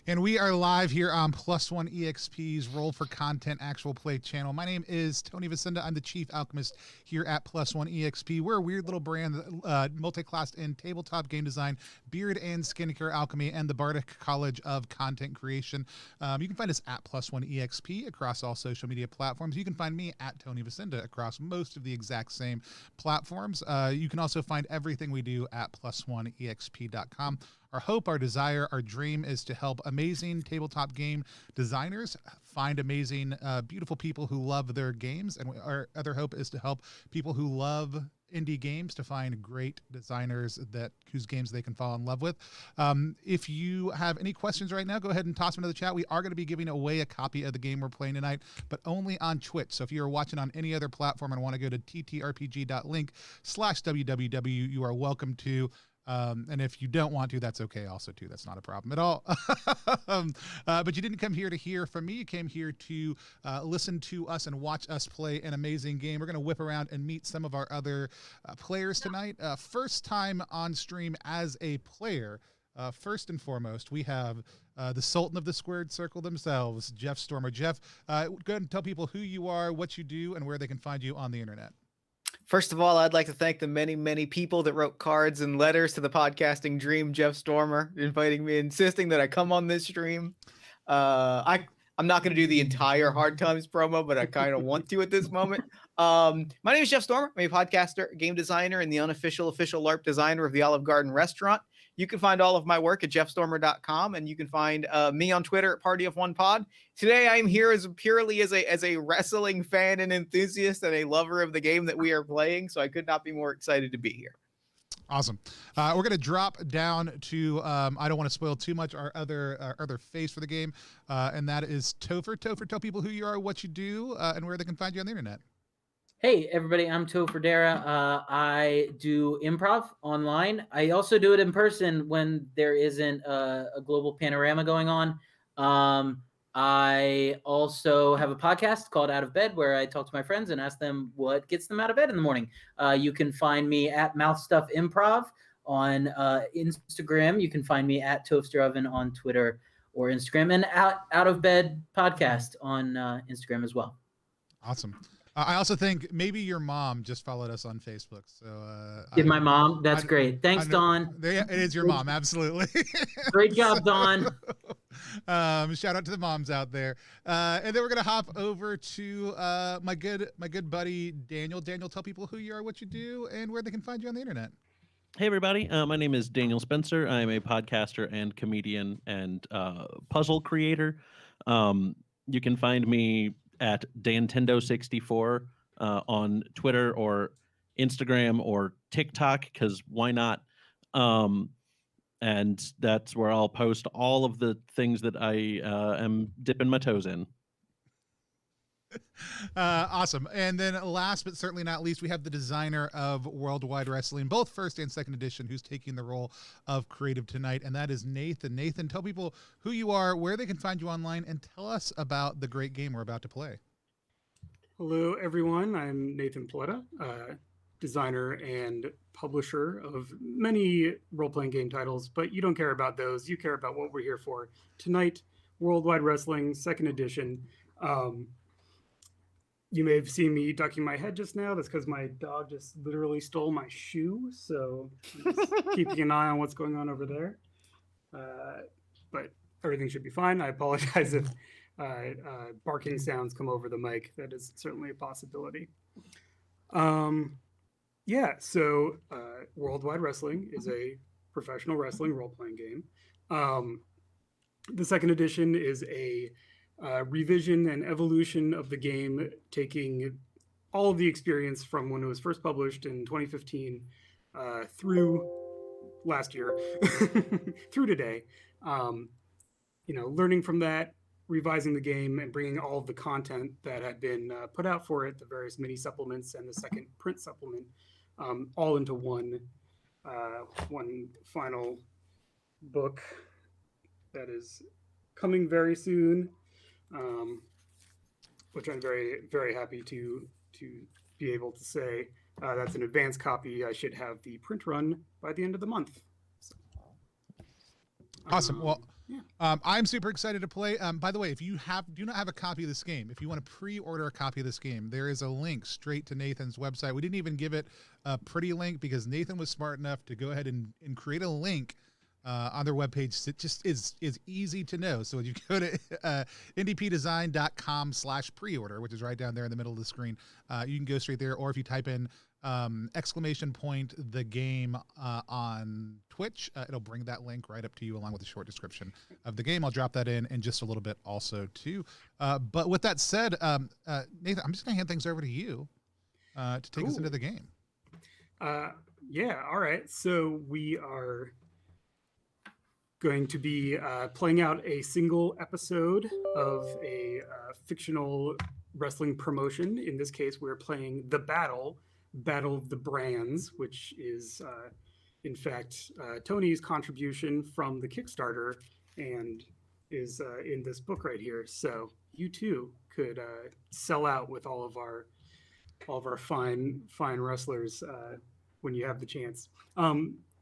And we are live here on Plus One EXP's Roll for Content Actual Play channel. My name is Tony Vicinda. I'm the Chief Alchemist here at Plus One EXP. We're a weird little brand, multi-classed in tabletop game design, beard and skincare alchemy, and the Bardic College of Content Creation. You can find us at Plus One EXP across all social media platforms. You can find me at Tony Vicinda across most of the exact same platforms. You can also find everything we do at plus1exp.com. Our hope, our desire, our dream is to help amazing tabletop game designers find amazing, beautiful people who love their games. And our other hope is to help people who love indie games to find great designers whose games they can fall in love with. If you have any questions right now, go ahead and toss them into the chat. We are going to be giving away a copy of the game we're playing tonight, but only on Twitch. So if you're watching on any other platform and want to go to ttrpg.link/www, you are welcome to. And if you don't want to, that's okay also too. That's not a problem at all. But you didn't come here to hear from me. You came here to listen to us and watch us play an amazing game. We're going to whip around and meet some of our other players tonight. First time on stream as a player. First and foremost, we have the Sultan of the Squared Circle themselves, Jeff Stormer. Jeff, go ahead and tell people who you are, what you do, and where they can find you on the internet. First of all, I'd like to thank the many, many people that wrote cards and letters to the podcasting dream, Jeff Stormer, inviting me, insisting that I come on this stream. I'm not going to do the entire Hard Times promo, but I kind of want to at this moment. My name is Jeff Stormer. I'm a podcaster, game designer, and the official LARP designer of the Olive Garden restaurant. You can find all of my work at jeffstormer.com, and you can find me on Twitter at Party of One Pod. Today, I'm here purely as a wrestling fan and enthusiast and a lover of the game that we are playing, so I could not be more excited to be here. Awesome. We're going to drop down to, I don't want to spoil too much, our other face for the game, and that is Topher. Topher, tell people who you are, what you do, and where they can find you on the internet. Hey, everybody, I'm Topher. I do improv online. I also do it in person when there isn't a global panorama going on. I also have a podcast called Out of Bed where I talk to my friends and ask them what gets them out of bed in the morning. You can find me at Mouth Stuff Improv on Instagram. You can find me at Toaster Oven on Twitter or Instagram, and Out of Bed Podcast on Instagram as well. Awesome. I also think maybe your mom just followed us on Facebook. So Did my mom? That's great. Thanks, Dawn. It is your mom, absolutely. Great job, Dawn. Shout out to the moms out there. And then we're gonna hop over to my good buddy Daniel. Daniel, tell people who you are, what you do, and where they can find you on the internet. Hey everybody, my name is Daniel Spencer. I'm a podcaster and comedian and puzzle creator. You can find me at Dantendo64 on Twitter or Instagram or TikTok, because why not? And that's where I'll post all of the things that I am dipping my toes in. Awesome. And then last but certainly not least, we have the designer of Worldwide Wrestling, both first and second edition, who's taking the role of creative tonight, and that is Nathan. Nathan, tell people who you are, where they can find you online, and tell us about the great game we're about to play. Hello, everyone. I'm Nathan Paoletta, designer and publisher of many role-playing game titles, but you don't care about those. You care about what we're here for. Tonight, Worldwide Wrestling, second edition. You may have seen me ducking my head just now. That's because my dog just literally stole my shoe. So I'm just keeping an eye on what's going on over there. But everything should be fine. I apologize if barking sounds come over the mic. That is certainly a possibility. So Worldwide Wrestling is a professional wrestling role-playing game. The second edition is a revision and evolution of the game, taking all of the experience from when it was first published in 2015 through last year, through today. Learning from that, revising the game, and bringing all of the content that had been put out for it, the various mini supplements and the second print supplement, all into one final book that is coming very soon. Which I'm very, very happy to be able to say. That's an advanced copy. I should have the print run by the end of the month. So, Awesome. Well, yeah. I'm super excited to play. By the way, if you do not have a copy of this game, if you want to pre-order a copy of this game, there is a link straight to Nathan's website. We didn't even give it a pretty link because Nathan was smart enough to go ahead and create a link on their webpage. It just is easy to know. So if you go to ndpdesign.com/pre-order, which is right down there in the middle of the screen, you can go straight there. Or if you type in !the game on Twitch, it'll bring that link right up to you along with a short description of the game. I'll drop that in just a little bit also too. But with that said, Nathan, I'm just gonna hand things over to you to take us into the game. Yeah, all right. So we are going to be playing out a single episode of a fictional wrestling promotion. In this case, we're playing The Battle of the Brands, which is in fact Tony's contribution from the Kickstarter and is in this book right here. So you too could sell out with all of our fine wrestlers when you have the chance.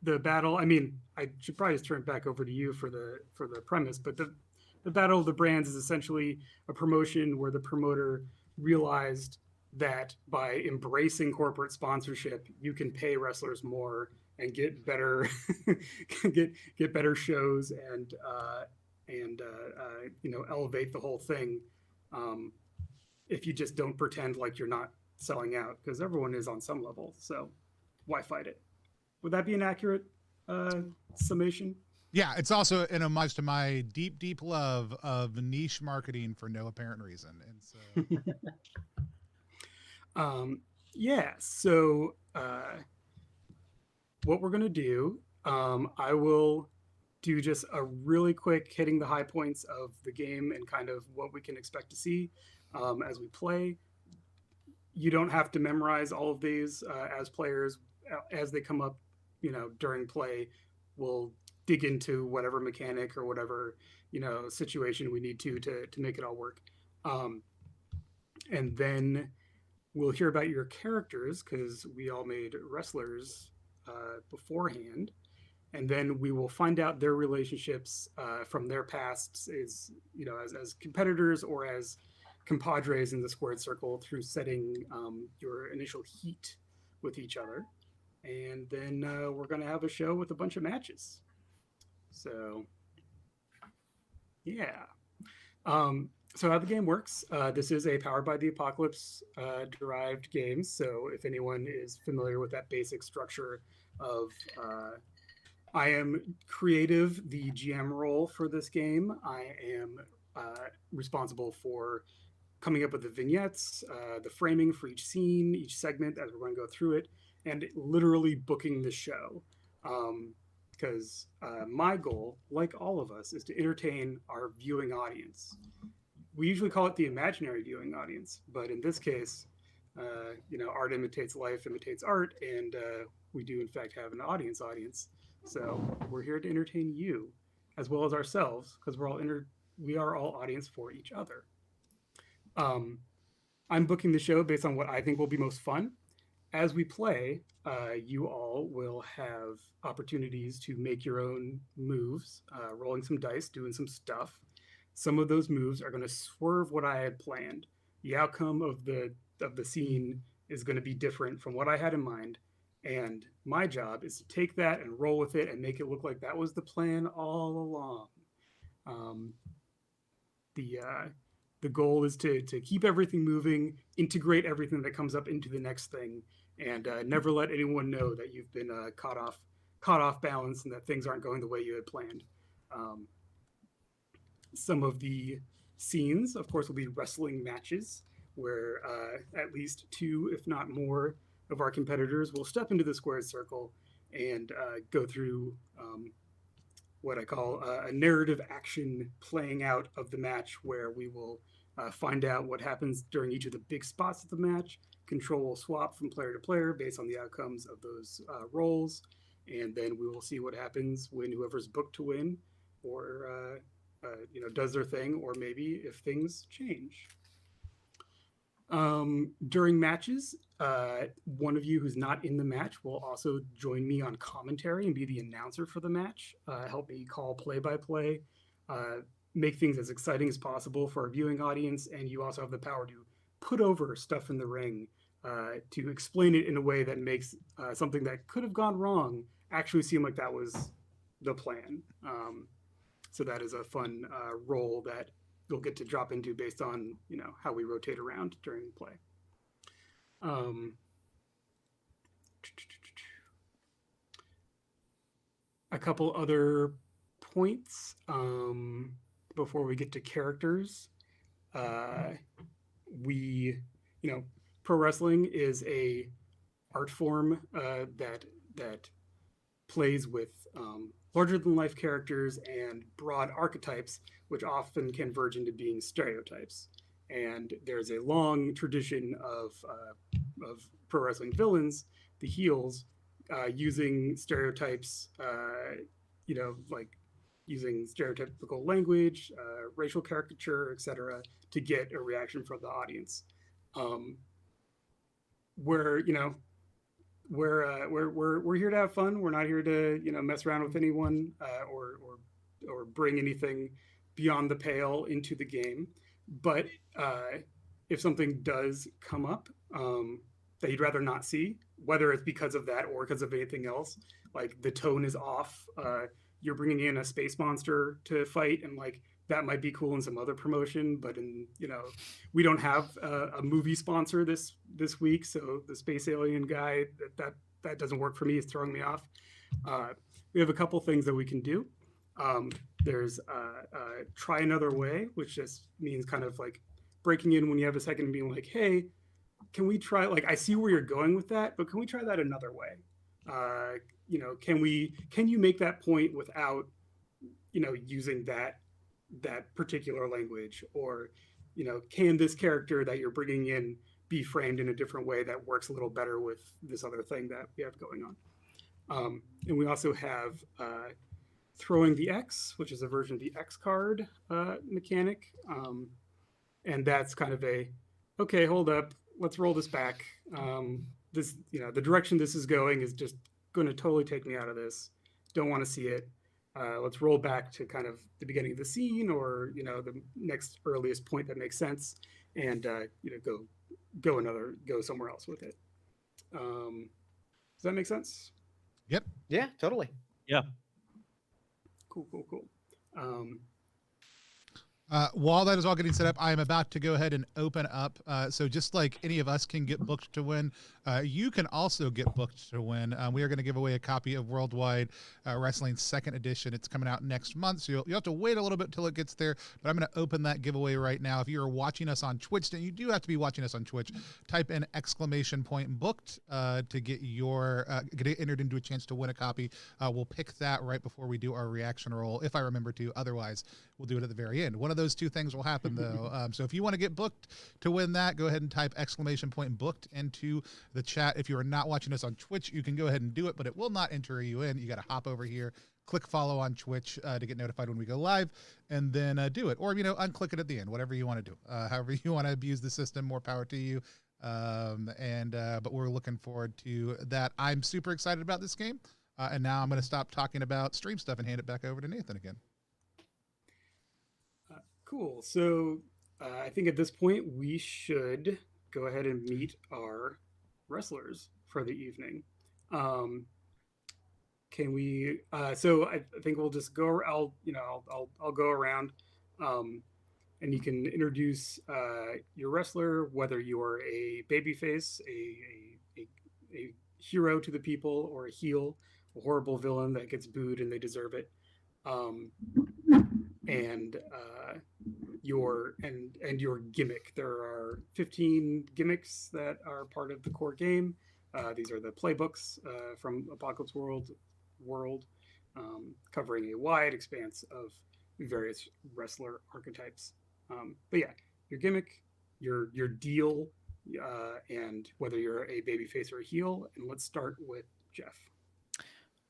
The battle, I mean, I should probably just turn it back over to you for the premise, but the Battle of the Brands is essentially a promotion where the promoter realized that by embracing corporate sponsorship, you can pay wrestlers more and get better get better shows and elevate the whole thing if you just don't pretend like you're not selling out, because everyone is on some level. So why fight it? Would that be an accurate summation? Yeah, it's also an homage to my deep love of niche marketing for no apparent reason. And so yeah, so what we're going to do, I will do just a really quick hitting the high points of the game and kind of what we can expect to see as we play. You don't have to memorize all of these as players. As they come up, during play, we'll dig into whatever mechanic or whatever, situation we need to make it all work. And then we'll hear about your characters, because we all made wrestlers beforehand. And then we will find out their relationships from their pasts as competitors or as compadres in the squared circle through setting your initial heat with each other. And then we're going to have a show with a bunch of matches. So, yeah. So how the game works, this is a Powered by the Apocalypse derived game. So if anyone is familiar with that basic structure of I am creative, the GM role for this game. I am responsible for coming up with the vignettes, the framing for each scene, each segment as we're going to go through it, and literally booking the show. Because my goal, like all of us, is to entertain our viewing audience. We usually call it the imaginary viewing audience, but in this case, art imitates life, imitates art, and we do in fact have an audience. So we're here to entertain you as well as ourselves, because we are all audience for each other. I'm booking the show based on what I think will be most fun. As we play, you all will have opportunities to make your own moves, rolling some dice, doing some stuff. Some of those moves are going to swerve what I had planned. The outcome of the scene is going to be different from what I had in mind. And my job is to take that and roll with it and make it look like that was the plan all along. The goal is to keep everything moving, integrate everything that comes up into the next thing, and never let anyone know that you've been caught off balance and that things aren't going the way you had planned. Some of the scenes, of course, will be wrestling matches where at least two, if not more, of our competitors will step into the squared circle and go through what I call a narrative action playing out of the match, where we will find out what happens during each of the big spots of the match. Control will swap from player to player based on the outcomes of those roles, and then we will see what happens when whoever's booked to win or does their thing, or maybe if things change. During matches, one of you who's not in the match will also join me on commentary and be the announcer for the match, help me call play-by-play, make things as exciting as possible for our viewing audience, and you also have the power to put over stuff in the ring, to explain it in a way that makes something that could have gone wrong actually seem like that was the plan. So that is a fun role that you'll get to drop into based on, you know, how we rotate around during play. A couple other points before we get to characters. We, you know, pro wrestling is a art form that plays with larger than life characters and broad archetypes, which often can verge into being stereotypes. And there's a long tradition of pro wrestling villains, the heels, using stereotypes, you know, like using stereotypical language, racial caricature, etc., to get a reaction from the audience. We're here to have fun. We're not here to, you know, mess around with anyone or bring anything beyond the pale into the game. But if something does come up that you'd rather not see, whether it's because of that or because of anything else, like the tone is off, you're bringing in a space monster to fight, and like that might be cool in some other promotion, but in, you know, we don't have a movie sponsor this week, so the space alien guy, that doesn't work for me. It's throwing me off. We have a couple things that we can do. There's try another way, which just means kind of like breaking in when you have a second and being like, hey, can we try, like, I see where you're going with that, but can we try that another way? You know, can you make that point without, you know, using that particular language? Or, you know, can this character that you're bringing in be framed in a different way that works a little better with this other thing that we have going on? And we also have throwing the X, which is a version of the X card mechanic. And that's kind of a, okay, hold up, let's roll this back. This, you know, the direction this is going is just going to totally take me out of this. Don't want to see it. Let's roll back to kind of the beginning of the scene, or, you know, the next earliest point that makes sense, and you know, go somewhere else with it. Does that make sense? Yep. Yeah, totally. Yeah. Cool. While that is all getting set up, I am about to go ahead and open up. So just like any of us can get booked to win, you can also get booked to win. We are going to give away a copy of Worldwide Wrestling 2nd Edition. It's coming out next month, so you'll have to wait a little bit till it gets there. But I'm going to open that giveaway right now. If you're watching us on Twitch, then you do have to be watching us on Twitch. Type in !booked to get get entered into a chance to win a copy. We'll pick that right before we do our reaction roll, if I remember to. Otherwise, we'll do it at the very end. One of those two things will happen, though. So if you want to get booked to win that, go ahead and type !booked into the chat. If you are not watching us on Twitch, you can go ahead and do it, but it will not enter you in. You got to hop over here, click follow on Twitch to get notified when we go live, and then do it. Or, you know, unclick it at the end, whatever you want to do. However you want to abuse the system, more power to you. But we're looking forward to that. I'm super excited about this game. And now I'm going to stop talking about stream stuff and hand it back over to Nathan again. Cool. So I think at this point we should go ahead and meet our wrestlers for the evening. Can we? So I think we'll just go. I'll go around, and you can introduce your wrestler, whether you are a babyface, a hero to the people, or a heel, a horrible villain that gets booed and they deserve it. And your gimmick. There are 15 gimmicks that are part of the core game. These are the playbooks from Apocalypse World, covering a wide expanse of various wrestler archetypes. But yeah, your gimmick, your deal, and whether you're a babyface or a heel. And let's start with Jeff.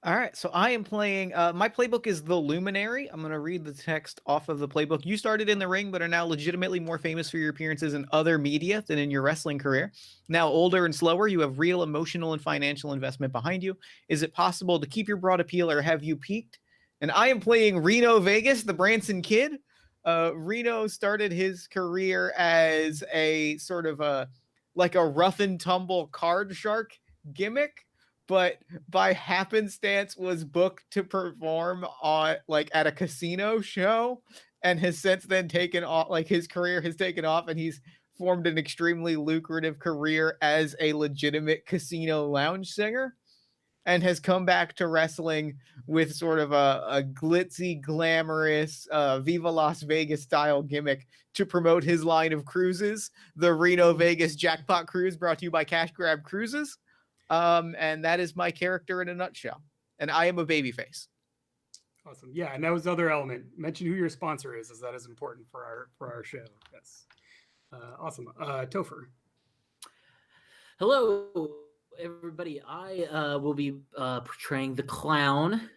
All right, so I am playing. My playbook is The Luminary. I'm going to read the text off of the playbook. You started in the ring, but are now legitimately more famous for your appearances in other media than in your wrestling career. Now older and slower, you have real emotional and financial investment behind you. Is it possible to keep your broad appeal, or have you peaked? And I am playing Reno Vegas, the Branson Kid. Reno started his career as a sort of a rough and tumble card shark gimmick, but by happenstance was booked to perform on at a casino show, and has since then taken off. His career has taken off, and he's formed an extremely lucrative career as a legitimate casino lounge singer, and has come back to wrestling with sort of a glitzy, glamorous Viva Las Vegas style gimmick to promote his line of cruises, the Reno Vegas Jackpot Cruise, brought to you by Cash Grab Cruises. And that is my character in a nutshell. And I am a babyface. Awesome. Yeah, and that was the other element. Mention who your sponsor is, as that is important for our show. Yes. Awesome. Topher. Hello, everybody. I will be portraying the clown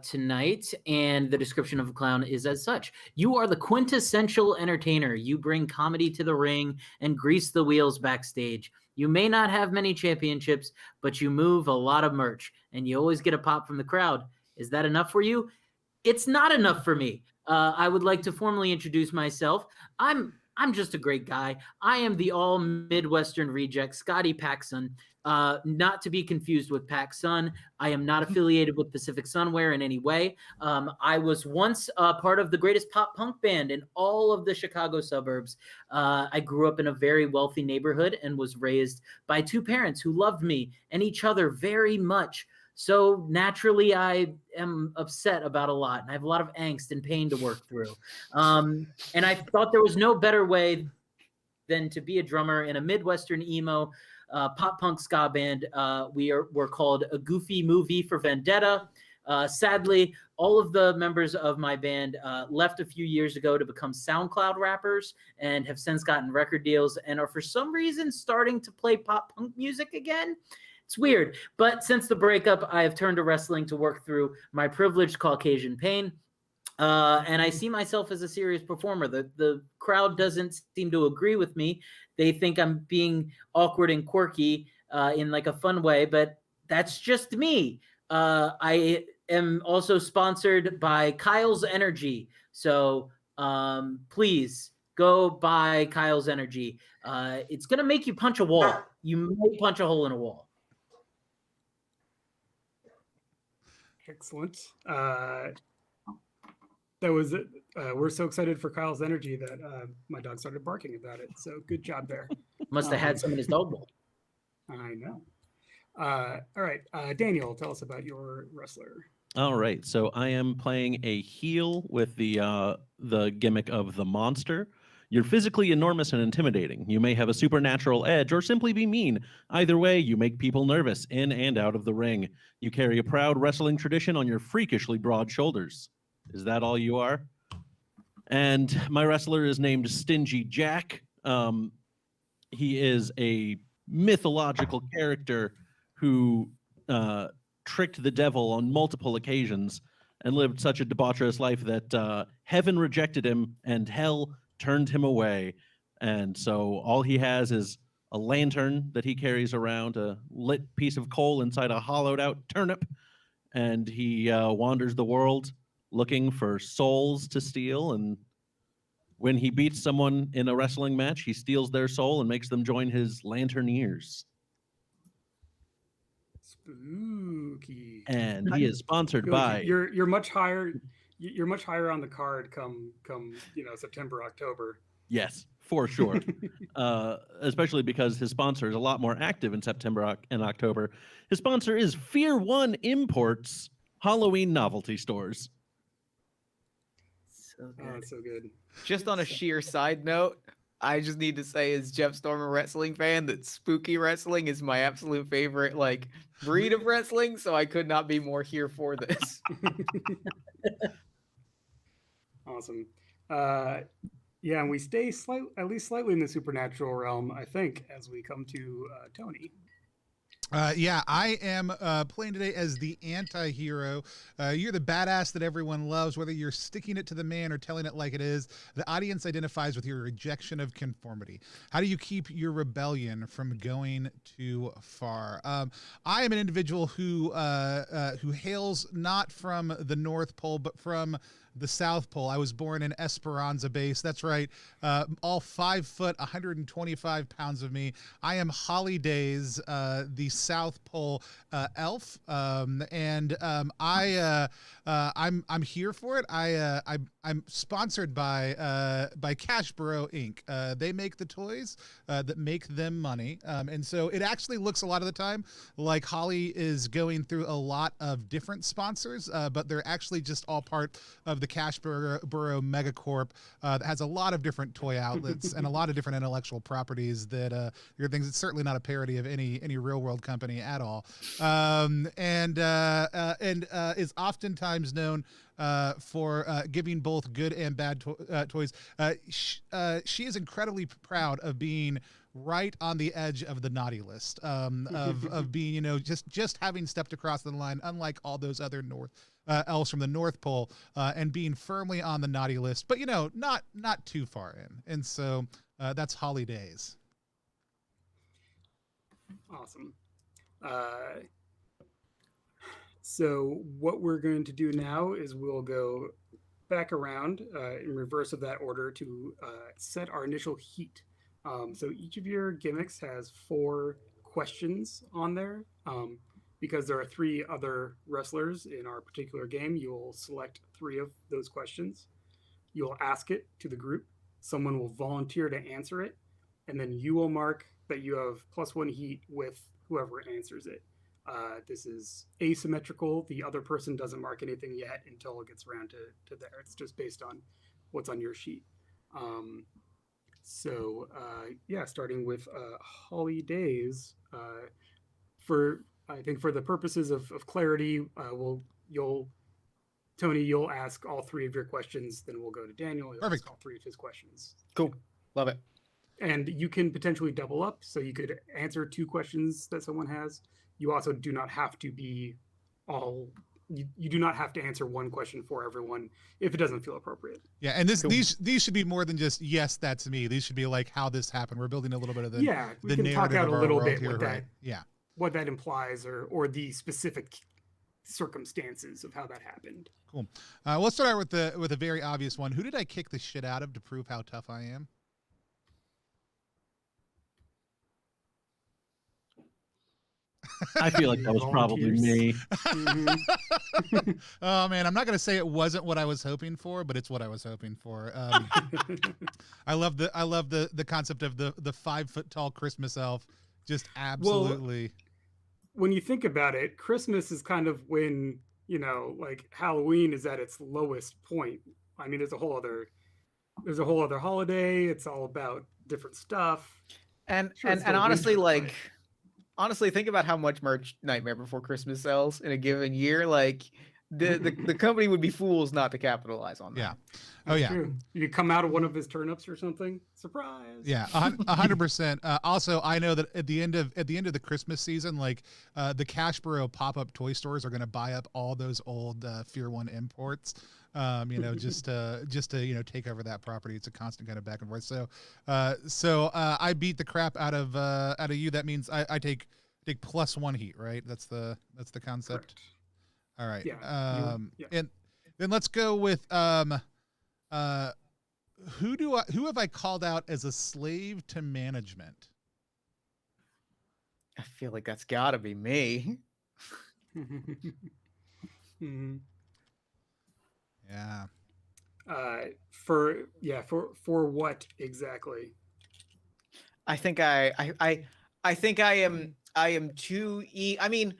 tonight, and the description of a clown is as such: you are the quintessential entertainer. You bring comedy to the ring and grease the wheels backstage. You may not have many championships, but you move a lot of merch, and you always get a pop from the crowd. Is that enough for you? It's not enough for me. I would like to formally introduce myself. I'm just a great guy. I am the all Midwestern reject, Scotty Paxson. Not to be confused with Paxson. I am not affiliated with Pacific Sunwear in any way. I was once part of the greatest pop punk band in all of the Chicago suburbs. I grew up in a very wealthy neighborhood and was raised by two parents who loved me and each other very much. So naturally, I am upset about a lot, and I have a lot of angst and pain to work through. And I thought there was no better way than to be a drummer in a Midwestern emo pop punk ska band. We're called A Goofy Movie for Vendetta. Sadly, all of the members of my band left a few years ago to become SoundCloud rappers, and have since gotten record deals, and are for some reason starting to play pop punk music again. It's weird, but since the breakup, I have turned to wrestling to work through my privileged Caucasian pain. And I see myself as a serious performer. The crowd doesn't seem to agree with me. They think I'm being awkward and quirky in like a fun way, but that's just me. I am also sponsored by Kyle's Energy. So please go buy Kyle's Energy. It's going to make you punch a wall. You might punch a hole in a wall. Excellent. That was it. We're so excited for Kyle's Energy that my dog started barking about it. So good job there. Must have had some in his dog bowl. I know. All right, Daniel, tell us about your wrestler. All right, so I am playing a heel with the gimmick of the monster. You're physically enormous and intimidating. You may have a supernatural edge or simply be mean. Either way, you make people nervous in and out of the ring. You carry a proud wrestling tradition on your freakishly broad shoulders. Is that all you are? And my wrestler is named Stingy Jack. He is a mythological character who tricked the devil on multiple occasions and lived such a debaucherous life that heaven rejected him and hell turned him away. And so all he has is a lantern that he carries around, a lit piece of coal inside a hollowed out turnip, and he wanders the world looking for souls to steal. And when he beats someone in a wrestling match, he steals their soul and makes them join his lanterneers. Spooky. And he is sponsored by. You're much higher. You're much higher on the card come September, October. Yes, for sure. Especially because his sponsor is a lot more active in September and October. His sponsor is Fear One Imports Halloween novelty stores. So good. Oh, it's so good. Just on a sheer side note, I just need to say, as Jeff Stormer wrestling fan, that spooky wrestling is my absolute favorite breed of wrestling. So I could not be more here for this. Awesome. Yeah, and we stay at least slightly in the supernatural realm, I think, as we come to Tony. Yeah, I am playing today as the anti-hero. You're the badass that everyone loves, whether you're sticking it to the man or telling it like it is. The audience identifies with your rejection of conformity. How do you keep your rebellion from going too far? I am an individual who hails not from the North Pole, but from the South Pole. I was born in Esperanza Base. That's right. All 5 foot, 125 pounds of me. I am Holidays, the South Pole elf, and I'm here for it. I'm sponsored by Cashbro Inc. They make the toys that make them money, and so it actually looks a lot of the time like Holly is going through a lot of different sponsors, but they're actually just all part of the Cashbro Megacorp that has a lot of different toy outlets and a lot of different intellectual properties that are things. It's certainly not a parody of any real world company at all, and is oftentimes known for giving both good and bad toys. She is incredibly proud of being right on the edge of the naughty list, of being, just having stepped across the line, unlike all those other elves from the North Pole, and being firmly on the naughty list, but not too far in. And so that's Holidays. Awesome. So what we're going to do now is we'll go back around in reverse of that order to set our initial heat. So each of your gimmicks has 4 questions on there. Because there are 3 other wrestlers in our particular game, you'll select 3 of those questions. You'll ask it to the group. Someone will volunteer to answer it. And then you will mark that you have +1 heat with whoever answers it. This is asymmetrical. The other person doesn't mark anything yet until it gets around to there. It's just based on what's on your sheet. Starting with Holidays. I think for the purposes of clarity, Tony, you'll ask all 3 of your questions. Then we'll go to Daniel. He'll Perfect. ask all 3 of his questions. Cool. Love it. And you can potentially double up. So you could answer 2 questions that someone has. You also do not have to be you do not have to answer 1 question for everyone if it doesn't feel appropriate. Yeah, and these should be more than just yes, that's me. These should be like how this happened. We're building a little bit of we can talk out a little bit here, with right? that. Yeah. What that implies or the specific circumstances of how that happened. Cool. Let's start out with a very obvious one. Who did I kick the shit out of to prove how tough I am? I feel like that was probably me. Mm-hmm. Oh man, I'm not gonna say it wasn't what I was hoping for, but it's what I was hoping for. I love the concept of the 5 foot tall Christmas elf. Just absolutely. Well, when you think about it, Christmas is kind of when like Halloween is at its lowest point. I mean, there's a whole other holiday. It's all about different stuff. And honestly, honestly, think about how much merch Nightmare Before Christmas sells in a given year. Like the company would be fools not to capitalize on that. Yeah. That's oh yeah. True. You come out of one of his turnips or something. Surprise. Yeah, 100%. Also, I know that at the end of the Christmas season, like the Cashbro pop-up toy stores are going to buy up all those old Fear One imports. Just to take over that property. It's a constant kind of back and forth. So I beat the crap out of you. That means I take +1 heat, right? That's the concept. Correct. All right. Yeah. And then let's go with who have I called out as a slave to management? I feel like that's got to be me. Mm-hmm. Yeah. For what exactly? I think I am too I mean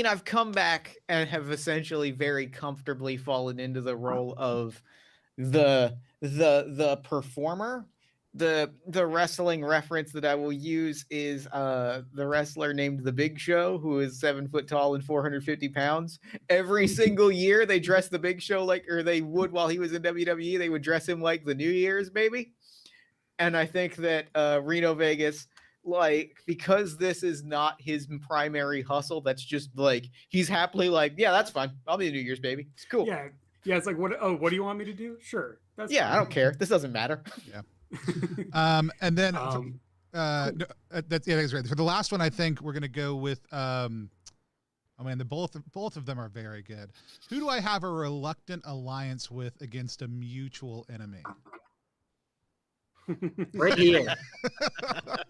I've come back and have essentially very comfortably fallen into the role of the performer. The wrestling reference that I will use is the wrestler named The Big Show, who is 7 foot tall and 450 pounds. Every single year they dress The Big Show or they would while he was in WWE, they would dress him like the New Year's baby. And I think that Reno Vegas like, because this is not his primary hustle, that's just like he's happily like, yeah, that's fine. I'll be a New Year's baby. It's cool. Yeah. Yeah. It's like, what? Oh, what do you want me to do? Sure. That's Yeah, I fine. don't care. This doesn't matter. Yeah. And then Cool. that's great. For the last one, I think we're gonna go with oh man, both of them are very good. Who do I have a reluctant alliance with against a mutual enemy? Right here.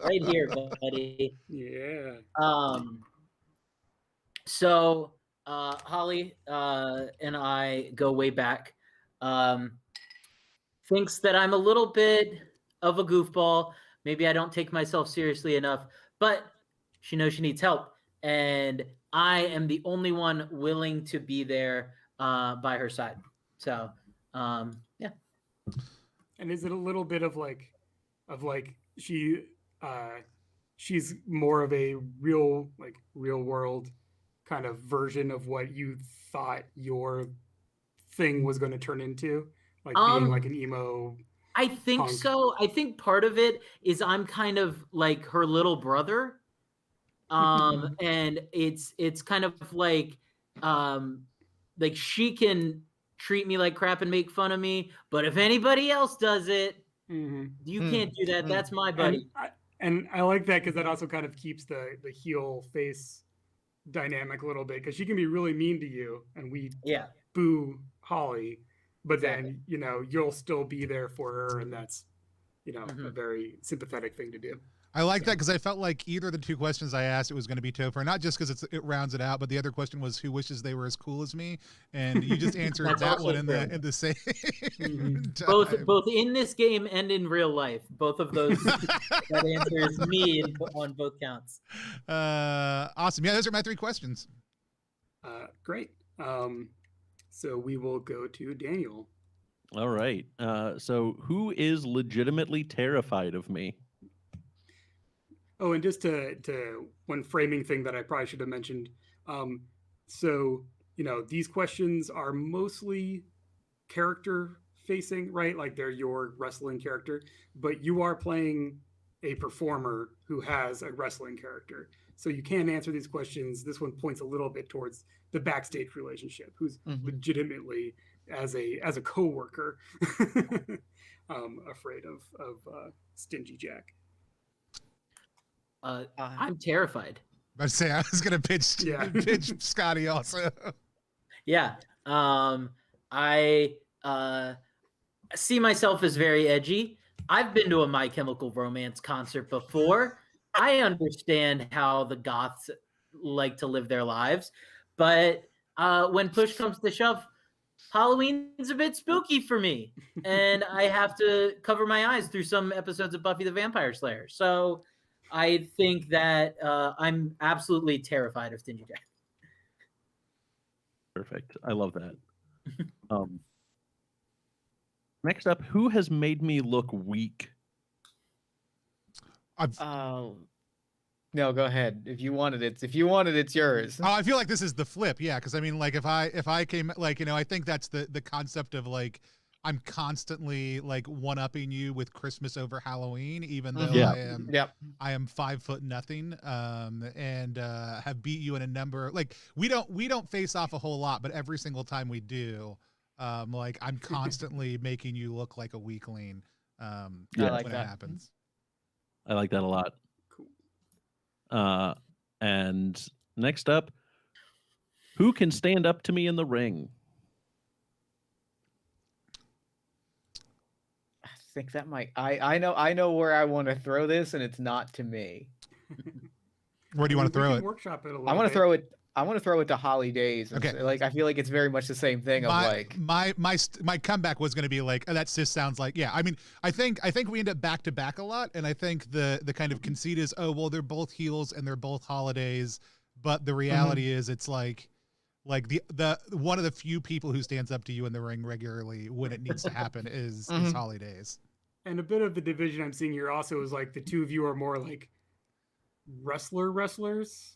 Right here, buddy. Yeah. So Holly and I go way back. Thinks that I'm a little bit of a goofball. Maybe I don't take myself seriously enough, but she knows she needs help. And I am the only one willing to be there by her side. So, yeah. And is it a little bit of like she's more of a real world kind of version of what you thought your thing was going to turn into, like being like an emo? I think punk. so. I think part of it is I'm kind of like her little brother. And it's kind of like she can treat me like crap and make fun of me, but if anybody else does it, you can't do that. That's my buddy. And I like that because that also kind of keeps the heel face dynamic a little bit, because she can be really mean to you and we boo Holly, but then you'll still be there for her, and that's a very sympathetic thing to do. I like that because I felt like either of the two questions I asked, it was going to be Topher, not just because it rounds it out, but the other question was who wishes they were as cool as me, and you just answered that one in the same time. Both in this game and in real life, both of those that answer is me on both counts. Awesome. Yeah, those are my three questions. Great. So we will go to Daniel. All right. So who is legitimately terrified of me? Oh, and just to one framing thing that I probably should have mentioned. So, these questions are mostly character facing, right? Like they're your wrestling character, but you are playing a performer who has a wrestling character. So you can answer these questions. This one points a little bit towards the Backstage relationship, who's legitimately as a coworker afraid of Stingy Jack. I'm terrified. I'd say I was gonna pitch Scotty also. Yeah. I see myself as very edgy. I've been to a My Chemical Romance concert before. I understand how the goths like to live their lives, but when push comes to shove, Halloween's a bit spooky for me, and I have to cover my eyes through some episodes of Buffy the Vampire Slayer. So I think that I'm absolutely terrified of Stingy Jack. Perfect. I love that. Next up, who has made me look weak? No, go ahead. If you wanted it, it's yours. Oh, I feel like this is the flip, yeah. Because I mean, like if I came, like I think that's the concept of like I'm constantly like one-upping you with Christmas over Halloween, even though I am 5 foot nothing, and have beat you in a number. Like we don't face off a whole lot, but every single time we do, like I'm constantly making you look like a weakling. When it happens. I like that a lot. Cool. And next up, who can stand up to me in the ring? I think that might. I know where I want to throw this, and it's not to me. Where do you want to throw it? Workshop it a little I want to bit. throw it. I want to throw it to Holly Days. Okay. Like I feel like it's very much the same thing. My comeback was going to be like, oh, that just sounds like, yeah. I mean, I think we end up back to back a lot, and I think the kind of conceit is, oh well, they're both heels and they're both holidays, but the reality is it's like the one of the few people who stands up to you in the ring regularly when it needs to happen is Holly Days. And a bit of the division I'm seeing here also is like the two of you are more like wrestlers.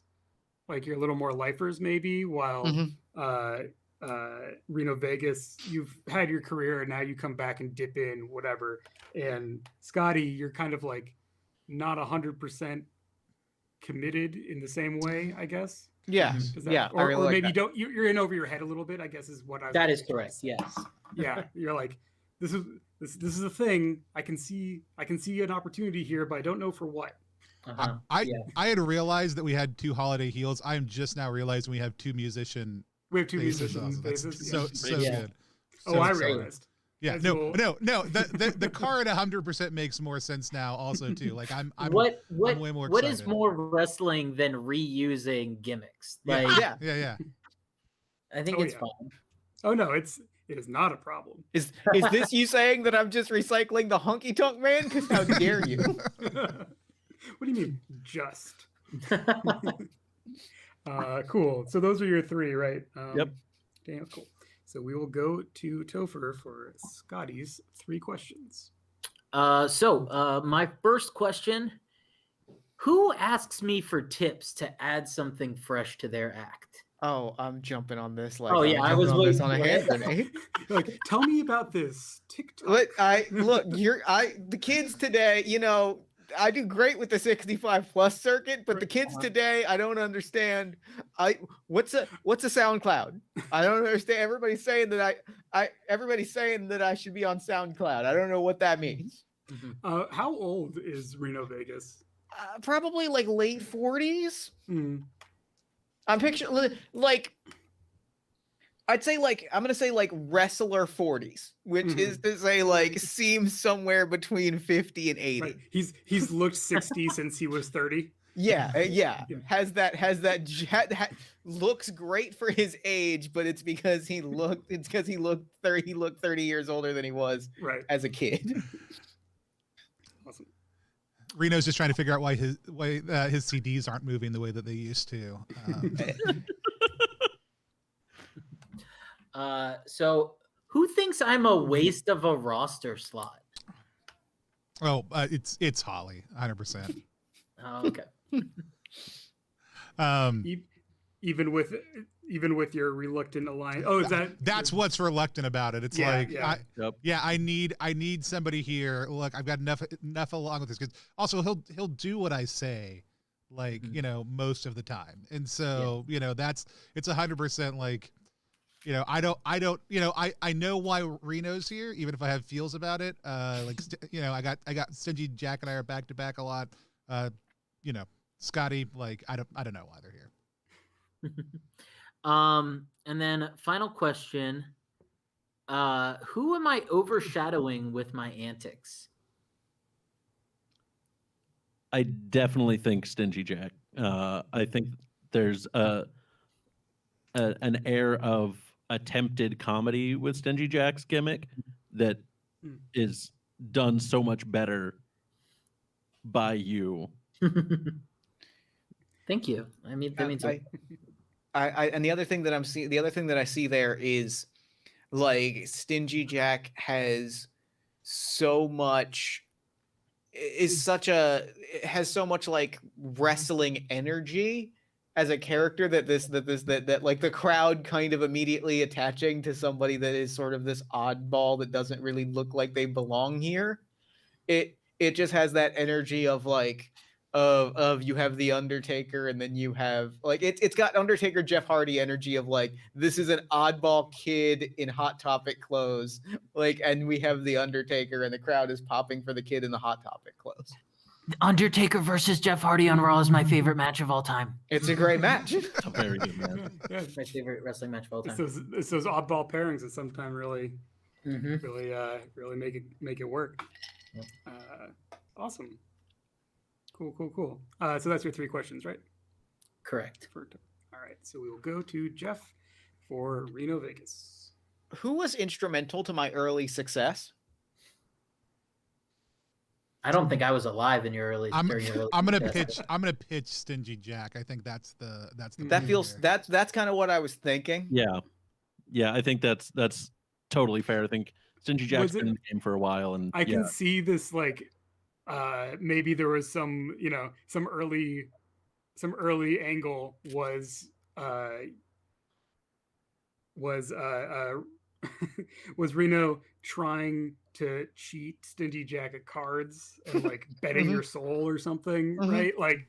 Like you're a little more lifers maybe, while Reno Vegas, you've had your career and now you come back and dip in whatever. And Scotty, you're kind of like not 100% committed in the same way, I guess. Yeah, Is that, yeah. I or really like maybe that. you're in over your head a little bit, I guess, is what I. That is correct. Yes. Yeah, you're like, this is a thing. I can see an opportunity here, but I don't know for what. Uh-huh. I had realized that we had 2 holiday heals. I am just now realizing we have 2 musician. We have 2 faces musician also. That's faces. so Yeah. good. Oh, So I exciting. realized. Yeah, That's no, cool. no. The card 100% makes more sense now, also too. Like I'm what I'm way more what is excited. more wrestling than reusing gimmicks? Yeah. Like, Yeah. I think Oh, it's yeah. fun. Oh no, it is not a problem. Is this you saying that I'm just recycling the honky tonk man? Because how dare you? What do you mean, just? Cool. So those are your 3, right? Yep. Damn, cool. So we will go to Topher for Scotty's 3 questions. So my first question: who asks me for tips to add something fresh to their act? Oh, I'm jumping on this like Oh, yeah, I I'm was jumping on this waiting on a for hand it. grenade. Like, tell me about this TikTok. Look, the kids today, I do great with the 65 plus circuit, but the kids today, I don't understand. What's a SoundCloud? I don't understand. Everybody's saying that I should be on SoundCloud. I don't know what that means. How old is Reno Vegas? Probably like late 40s. I'm picturing like I'd say like I'm gonna say like wrestler 40s, which is to say like seems somewhere between 50 and 80. Right. He's looked 60 since he was 30. Yeah. Looks great for his age, but it's because he looked 30 years older than he was as a kid. Awesome. Reno's just trying to figure out why his CDs aren't moving the way that they used to. So who thinks I'm a waste of a roster slot? It's Holly, 100%. Oh, okay. Even with your reluctant alliance. Oh, that's what's reluctant about it. It's I need somebody here. Look, I've got enough along with this, because also he'll do what I say, like most of the time, and so it's 100% like. I know why Reno's here, even if I have feels about it. I got Stingy, Jack, and I are back to back a lot. Scotty, like I don't know why they're here. And then final question: who am I overshadowing with my antics? I definitely think Stingy Jack. I think there's an air of attempted comedy with Stingy Jack's gimmick that is done so much better by you. Thank you. I mean, that means and the other thing that I see there is like Stingy Jack has so much like wrestling energy as a character that like the crowd kind of immediately attaching to somebody that is sort of this oddball that doesn't really look like they belong here. It just has that energy of like of you have the Undertaker, and then you have like it's got Undertaker Jeff Hardy energy of like this is an oddball kid in Hot Topic clothes, like, and we have the Undertaker and the crowd is popping for the kid in the Hot Topic clothes. Undertaker versus Jeff Hardy on Raw is my favorite match of all time. It's a great match. It's a very good match. It's my favorite wrestling match of all time. It's those oddball pairings that sometimes really make it work. Yep. Awesome. Cool. So that's your 3 questions, right? Correct. All right. So we will go to Jeff for Reno Vegas. Who was instrumental to my early success? I don't think I was alive in your early. I'm gonna pitch Stingy Jack. I think that's kind of what I was thinking. Yeah. I think that's totally fair. I think Stingy Jack's been in the game for a while, and I can see this like maybe there was some early angle was was Reno trying to cheat Stingy Jack at cards and like betting Mhm. your soul or something, Mhm. right? Like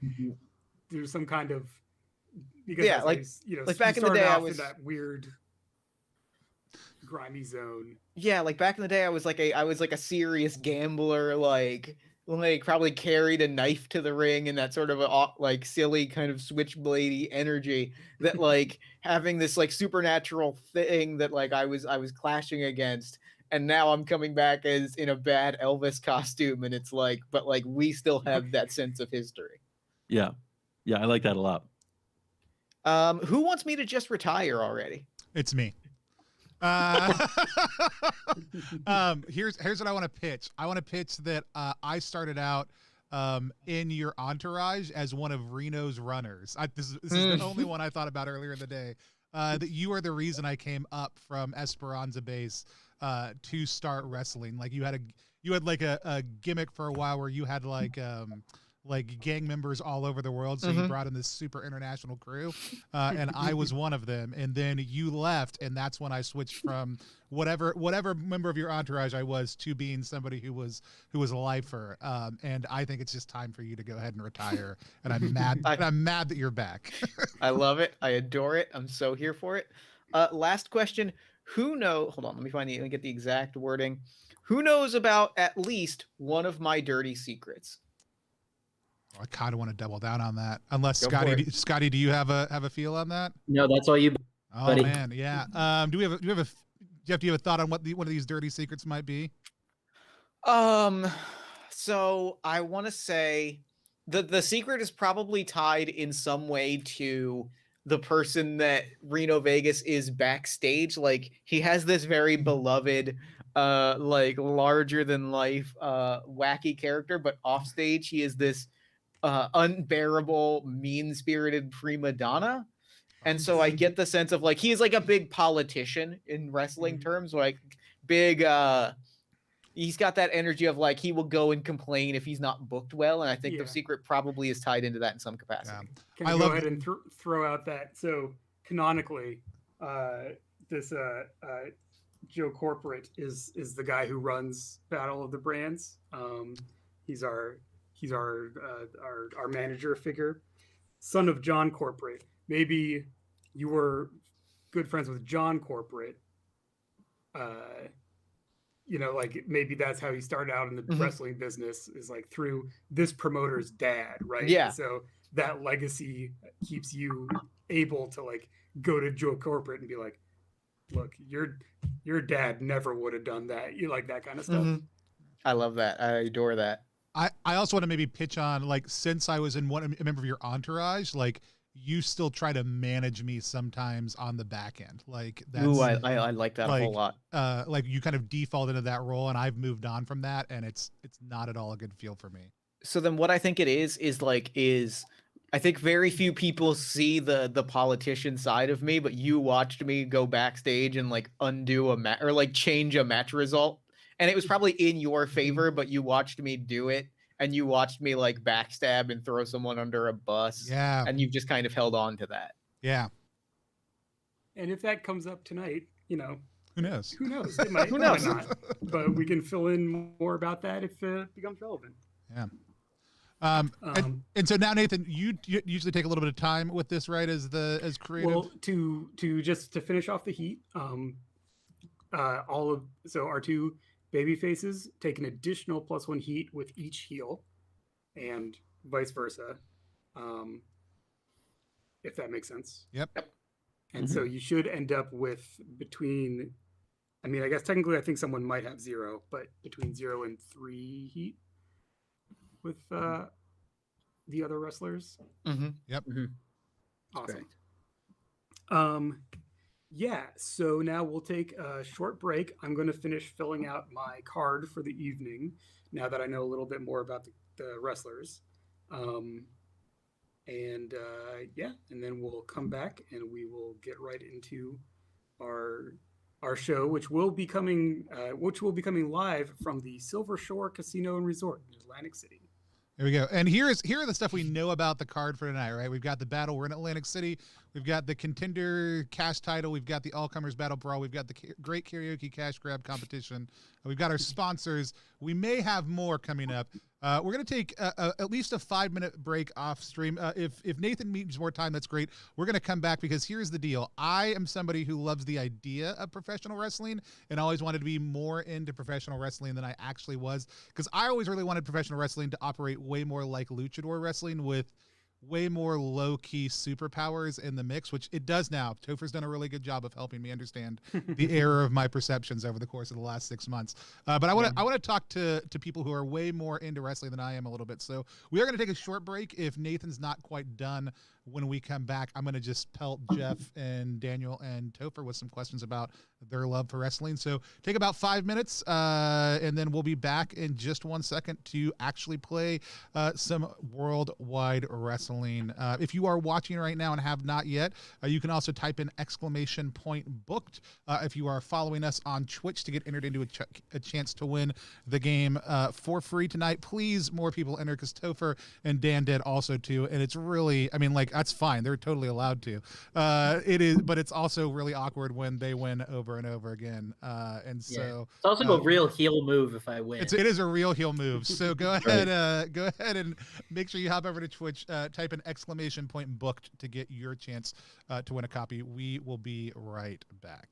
there's some kind of because Yeah, that's like- how you know, like you back in the started day, I off was- in that weird grimy zone. Yeah, like back in the day, I was like a serious gambler, like probably carried a knife to the ring and that sort of like silly kind of switchbladey energy that like having this like supernatural thing that like I was clashing against, and now I'm coming back as in a bad Elvis costume, and it's like, but like we still have that sense of history. Yeah, I like that a lot. Who wants me to just retire already? It's me. Here's what I want to pitch. I want to pitch that I started out in your entourage as one of Reno's runners. This is the only one I thought about earlier in the day. That you are the reason I came up from Esperanza Base to start wrestling. Like you had like a gimmick for a while where you had like gang members all over the world, so you brought in this super international crew, and I was one of them. And then you left, and that's when I switched from whatever member of your entourage I was to being somebody who was a lifer. And I think it's just time for you to go ahead and retire. And I'm mad. I'm mad that you're back. I love it. I adore it. I'm so here for it. Last question. Who knows? Hold on. Let me get the exact wording. Who knows about at least one of my dirty secrets? I kind of want to double down on that. Unless Go for Scotty, do you have a feel on that? No, that's all you. Oh Buddy. man, yeah. Do you have a thought on what one of these dirty secrets might be? So I want to say the secret is probably tied in some way to the person that Reno Vegas is backstage. Like he has this very beloved, like larger than life, wacky character, but off stage he is this unbearable, mean-spirited prima donna. And so I get the sense of like he's like a big politician in wrestling terms, like big he's got that energy of like he will go and complain if he's not booked well, and I think the secret probably is tied into that in some capacity. Can I go ahead and throw out that so canonically this Joe Corporate is the guy who runs Battle of the Brands. He's our manager figure, son of John Corporate. Maybe you were good friends with John Corporate. You know, like maybe that's how he started out in the wrestling business, is like through this promoter's dad, right? Yeah. So that legacy keeps you able to like go to Joe Corporate and be like, look, your dad never would have done that. You like that kind of stuff. I love that. I adore that. I also want to maybe pitch on, like, since I was a member of your entourage, like you still try to manage me sometimes on the back end. Like that's, ooh, I like that a whole lot. Like you kind of default into that role, and I've moved on from that, and it's not at all a good feel for me. So then what I think it is I think very few people see the politician side of me, but you watched me go backstage and like undo a match or like change a match result. And it was probably in your favor, but you watched me do it, and you watched me like backstab and throw someone under a bus. Yeah. And you've just kind of held on to that. Yeah. And if that comes up tonight, you know, who knows? Who knows? It might, Who knows? It might not. But we can fill in more about that if it becomes relevant. Yeah. And so now, Nathan, you usually take a little bit of time with this, right? As creative. Well, to finish off the heat, our two baby faces take an additional +1 heat with each heal, and vice versa. If that makes sense. Yep. And so you should end up with between, I mean, I guess technically I think someone might have 0, but between 0 and 3 heat with the other wrestlers. Yep. Awesome. Yeah, so now we'll take a short break. I'm going to finish filling out my card for the evening now that I know a little bit more about the wrestlers. And then we'll come back and we will get right into our show, which will be coming live from the Silver Shore Casino and Resort in Atlantic City. There we go. And here are the stuff we know about the card for tonight, right? We've got the battle. We're in Atlantic City. We've got the Contender Cash title. We've got the All Comers Battle Brawl. We've got the Great Karaoke Cash Grab Competition. We've got our sponsors. We may have more coming up. We're going to take at least a 5-minute break off stream. If Nathan needs more time, that's great. We're going to come back because here's the deal. I am somebody who loves the idea of professional wrestling and always wanted to be more into professional wrestling than I actually was, because I always really wanted professional wrestling to operate way more like luchador wrestling with way more low-key superpowers in the mix, which it does now. Topher's done a really good job of helping me understand the error of my perceptions over the course of the last 6 months. But I want to talk to people who are way more into wrestling than I am a little bit. So we are going to take a short break. If Nathan's not quite done when we come back, I'm going to just pelt Jeff and Daniel and Topher with some questions about their love for wrestling. So take about 5 minutes, and then we'll be back in just 1 second to actually play some worldwide wrestling. If you are watching right now and have not yet, you can also type in !booked. If you are following us on Twitch to get entered into a chance to win the game for free tonight, please, more people enter, because Topher and Dan did also too. And it's really, I mean, like, that's fine. They're totally allowed to. It is, but it's also really awkward when they win over and over again. And so it's also a real heel move if I win. It is a real heel move. So go ahead, go ahead and make sure you hop over to Twitch, type in !booked to get your chance to win a copy. We will be right back.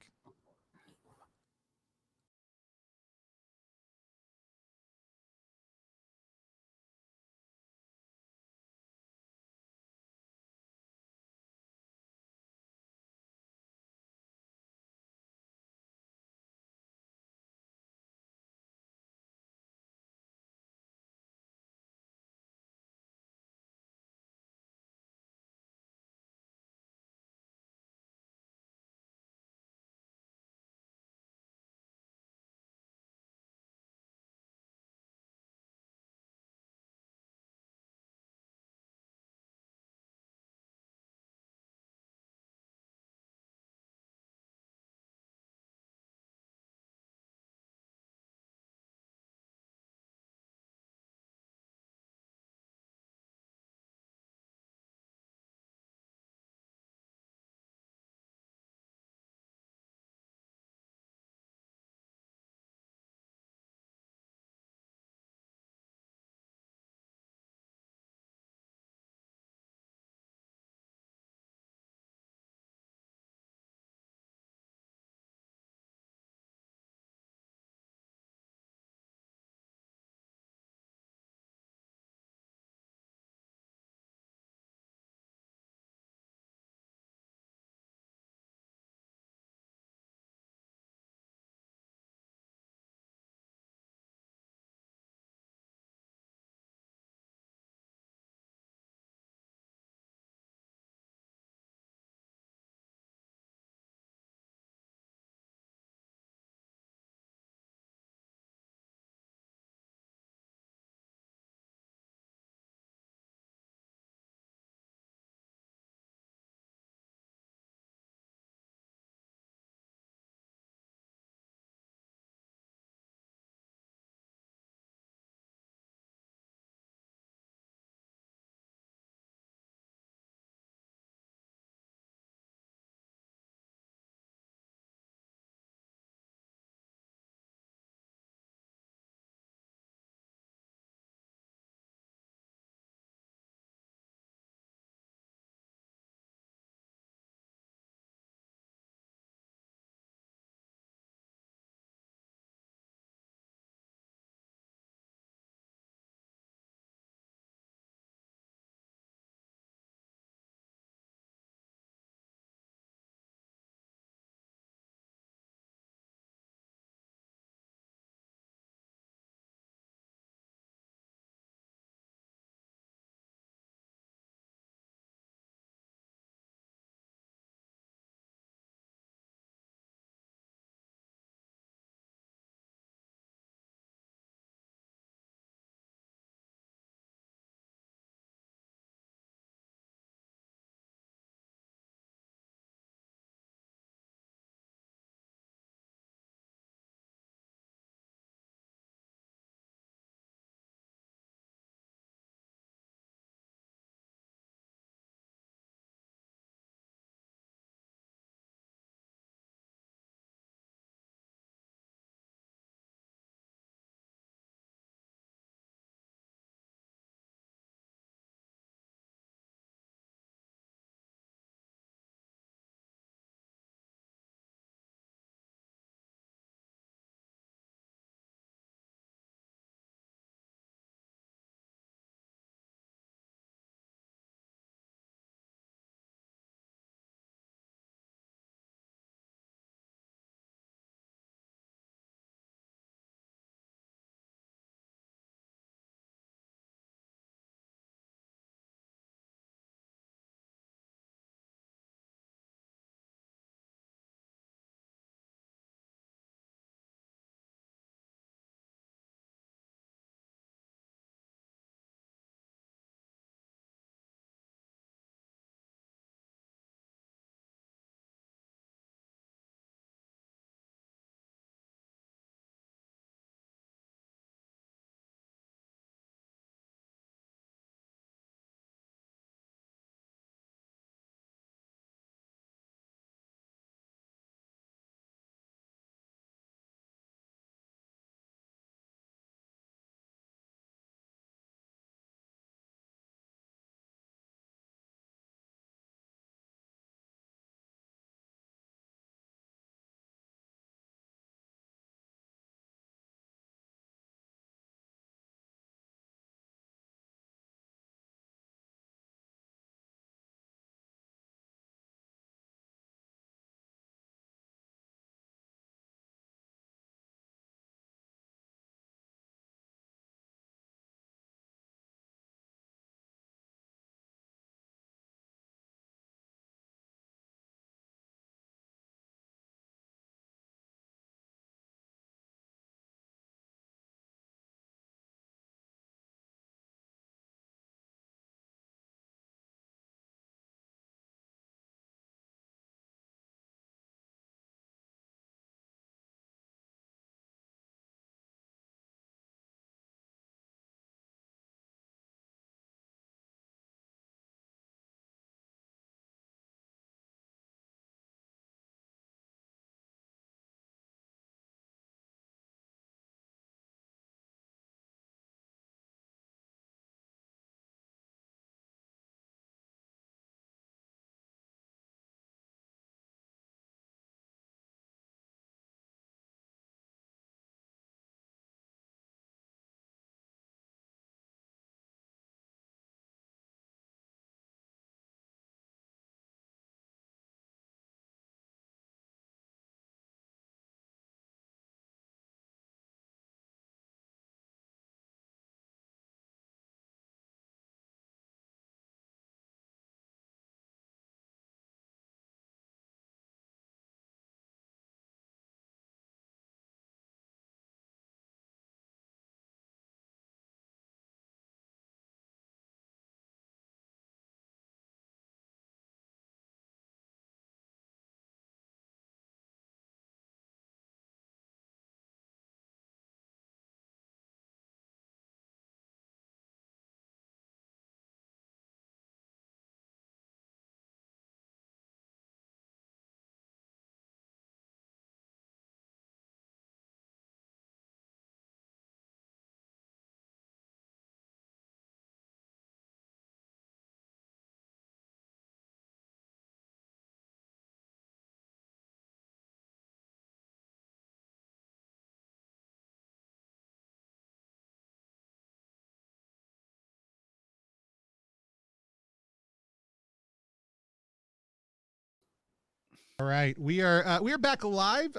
All right, we are back live.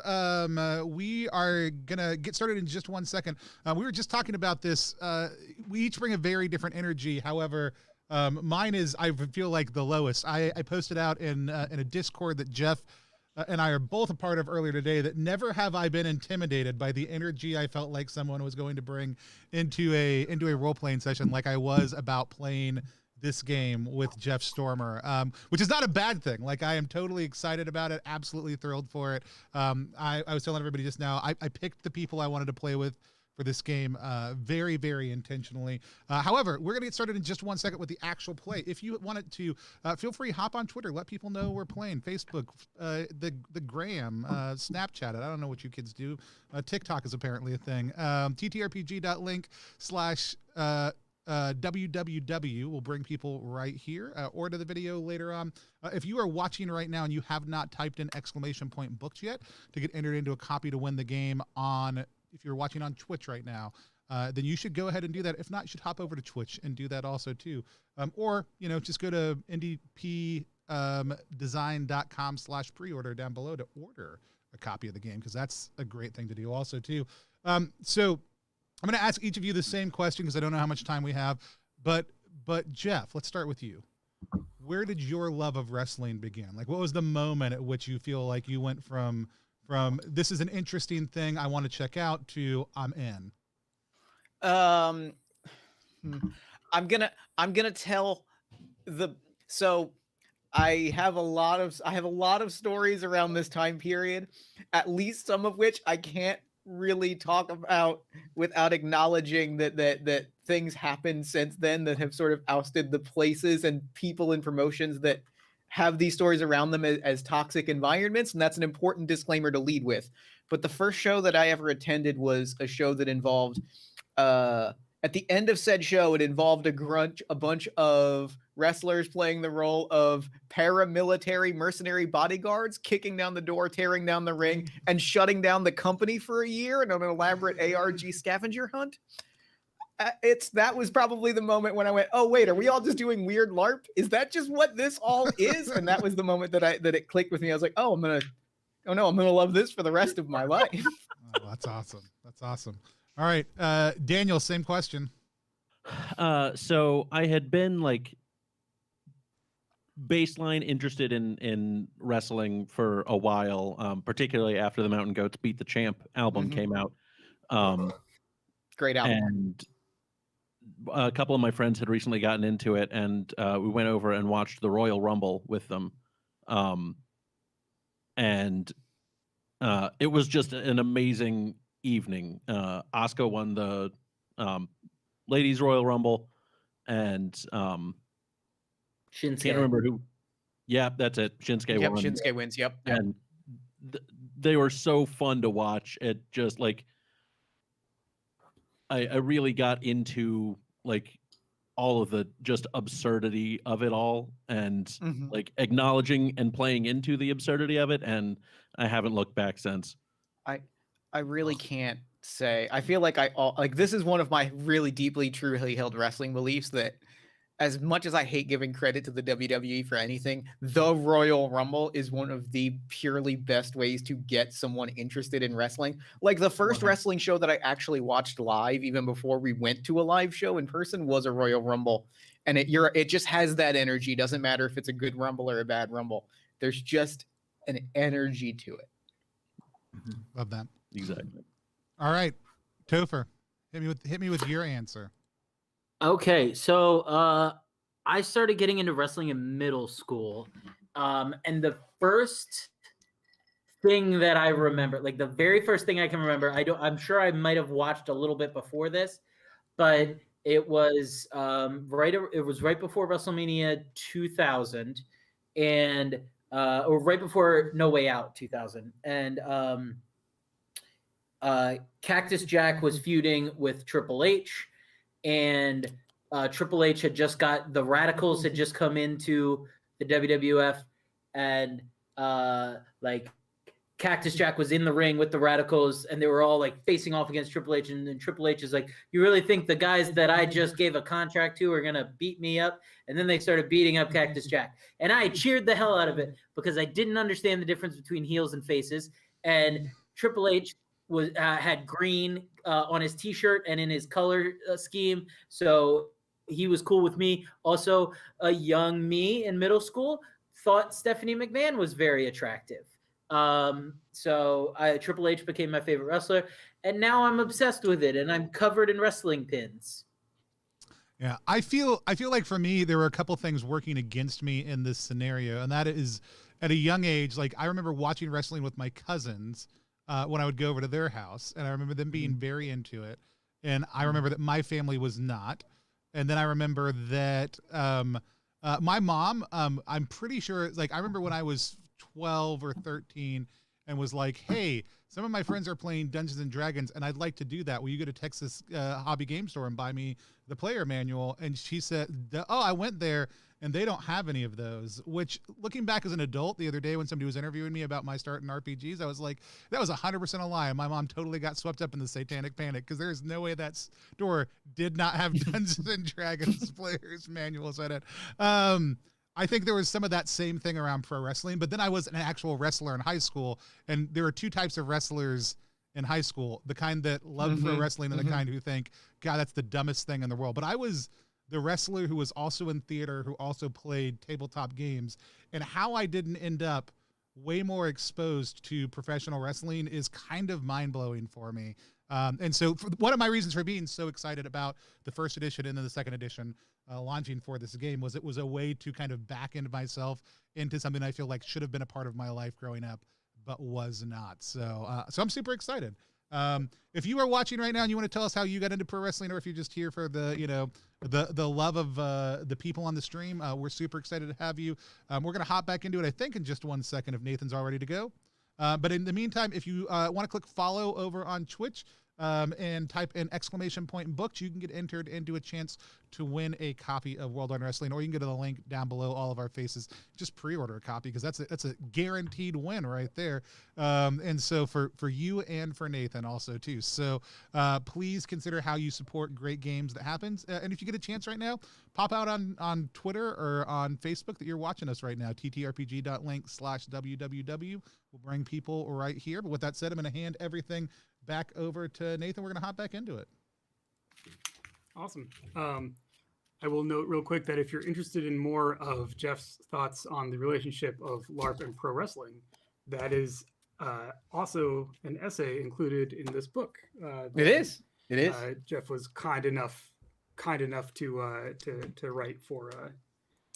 We are gonna get started in just 1 second. We were just talking about this. We each bring a very different energy. However, mine is, I feel like, the lowest. I posted out in a Discord that Jeff and I are both a part of earlier today, that never have I been intimidated by the energy I felt like someone was going to bring into a role playing session, like I was about playing this game with Jeff Stormer, which is not a bad thing. Like, I am totally excited about it, absolutely thrilled for it. I was telling everybody just now, I picked the people I wanted to play with for this game very, very intentionally. However, we're going to get started in just 1 second with the actual play. If you wanted to, feel free, hop on Twitter, let people know we're playing. Facebook, the Gram, Snapchat, I don't know what you kids do. TikTok is apparently a thing. TTRPG.link/ www will bring people right here or to the video later on. If you are watching right now and you have not typed in !booked yet to get entered into a copy to win the game on, if you're watching on Twitch right now, then you should go ahead and do that. If not, you should hop over to Twitch and do that also too. Or, just go to ndpdesign.com/preorder down below to order a copy of the game, because that's a great thing to do also too. So I'm going to ask each of you the same question because I don't know how much time we have. But Jeff, let's start with you. Where did your love of wrestling begin? Like, what was the moment at which you feel like you went from this is an interesting thing I want to check out to I'm in? I'm gonna tell so I have a lot of stories around this time period, at least some of which I can't really talk about without acknowledging that things happened since then that have sort of ousted the places and people and promotions that have these stories around them as toxic environments, and that's an important disclaimer to lead with. But the first show that I ever attended was a show that involved at the end of said show, it involved a bunch of wrestlers playing the role of paramilitary mercenary bodyguards, kicking down the door, tearing down the ring, and shutting down the company for a year in an elaborate ARG scavenger hunt. That was probably the moment when I went, oh wait, are we all just doing weird LARP? Is that just what this all is? And that was the moment that it clicked with me. I was like, I'm gonna love this for the rest of my life. Oh, that's awesome. That's awesome. All right, Daniel, same question. So I had been like baseline interested in wrestling for a while, particularly after the Mountain Goats Beat the Champ album came out. Great album. And a couple of my friends had recently gotten into it, and we went over and watched the Royal Rumble with them. And it was just an amazing evening. Asuka won the Ladies Royal Rumble, and Shinsuke. can't remember who. Yeah, that's it. Shinsuke won. Shinsuke wins. Yep. And they were so fun to watch. It just like I really got into like all of the just absurdity of it all, and like acknowledging and playing into the absurdity of it, and I haven't looked back since. I really can't say. I feel like this is one of my really deeply, truly held wrestling beliefs, that as much as I hate giving credit to the WWE for anything, the Royal Rumble is one of the purely best ways to get someone interested in wrestling. Like, the first wrestling show that I actually watched live, even before we went to a live show in person, was a Royal Rumble. And it just has that energy. Doesn't matter if it's a good Rumble or a bad Rumble. There's just an energy to it. Love that. Exactly. All right, Topher, hit me with your answer. Okay, so I started getting into wrestling in middle school, and the first thing that I remember, like the very first thing I can remember, I'm sure I might have watched a little bit before this, but it was right before WrestleMania 2000, and or right before No Way Out 2000, and Cactus Jack was feuding with Triple H, and Triple H had just got the Radicals had just come into the WWF, and like Cactus Jack was in the ring with the Radicals, and they were all like facing off against Triple H, and then Triple H is like, "You really think the guys that I just gave a contract to are gonna beat me up?" And then they started beating up Cactus Jack, and I cheered the hell out of it because I didn't understand the difference between heels and faces. And Triple H was had green on his T-shirt and in his color scheme, so he was cool with me. Also, a young me in middle school thought Stephanie McMahon was very attractive. So Triple H became my favorite wrestler, and now I'm obsessed with it, and I'm covered in wrestling pins. Yeah, I feel like for me there were a couple things working against me in this scenario, and that is at a young age. Like I remember watching wrestling with my cousins when I would go over to their house, and I remember them being very into it, and I remember that my family was not. And then I remember that my mom, I'm pretty sure, like I remember when I was 12 or 13 and was like, "Hey, some of my friends are playing Dungeons and Dragons and I'd like to do that. Will you go to Texas Hobby Game Store and buy me the player manual?" And she said, "Oh, I went there and they don't have any of those," which looking back as an adult the other day when somebody was interviewing me about my start in RPGs, I was like, that was 100% a lie. And my mom totally got swept up in the satanic panic because there's no way that store did not have Dungeons and Dragons players manuals in it. I think there was some of that same thing around pro wrestling, but then I was an actual wrestler in high school, and there were two types of wrestlers in high school: the kind that love pro wrestling and the kind who think, "God, that's the dumbest thing in the world." But I was the wrestler who was also in theater, who also played tabletop games, and how I didn't end up way more exposed to professional wrestling is kind of mind-blowing for me. And so one of my reasons for being so excited about the first edition and then the second edition launching for this game was it was a way to kind of back into myself into something I feel like should have been a part of my life growing up, but was not. So I'm super excited. If you are watching right now and you want to tell us how you got into pro wrestling, or if you're just here for the love of the people on the stream, we're super excited to have you. We're going to hop back into it, I think, in just 1 second if Nathan's all ready to go. But in the meantime, if you want to click follow over on Twitch, and type in !booked, you can get entered into a chance to win a copy of Worldwide Wrestling, or you can go to the link down below all of our faces. Just pre-order a copy because that's a guaranteed win right there. And so for you and for Nathan also too. So please consider how you support great games that happens. And if you get a chance right now, pop out on Twitter or on Facebook that you're watching us right now, ttrpg.link/www. We'll bring people right here. But with that said, I'm going to hand everything back over to Nathan. We're going to hop back into it. Awesome. I will note real quick that if you're interested in more of Jeff's thoughts on the relationship of LARP and pro wrestling, that is also an essay included in this book. It is. Jeff was kind enough to write for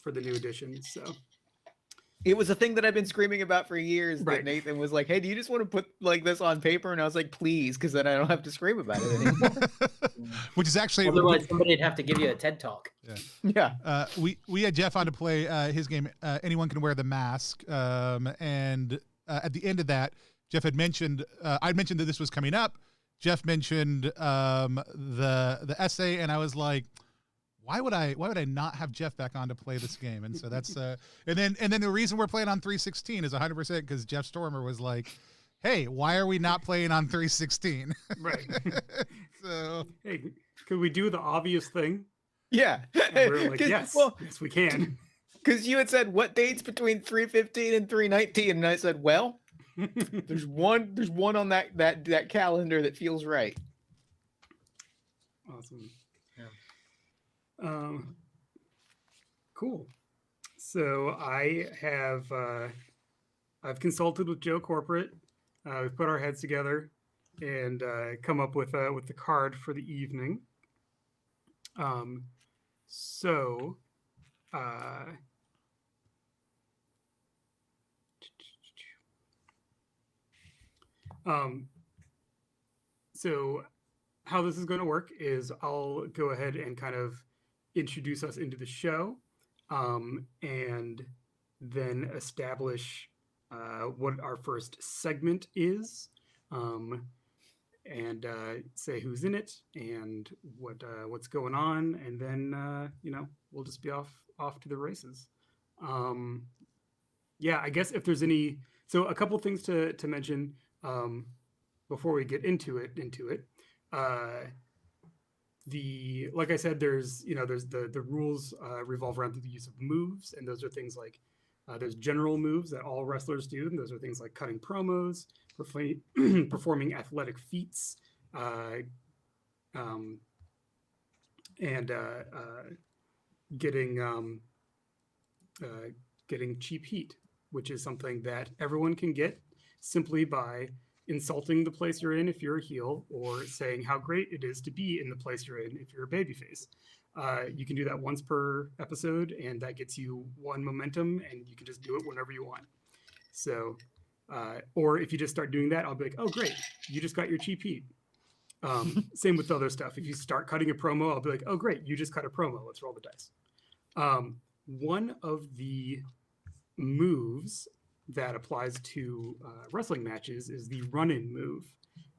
the new edition. So it was a thing that I've been screaming about for years. Right. That Nathan was like, "Hey, do you just want to put like this on paper?" And I was like, "Please," because then I don't have to scream about it anymore. Which is actually Otherwise, somebody'd have to give you a TED talk. Yeah. We had Jeff on to play his game. Anyone Can Wear the Mask, and at the end of that, Jeff had mentioned I'd mentioned that this was coming up. Jeff mentioned the essay, and I was like, why would I not have Jeff back on to play this game? And so that's and then the reason we're playing on 316 is 100% because Jeff Stormer was like, "Hey, why are we not playing on 316?" Right. So hey, could we do the obvious thing? Yeah. And we're like, yes, we can. Because you had said what dates between 315 and 319, and I said, well, there's one on that calendar that feels right. Awesome. Cool. So I've consulted with Joe Corporate. We've put our heads together and come up with the card for the evening. So how this is going to work is I'll go ahead and kind of introduce us into the show, and then establish what our first segment is, and say who's in it and what's going on, and then we'll just be off to the races. I guess if there's any So a couple things to mention before we get into it. Like I said, there's the rules revolve around the use of moves, and those are things like there's general moves that all wrestlers do, and those are things like cutting promos, performing athletic feats, and getting cheap heat, which is something that everyone can get simply by insulting the place you're in if you're a heel, or saying how great it is to be in the place you're in if you're a babyface. You can do that once per episode, and that gets you 1 momentum, and you can just do it whenever you want. So, or if you just start doing that, I'll be like, oh, great, you just got your cheap heat. Same with other stuff. If you start cutting a promo, I'll be like, oh, great, you just cut a promo. Let's roll the dice. One of the moves that applies to wrestling matches is the run-in move.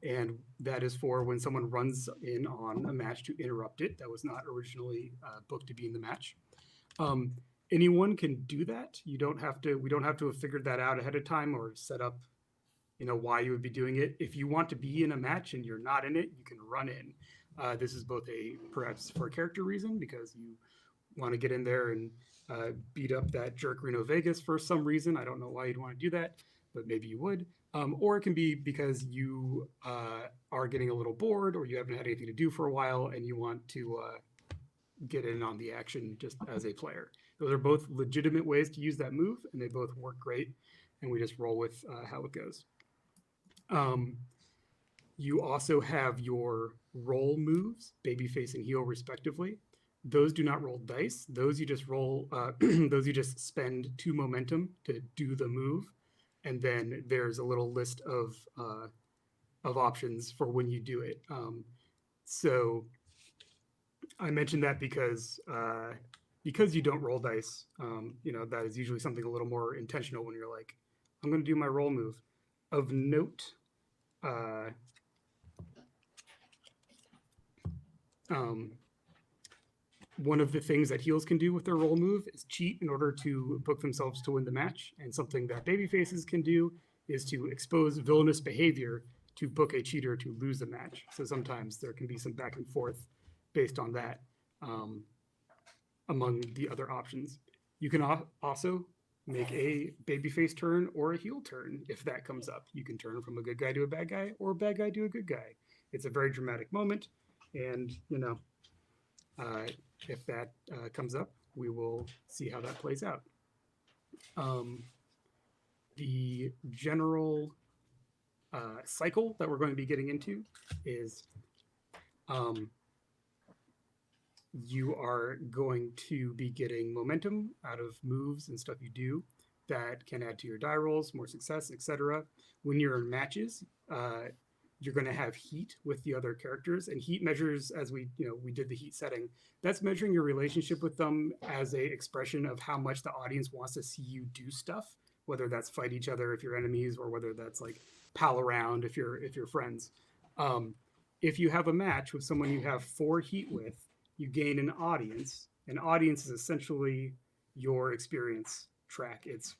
And that is for when someone runs in on a match to interrupt it. That was not originally booked to be in the match. Anyone can do that. We don't have to have figured that out ahead of time or set up, why you would be doing it. If you want to be in a match and you're not in it, you can run in. This is both perhaps for a character reason, because you want to get in there and beat up that jerk Reno Vegas for some reason. I don't know why you'd want to do that, but maybe you would. Or it can be because you are getting a little bored, or you haven't had anything to do for a while and you want to get in on the action just as a player. Those are both legitimate ways to use that move, and they both work great, and we just roll with how it goes. You also have your roll moves, babyface and heel respectively. Those do not roll dice. Those you just roll. Those you just spend 2 momentum to do the move, and then there's a little list of options for when you do it. So I mentioned that because you don't roll dice. That is usually something a little more intentional when you're like, I'm going to do my roll move. Of note, one of the things that heels can do with their roll move is cheat in order to book themselves to win the match. And something that babyfaces can do is to expose villainous behavior to book a cheater to lose the match. So sometimes there can be some back and forth based on that among the other options. You can also make a babyface turn or a heel turn if that comes up. You can turn from a good guy to a bad guy, or a bad guy to a good guy. It's a very dramatic moment, and if that comes up, we will see how that plays out. The general cycle that we're going to be getting into is you are going to be getting momentum out of moves and stuff you do that can add to your die rolls, more success, etc. When you're in matches, you're going to have heat with the other characters, and heat measures, as we did the heat setting, that's measuring your relationship with them as a expression of how much the audience wants to see you do stuff, whether that's fight each other if you're enemies, or whether that's like pal around if you're friends. If you have a match with someone you have 4 heat with, you gain an audience. An audience is essentially your experience track. It's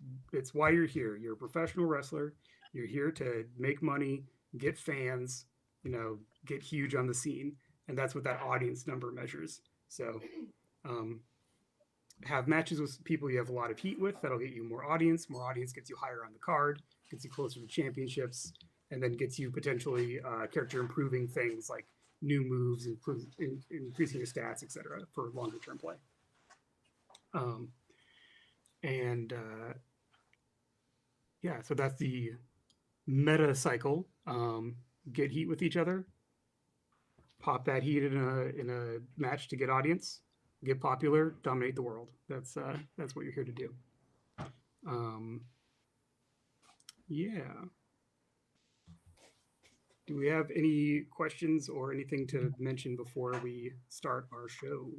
why you're here. You're a professional wrestler. You're here to make money, get fans, get huge on the scene. And that's what that audience number measures. So have matches with people you have a lot of heat with. That'll get you more audience. More audience gets you higher on the card, gets you closer to championships, and then gets you potentially character improving things like new moves, increasing your stats, etc., for longer term play. So that's the meta cycle. Get heat with each other, pop that heat in a match to get audience, get popular, dominate the world. That's what you're here to do. Do we have any questions or anything to mention before we start our show?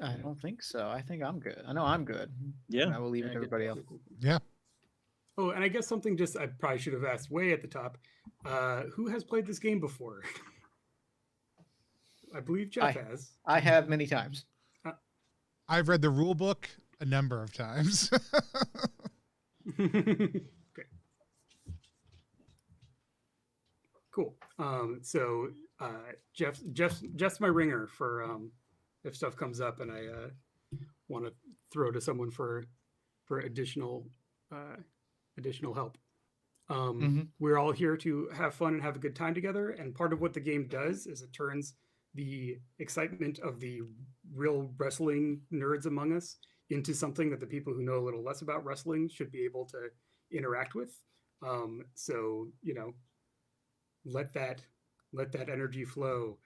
I don't think so. I think I'm good. I know I'm good. Yeah. I will leave it to everybody else. Yeah. Oh, and I guess something I probably should have asked way at the top. Who has played this game before? I believe Jeff has. I have many times. I've read the rule book a number of times. Okay. Cool. So Jeff's my ringer for if stuff comes up and I want to throw to someone for additional help. We're all here to have fun and have a good time together. And part of what the game does is it turns the excitement of the real wrestling nerds among us into something that the people who know a little less about wrestling should be able to interact with. So, let that energy flow.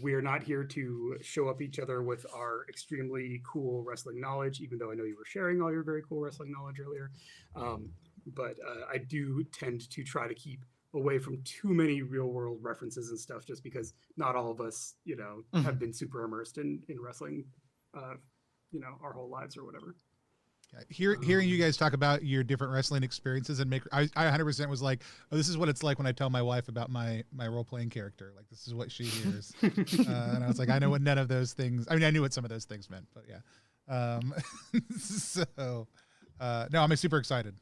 We are not here to show up each other with our extremely cool wrestling knowledge, even though I know you were sharing all your very cool wrestling knowledge earlier. But I do tend to try to keep away from too many real world references and stuff, just because not all of us, have been super immersed in wrestling, our whole lives or whatever. Hearing you guys talk about your different wrestling experiences and I 100% was like, oh, this is what it's like when I tell my wife about my role-playing character. Like, this is what she hears. And I was like, I know what none of those things, I knew what some of those things meant, but yeah. So, no, I'm super excited.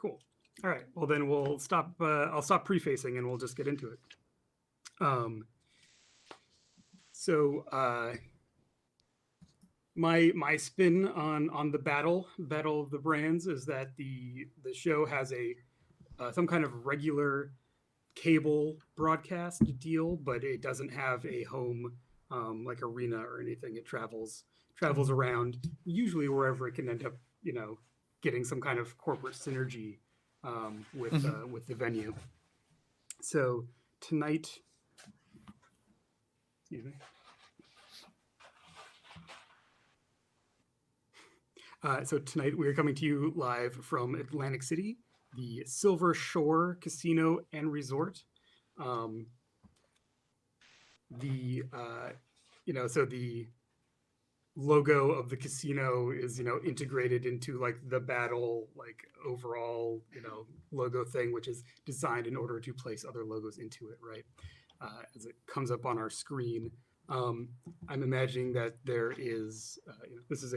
Cool. All right. Well, then we'll stop. I'll stop prefacing and we'll just get into it. My spin on the battle of the brands is that the show has some kind of regular cable broadcast deal, but it doesn't have a home like arena or anything. It travels around, usually wherever it can end up, getting some kind of corporate synergy with the venue. So tonight, excuse me. So tonight we are coming to you live from Atlantic City, the Silver Shore Casino and Resort. So the logo of the casino is, integrated into like the battle, like overall, logo thing, which is designed in order to place other logos into it, right? As it comes up on our screen. I'm imagining that there is, this is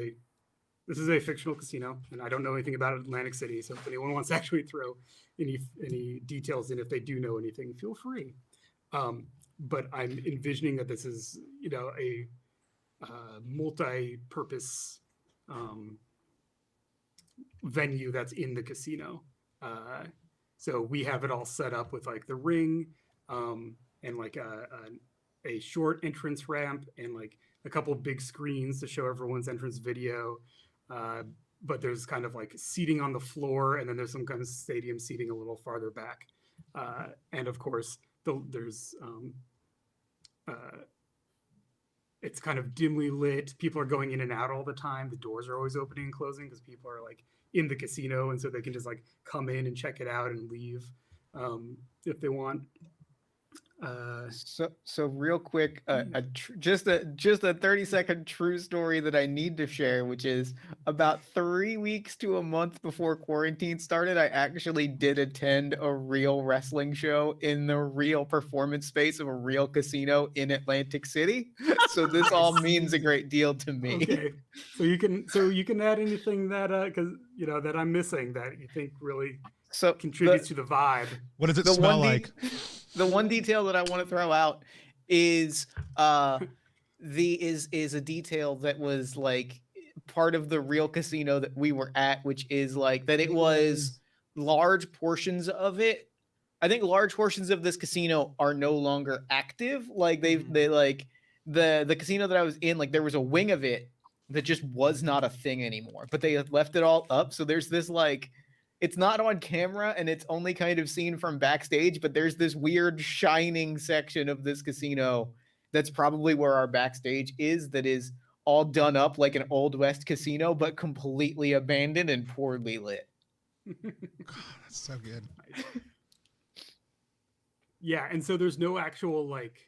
a fictional casino, and I don't know anything about Atlantic City. So if anyone wants to actually throw any details in, if they do know anything, feel free. But I'm envisioning that this is, a multi-purpose venue that's in the casino. So we have it all set up with like the ring and like a short entrance ramp and like a couple of big screens to show everyone's entrance video. But there's kind of like seating on the floor, and then there's some kind of stadium seating a little farther back. And of course, there's it's kind of dimly lit. People are going in and out all the time. The doors are always opening and closing because people are like in the casino, and so they can just like come in and check it out and leave if they want. So real quick, just a 30-second true story that I need to share, which is about 3 weeks to a month before quarantine started, I actually did attend a real wrestling show in the real performance space of a real casino in Atlantic City. So this all means a great deal to me. Okay, so you can add anything that because that I'm missing that you think really contributes to the vibe. What does it smell like? The one detail that I want to throw out is a detail that was like part of the real casino that we were at, which is like that it was large portions of it. I think large portions of this casino are no longer active. Like they like the casino that I was in, like there was a wing of it that just was not a thing anymore, but they had left it all up. So there's this like, it's not on camera and it's only kind of seen from backstage, but there's this weird shining section of this casino that's probably where our backstage is, that is all done up like an Old West casino, but completely abandoned and poorly lit. God, that's so good. Yeah, and so there's no actual like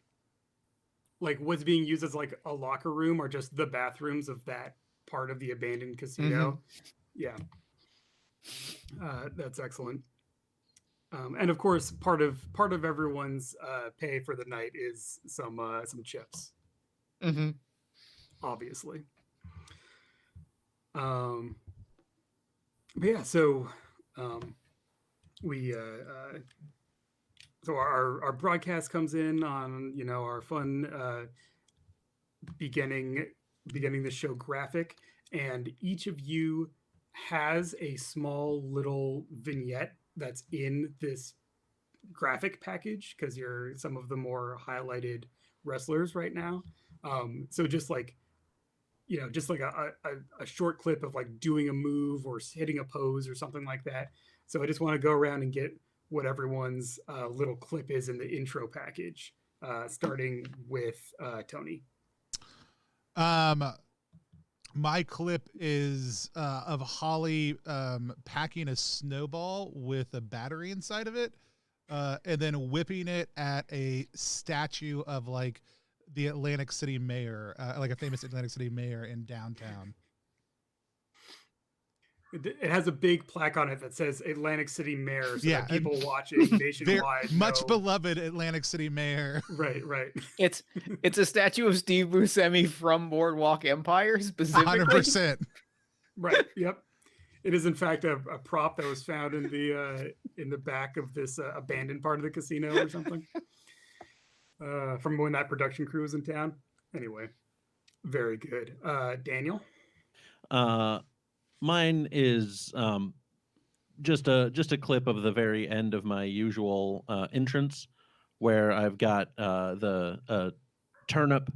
what's being used as like a locker room or just the bathrooms of that part of the abandoned casino. Yeah. That's excellent. And of course, part of everyone's pay for the night is some chips. Obviously. But yeah, so we so our broadcast comes in on our fun beginning the show graphic, and each of you has a small little vignette that's in this graphic package because you're some of the more highlighted wrestlers right now. So just like just like a short clip of like doing a move or hitting a pose or something like that. So I just want to go around and get what everyone's little clip is in the intro package, starting with Tony. My clip is of Holly packing a snowball with a battery inside of it, and then whipping it at a statue of like the Atlantic City mayor, like a famous Atlantic City mayor in downtown. It has a big plaque on it that says Atlantic City Mayor, so Yeah, that people watching nationwide much know. beloved Atlantic City mayor. Right. It's a statue of Steve Buscemi from Boardwalk Empire specifically. 100%. Right. Yep. It is in fact a prop that was found in the back of this abandoned part of the casino or something. From when that production crew was in town. Anyway, very good. Daniel? Mine is just a clip of the very end of my usual entrance, where I've got the turnip,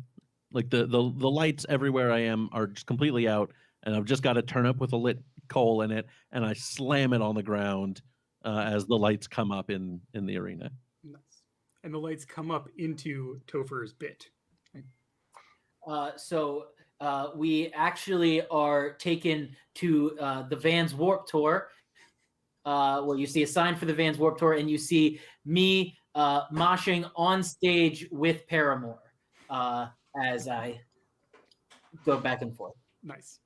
like the lights everywhere I am are just completely out, and I've just got a turnip with a lit coal in it, and I slam it on the ground as the lights come up in the arena. Nice. And the lights come up into Topher's bit. So we actually are taken to the Vans Warp Tour, where you see a sign for the Vans Warp Tour, and you see me moshing on stage with Paramore as I go back and forth. Nice.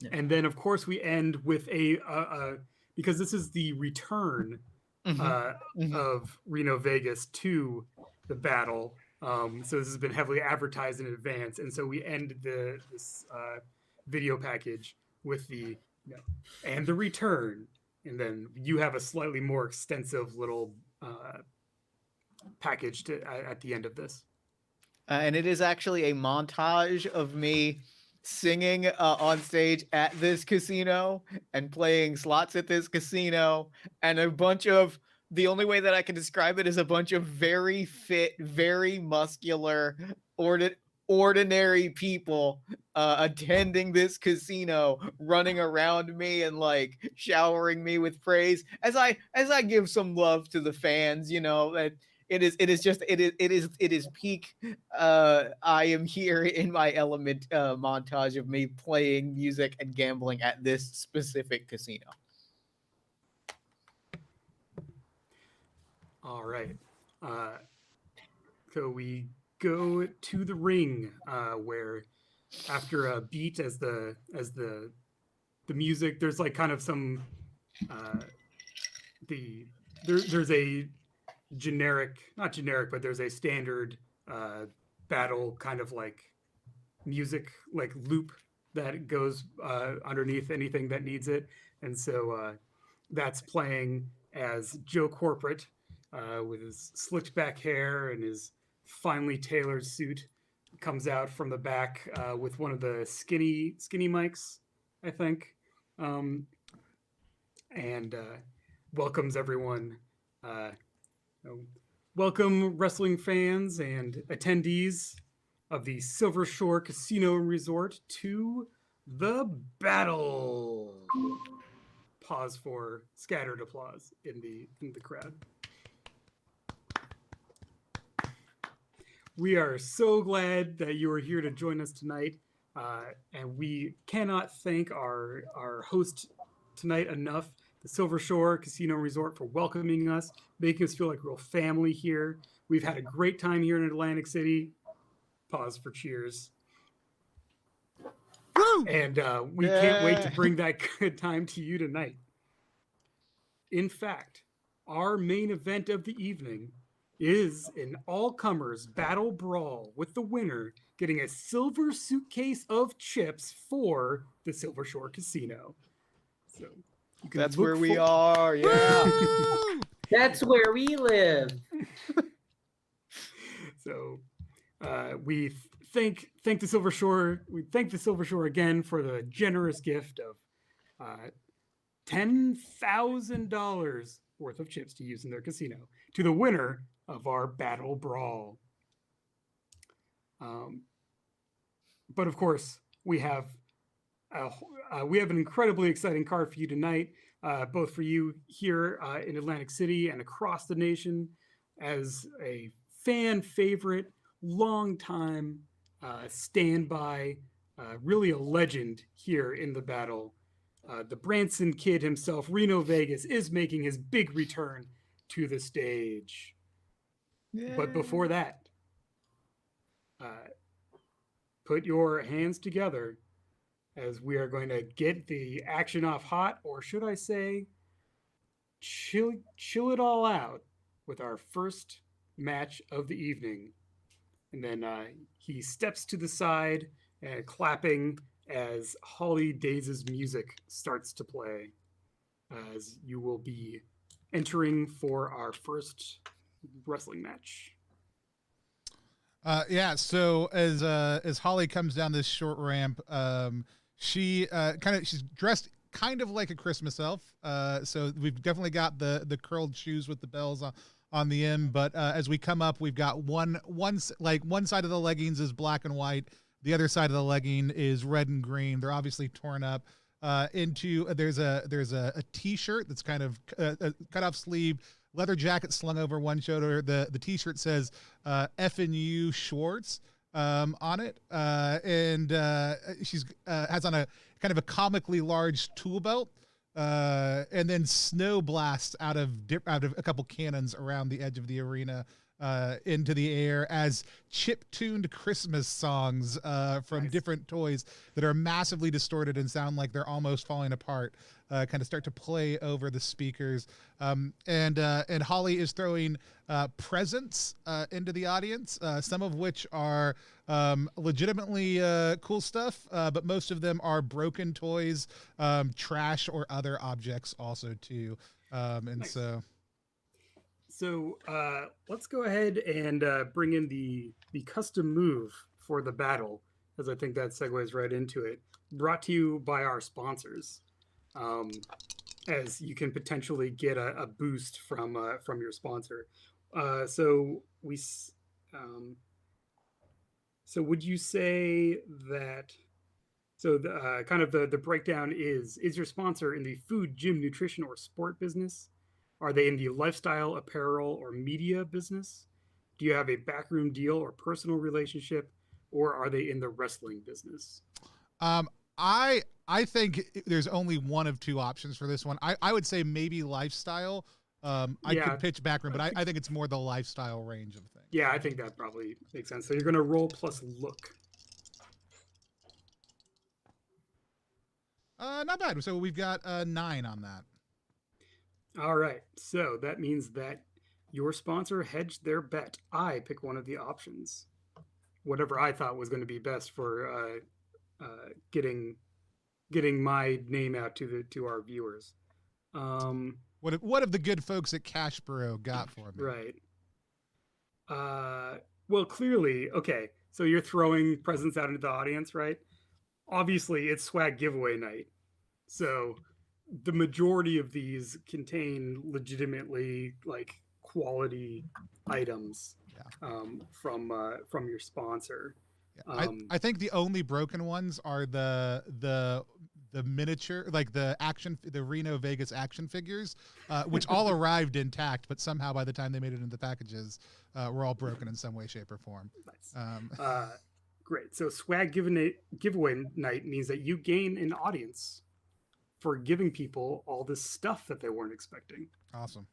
Yeah. And then, of course, we end with a because this is the return of Reno Vegas to the battle. So this has been heavily advertised in advance, and so we end this video package with the and the return, and then you have a slightly more extensive little package at the end of this. And it is actually a montage of me singing on stage at this casino and playing slots at this casino, and a bunch of, the only way that I can describe it is a bunch of very fit, very muscular, ordinary people attending this casino, running around me and like showering me with praise as I give some love to the fans. That it is peak. I am here in my element montage of me playing music and gambling at this specific casino. All right. So we go to the ring, where after a beat as the music, there's like kind of some there's a not generic, but there's a standard battle kind of like music like loop that goes underneath anything that needs it, and so that's playing as Joe Corporate, with his slicked back hair and his finely tailored suit, comes out from the back with one of the skinny mics, I think, and welcomes everyone. Welcome, wrestling fans and attendees of the Silver Shore Casino and Resort, to the battle. Pause for scattered applause in the crowd. We are so glad that you are here to join us tonight, and we cannot thank our host tonight enough, the Silver Shore Casino and Resort, for welcoming us, making us feel like real family here. We've had a great time here in Atlantic City. Pause for cheers. Woo! And we can't wait to bring that good time to you tonight. In fact, our main event of the evening is an all-comers battle brawl, with the winner getting a silver suitcase of chips for the Silver Shore Casino. So You can That's look where we for- are. Yeah. That's where we live. So we thank the Silver Shore. We thank the Silver Shore again for the generous gift of $10,000 worth of chips to use in their casino to the winner of our Battle Brawl. But of course, we have an incredibly exciting card for you tonight, both for you here in Atlantic City and across the nation, as a fan favorite, long time standby, really a legend here in the battle. The Branson Kid himself, Reno Vegas, is making his big return to the stage. Yeah. But before that, put your hands together, as we are going to get the action off hot, or should I say, chill it all out with our first match of the evening. And then he steps to the side and clapping as Holly Days' music starts to play, as you will be entering for our first wrestling match. So as Holly comes down this short ramp, she's dressed kind of like a Christmas elf. So we've definitely got the curled shoes with the bells on the end. But as we come up, we've got one side of the leggings is black and white. The other side of the legging is red and green. They're obviously torn up. There's a t-shirt that's kind of a cut off sleeve, leather jacket slung over one shoulder. The t-shirt says F&U U Schwartz on it, and she's has on a kind of a comically large tool belt, and then snow blasts out of a couple cannons around the edge of the arena into the air as chip-tuned Christmas songs from different toys that are massively distorted and sound like they're almost falling apart kind of start to play over the speakers. And Holly is throwing presents into the audience, some of which are legitimately cool stuff, but most of them are broken toys, trash, or other objects also too. So let's go ahead and bring in the custom move for the battle, as I think that segues right into it. Brought to you by our sponsors, as you can potentially get a boost from your sponsor. So would you say that? So the kind of the breakdown is your sponsor in the food, gym, nutrition, or sport business? Are they in the lifestyle, apparel, or media business? Do you have a backroom deal or personal relationship, or are they in the wrestling business? I think there's only one of two options for this one. I would say maybe lifestyle. I could pitch backroom, but I think it's more the lifestyle range of things. Yeah, I think that probably makes sense. So you're going to roll plus look. Not bad. So we've got 9 on that. All right. So that means that your sponsor hedged their bet. I pick one of the options, whatever I thought was going to be best for getting my name out to our viewers. What have the good folks at Cash Bro got for me? Right. Well, clearly, okay. So you're throwing presents out into the audience, right? Obviously, it's swag giveaway night. So the majority of these contain legitimately like quality items from your sponsor. Yeah. I think the only broken ones are the miniature, like the Reno Vegas action figures, which all arrived intact, but somehow by the time they made it into the packages, were all broken in some way, shape, or form. Nice. Great. So swag giveaway night means that you gain an audience for giving people all this stuff that they weren't expecting. Awesome.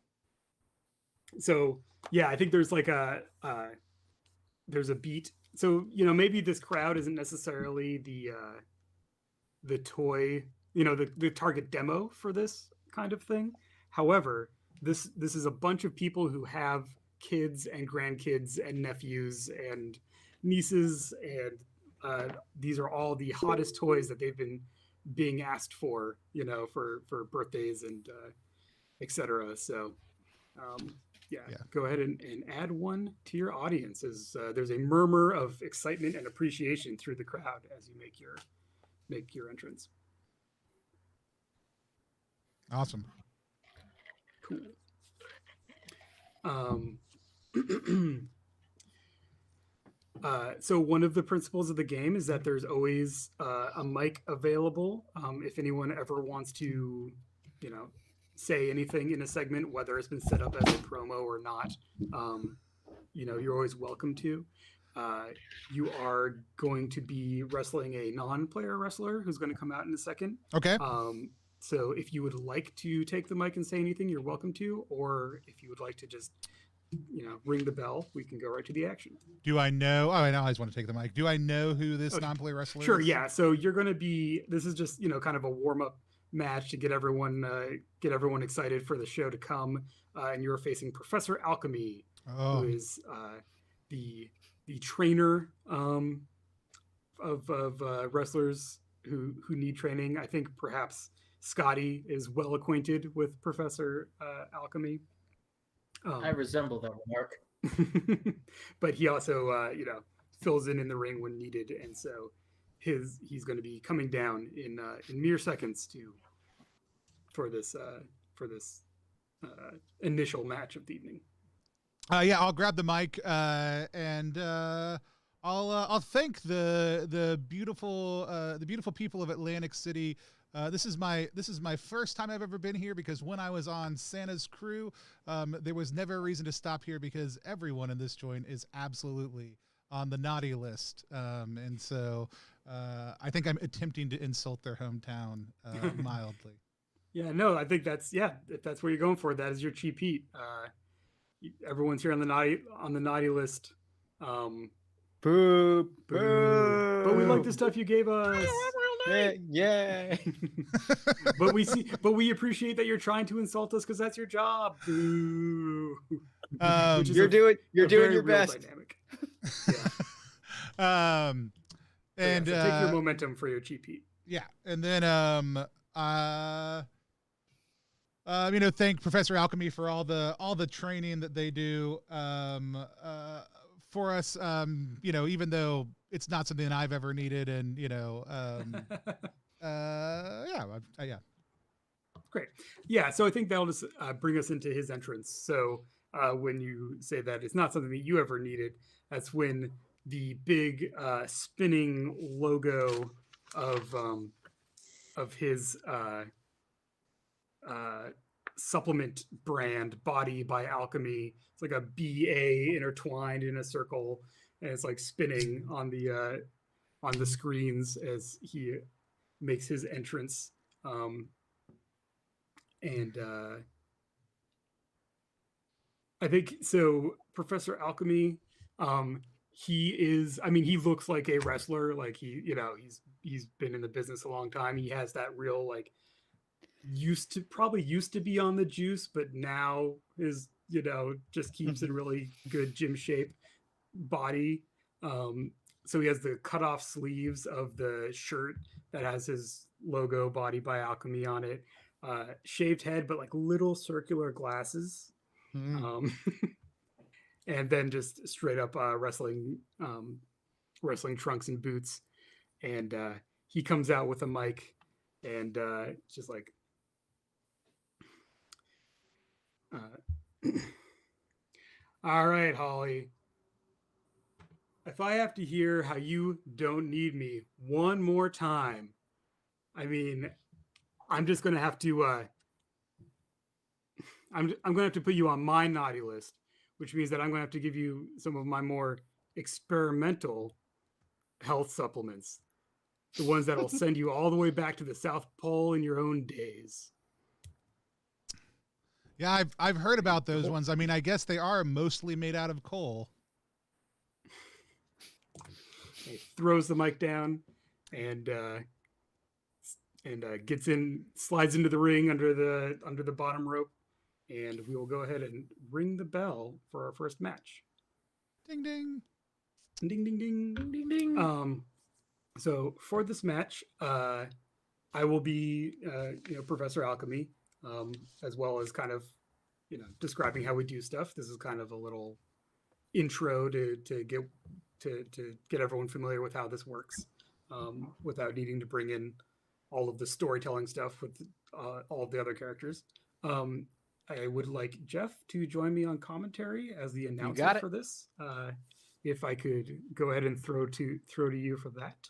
So yeah, I think there's like there's a beat. So, maybe this crowd isn't necessarily the toy, the target demo for this kind of thing. However, this is a bunch of people who have kids and grandkids and nephews and nieces, and these are all the hottest toys that they've been being asked for, for birthdays and etc. So yeah, go ahead and add one to your audience, as there's a murmur of excitement and appreciation through the crowd as you make your entrance. Awesome. Cool. So one of the principles of the game is that there's always a mic available. If anyone ever wants to, say anything in a segment, whether it's been set up as a promo or not, you're always welcome to. You are going to be wrestling a non-player wrestler who's going to come out in a second. Okay. So if you would like to take the mic and say anything, you're welcome to, or if you would like to just, ring the bell, we can go right to the action. Do I know? Oh, I know. I just want to take the mic. Do I know who this non-player wrestler Sure. is? Yeah. So you're going to be, this is just, kind of a warm-up match to get everyone excited for the show to come. And you're facing Professor Alchemy, who is the trainer of wrestlers who need training. I think perhaps Scotty is well acquainted with Professor Alchemy. I resemble that remark. But he also, fills in the ring when needed, and so he's going to be coming down in mere seconds for this initial match of the evening. Yeah, I'll grab the mic and I'll thank the beautiful people of Atlantic City. This is my first time I've ever been here, because when I was on Santa's crew, there was never a reason to stop here because everyone in this joint is absolutely on the naughty list. And so I think I'm attempting to insult their hometown mildly. Yeah, no, I think if that's what you're going for, that is your cheap heat. Everyone's here on the naughty list. Boo, boo. But we like the stuff you gave us. Yeah. But we appreciate that you're trying to insult us because that's your job. Boo. You're doing your best. Dynamic. Yeah. And so take your momentum for your cheap heat. Yeah, and then thank Professor Alchemy for all the training that they do for us. Even though it's not something I've ever needed, and yeah. Great. Yeah, so I think that'll just bring us into his entrance. So when you say that it's not something that you ever needed, that's when the big spinning logo of his supplement brand, Body by Alchemy. It's like a BA intertwined in a circle, and it's like spinning on the screens as he makes his entrance. I think so. Professor Alchemy, he looks like a wrestler. Like he's been in the business a long time. He has that real used to be on the juice, but now is just keeps in really good gym shape body. So he has the cut off sleeves of the shirt that has his logo, Body by Alchemy, on it. Shaved head, but little circular glasses. And then just straight up wrestling trunks and boots. And he comes out with a mic and just all right, Holly. If I have to hear how you don't need me one more time, I'm just going to have to I'm going to have to put you on my naughty list, which means that I'm going to have to give you some of my more experimental health supplements, the ones that will send you all the way back to the South Pole in your own days. Yeah, I've heard about those ones. I guess they are mostly made out of coal. He throws the mic down and slides into the ring under the bottom rope, and we will go ahead and ring the bell for our first match. Ding ding. Ding ding ding. Ding ding ding. So for this match, I will be, Professor Alchemy, as well as kind of, describing how we do stuff. This is kind of a little intro to get everyone familiar with how this works, without needing to bring in all of the storytelling stuff with all of the other characters. I would like Jeff to join me on commentary as the announcer for this. If I could go ahead and throw to you for that.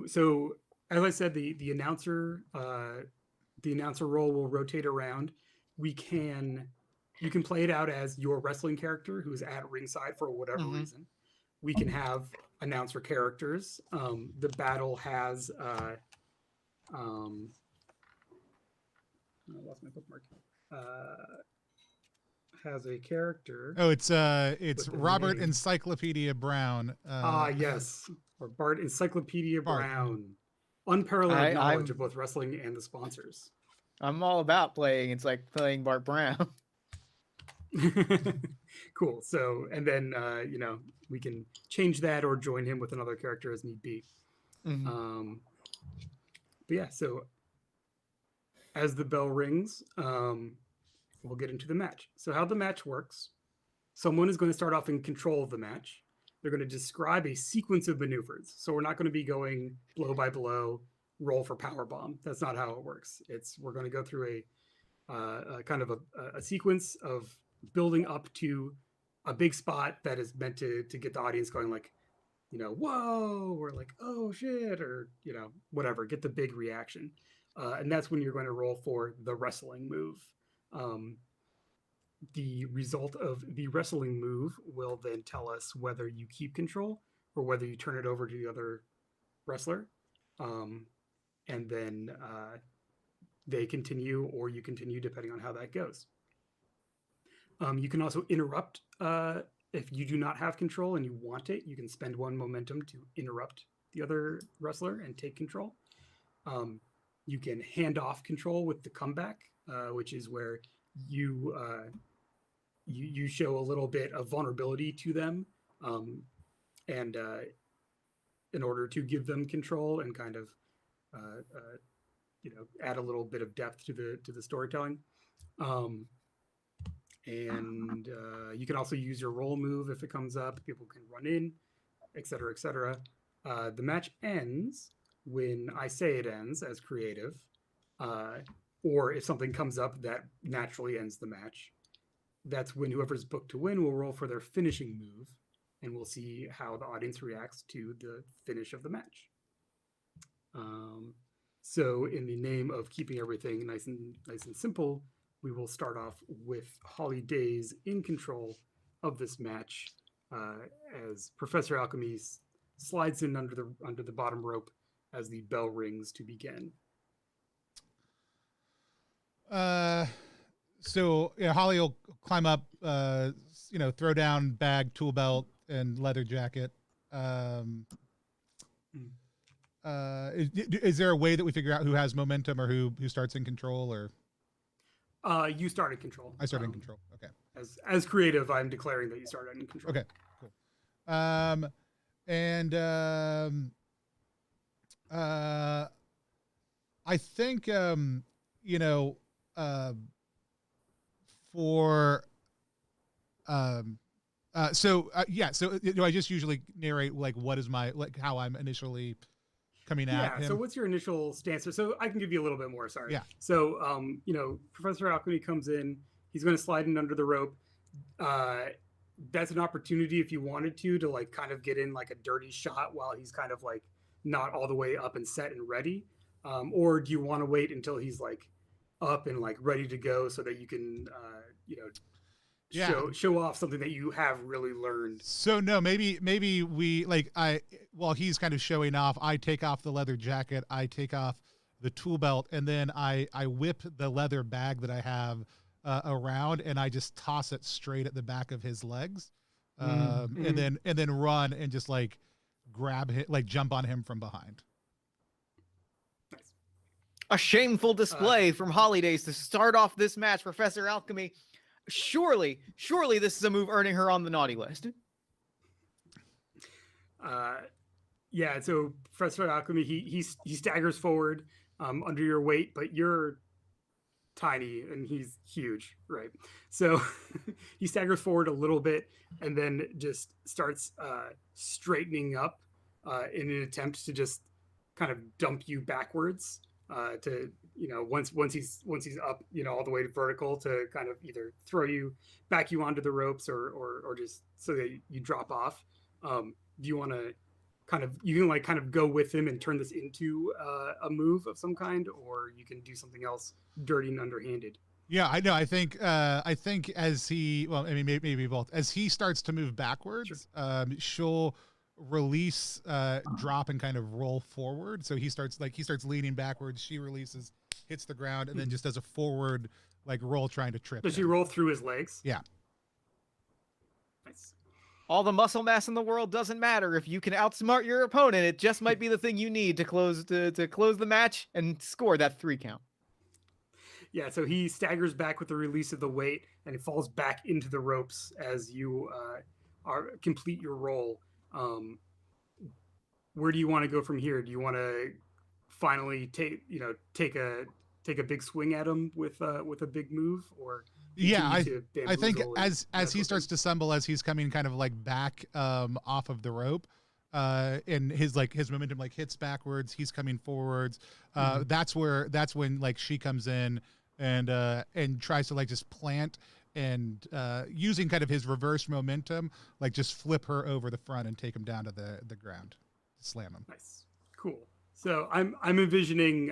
So as I said, the announcer role will rotate around. You can play it out as your wrestling character who's at ringside for whatever reason. We can have announcer characters. The battle has I lost my bookmark. Has a character. Oh, it's Robert Encyclopedia Brown. Yes, or Bart Encyclopedia Brown. Unparalleled knowledge of both wrestling and the sponsors. I'm all about playing. It's like playing Bart Brown. Cool. So, and then we can change that or join him with another character as need be. But yeah, so as the bell rings, we'll get into the match. So how the match works, someone is going to start off in control of the match. They're going to describe a sequence of maneuvers. So we're not going to be going blow by blow, roll for powerbomb. That's not how it works. We're going to go through a kind of a sequence of building up to a big spot that is meant to get the audience going like, whoa, or like, oh shit, or, whatever, get the big reaction. And that's when you're going to roll for the wrestling move. The result of the wrestling move will then tell us whether you keep control or whether you turn it over to the other wrestler. And then they continue or you continue depending on how that goes. You can also interrupt if you do not have control and you want it. You can spend one momentum to interrupt the other wrestler and take control. You can hand off control with the comeback, which is where you show a little bit of vulnerability to them, and in order to give them control and kind of add a little bit of depth to the storytelling. And you can also use your roll move if it comes up. People can run in, et cetera, et cetera. The match ends when I say it ends as creative, or if something comes up that naturally ends the match. That's when whoever's booked to win will roll for their finishing move, and we'll see how the audience reacts to the finish of the match. So in the name of keeping everything nice and simple, we will start off with Holly Days in control of this match, as Professor Alchemy slides in under the bottom rope as the bell rings to begin. So Holly will climb up, throw down bag, tool belt, and leather jacket. Is there a way that we figure out who has momentum or who starts in control, or? You start in control. I start in control. Okay. As creative, I'm declaring that you started in control. Okay. Cool. I think so I just usually narrate like what is my how I'm initially coming at him. So what's your initial stance? So I can give you a little bit more. Sorry. Yeah. So Professor Alchemy comes in. He's going to slide in under the rope. That's an opportunity if you wanted to like kind of get in like a dirty shot while he's kind of like not all the way up and set and ready. Or do you want to wait until he's like up and like ready to go so that you can show off something that you have really learned? So no, maybe we while he's kind of showing off, I take off the leather jacket, I take off the tool belt, and then I whip the leather bag that I have around, and I just toss it straight at the back of his legs, and then run and just like grab him, like jump on him from behind. Nice. A shameful display from Holidays to start off this match, Professor Alchemy. Surely this is a move earning her on the naughty list. Yeah, so Professor Alchemy, he staggers forward under your weight, but you're tiny and he's huge, right? So he staggers forward a little bit and then just starts straightening up in an attempt to just kind of dump you backwards to once he's up all the way to vertical to kind of either throw you back you onto the ropes or just so that you drop off. Do you want to you can kind of go with him and turn this into a move of some kind, or you can do something else dirty and underhanded? Yeah, I know. I think as he, well, I mean, maybe both. As he starts to move backwards, sure. She'll release, drop, and kind of roll forward. So he starts leaning backwards. She releases, hits the ground, and then just does a forward roll, trying to trip. Does she roll through his legs? Yeah. Nice. All the muscle mass in the world doesn't matter if you can outsmart your opponent. It just might be the thing you need to close the match and score that 3 count. Yeah, so he staggers back with the release of the weight, and he falls back into the ropes as you complete your roll. Where do you want to go from here? Do you want to finally take a big swing at him with a big move, or? Yeah, I think as he starts to stumble, as he's coming kind of back off of the rope, and his momentum hits backwards, he's coming forwards. That's when she comes in and tries to just plant and using kind of his reverse momentum, just flip her over the front and take him down to the ground, slam him. Nice, cool. So I'm envisioning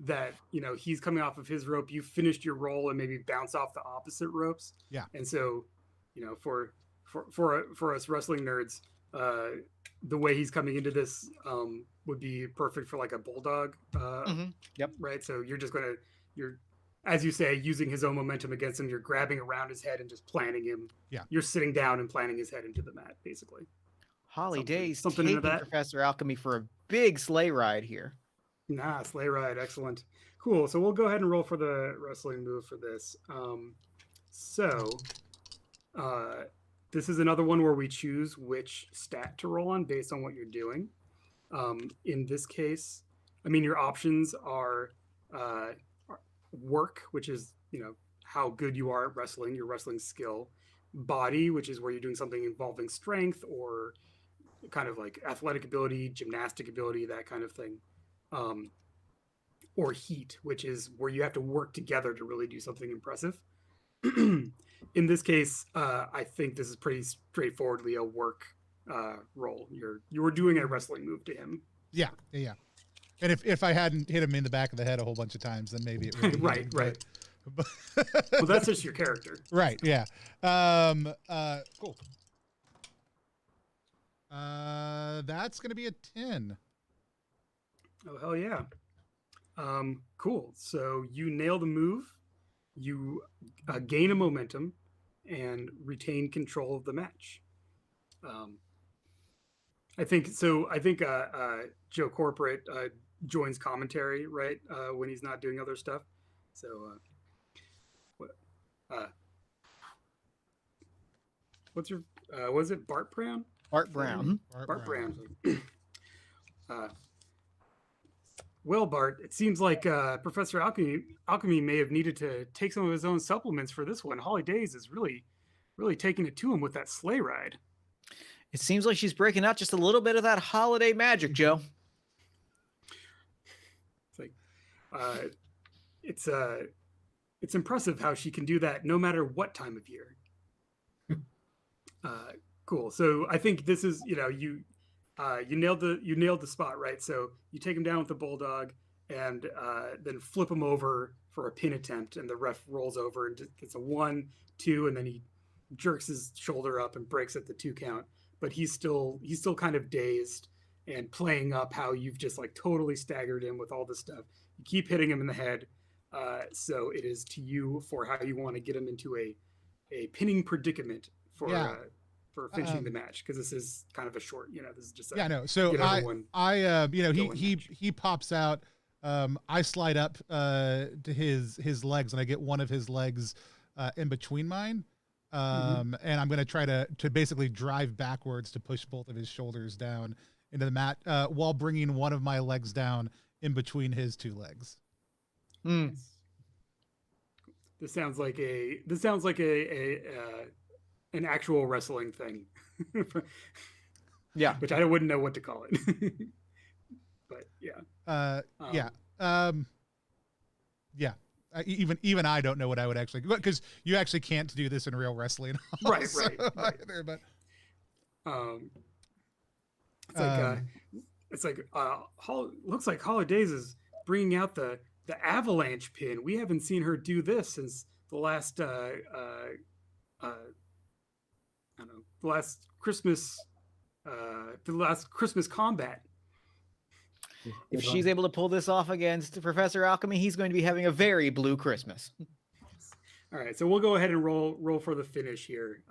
that he's coming off of his rope, you finished your roll and maybe bounce off the opposite ropes. Yeah. And so for us wrestling nerds, the way he's coming into this would be perfect for a bulldog. Yep. Right. So you're as you say, using his own momentum against him. You're grabbing around his head and just planting him. Yeah. You're sitting down and planting his head into the mat, basically. Holly Days something into that. Professor Alchemy for a big sleigh ride here. Nah, sleigh ride. Excellent. Cool. So we'll go ahead and roll for the wrestling move for this. This is another one where we choose which stat to roll on based on what you're doing. In this case, your options are work, which is, how good you are at wrestling, your wrestling skill. Body, which is where you're doing something involving strength or kind of athletic ability, gymnastic ability, that kind of thing. Or heat, which is where you have to work together to really do something impressive. In this case, I think this is pretty straightforwardly a work roll. You were doing a wrestling move to him. Yeah. And if I hadn't hit him in the back of the head a whole bunch of times, then maybe it would. Right. Well, that's just your character. Right. Yeah. Cool. That's gonna be a 10. Oh, hell yeah. Cool. So you nail the move, you gain a momentum, and retain control of the match. I think Joe Corporate joins commentary, right, when he's not doing other stuff. So, what's your, was it Bart Brown? Bart Brown. Bart Brown. Well, Bart, it seems like Professor Alchemy may have needed to take some of his own supplements for this one. Holly Days is really taking it to him with that sleigh ride. It seems like she's breaking out just a little bit of that holiday magic, Joe. It's it's impressive how she can do that no matter what time of year. Cool. So I think this is, you nailed the spot, right? So you take him down with the bulldog and then flip him over for a pin attempt, and the ref rolls over and gets a 1, 2, and then he jerks his shoulder up and breaks at the 2 count. But he's still kind of dazed and playing up how you've just totally staggered him with all this stuff. You keep hitting him in the head. So it is to you for how you want to get him into a pinning predicament for finishing the match, because this is kind of a short, this is just so he pops out. I slide up to his legs, and I get one of his legs in between mine. And I'm going to try to basically drive backwards to push both of his shoulders down into the mat while bringing one of my legs down in between his two legs. Mm. This sounds like an actual wrestling thing. Yeah. Which I wouldn't know what to call it. But yeah. Even I don't know what I would actually, because you actually can't do this in real wrestling. Right. There, but it's like looks like Holidays is bringing out the avalanche pin. We haven't seen her do this since the last I don't know, the last Christmas combat. If she's able to pull this off against Professor Alchemy, he's going to be having a very blue Christmas. All right, so we'll go ahead and roll for the finish here,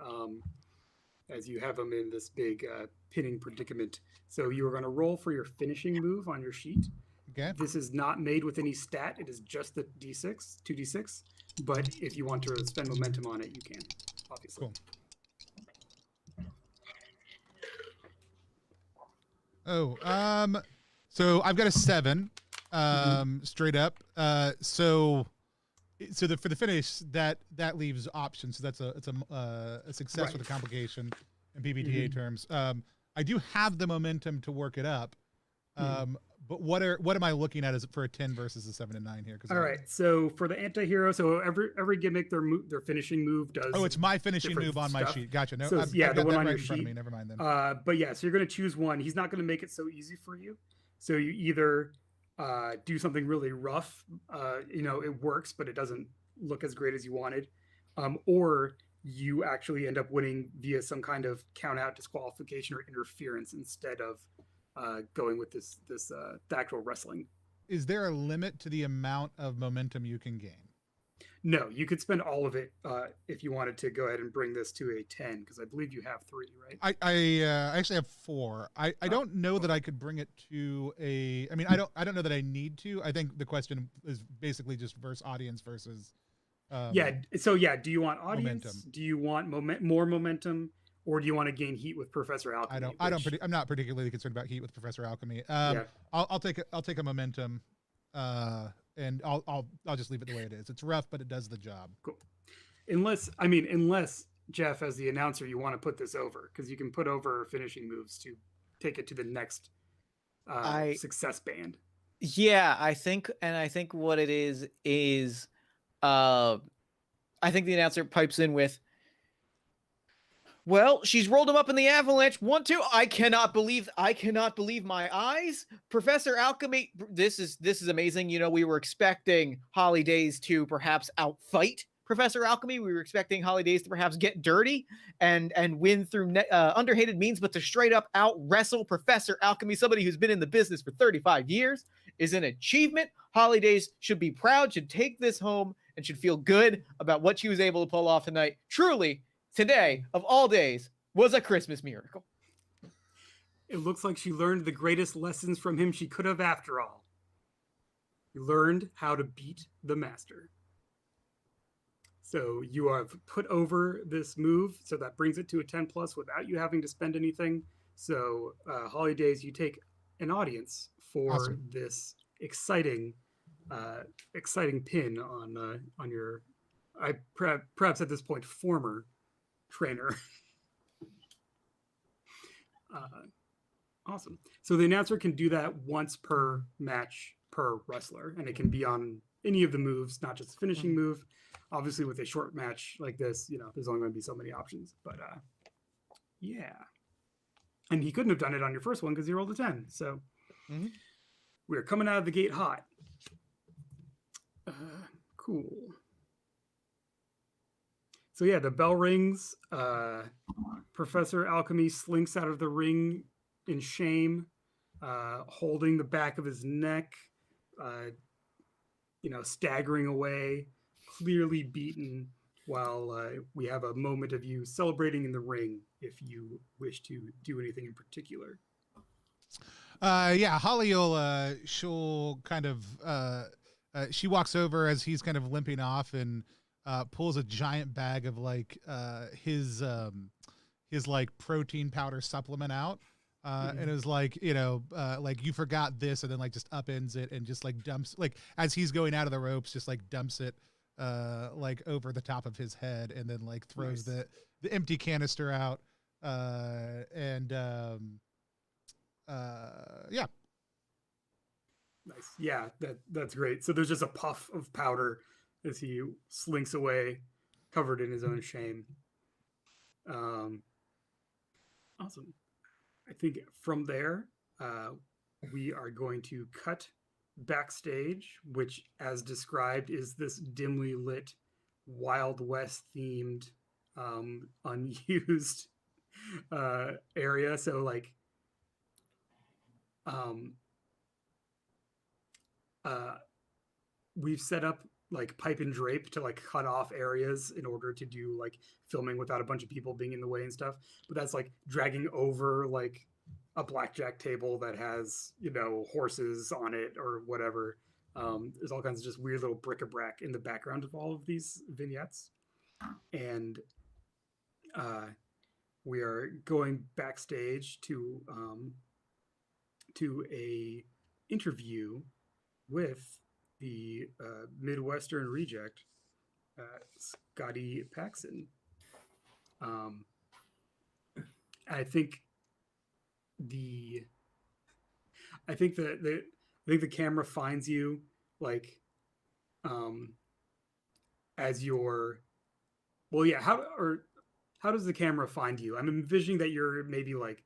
as you have them in this big pinning predicament. So you are going to roll for your finishing move on your sheet. Okay. This is not made with any stat. It is just the D6, 2d6. But if you want to spend momentum on it, you can, obviously. Cool. So I've got a 7, straight up. For the finish, that leaves options. So that's a success Right. with a complication in PbtA terms. I do have the momentum to work it up. But what am I looking at? Is it for a 10 versus a 7 and 9 here? All right. So for the anti-hero, so every gimmick, their finishing move does. Oh, it's my finishing different move on my stuff. sheet. Gotcha. No, So I've yeah, got the one that on right your in front of sheet. me. Never mind then. But yeah, so you're going to choose one. He's not going to make it so easy for you. So you either do something really rough, it works, but it doesn't look as great as you wanted, or you actually end up winning via some kind of count out, disqualification, or interference instead of going with the actual wrestling. Is there a limit to the amount of momentum you can gain? No, you could spend all of it if you wanted to go ahead and bring this to a 10, because I believe you have 3, right? I actually have 4. I don't know that I could bring it to a. I mean, I don't know that I need to. I think the question is basically just versus audience versus. Yeah. So yeah, do you want audience? Momentum. Do you want more momentum, or do you want to gain heat with Professor Alchemy? I'm not particularly concerned about heat with Professor Alchemy. Yeah. I'll take a momentum, and I'll just leave it the way it is. It's rough, but it does the job. Cool. Unless Jeff, as the announcer, you want to put this over, because you can put over finishing moves to take it to the next success band. Yeah, I think what it is I think the announcer pipes in with, well, she's rolled him up in the avalanche. 1, 2. I cannot believe my eyes. Professor Alchemy, this is amazing. We were expecting Holidays to perhaps outfight Professor Alchemy. We were expecting Holidays to perhaps get dirty and win through underhanded means, but to straight up out wrestle Professor Alchemy, somebody who's been in the business for 35 years, is an achievement. Holidays should be proud, should take this home, and should feel good about what she was able to pull off tonight. Truly, today, of all days, was a Christmas miracle. It looks like she learned the greatest lessons from him she could have after all. You learned how to beat the master. So you have put over this move, so that brings it to a 10 plus without you having to spend anything. So Holidays, you take an audience for Awesome. this exciting pin on your, perhaps at this point, former trainer. Awesome. So the announcer can do that once per match per wrestler, and it can be on any of the moves, not just the finishing move. Obviously, with a short match like this, there's only going to be so many options. But yeah, and he couldn't have done it on your first one because he rolled a 10. So we're coming out of the gate hot. Cool. So yeah, the bell rings. Professor Alchemy slinks out of the ring in shame, holding the back of his neck, staggering away, clearly beaten, while we have a moment of you celebrating in the ring if you wish to do anything in particular. Yeah, Holly will, she'll kind of, she walks over as he's kind of limping off and pulls a giant bag of his like protein powder supplement out, And it was like, like you forgot this, and then like just upends it and just like dumps, like as he's going out of the ropes, just like dumps it like over the top of his head, and then like throws the empty canister out. Yeah. Nice. Yeah, that's great. So there's just a puff of powder as he slinks away, covered in his own shame. Awesome. I think from there, we are going to cut backstage, which, as described, is this dimly lit, Wild West themed, unused area. So like, we've set up like pipe and drape to like cut off areas in order to do like filming without a bunch of people being in the way and stuff. But that's like dragging over like a blackjack table that has, horses on it or whatever. There's all kinds of just weird little bric-a-brac in the background of all of these vignettes. And we are going backstage to a interview with the Midwestern reject, Scotty Paxson. I think the camera finds you like as your how does the camera find you? I'm envisioning that you're maybe like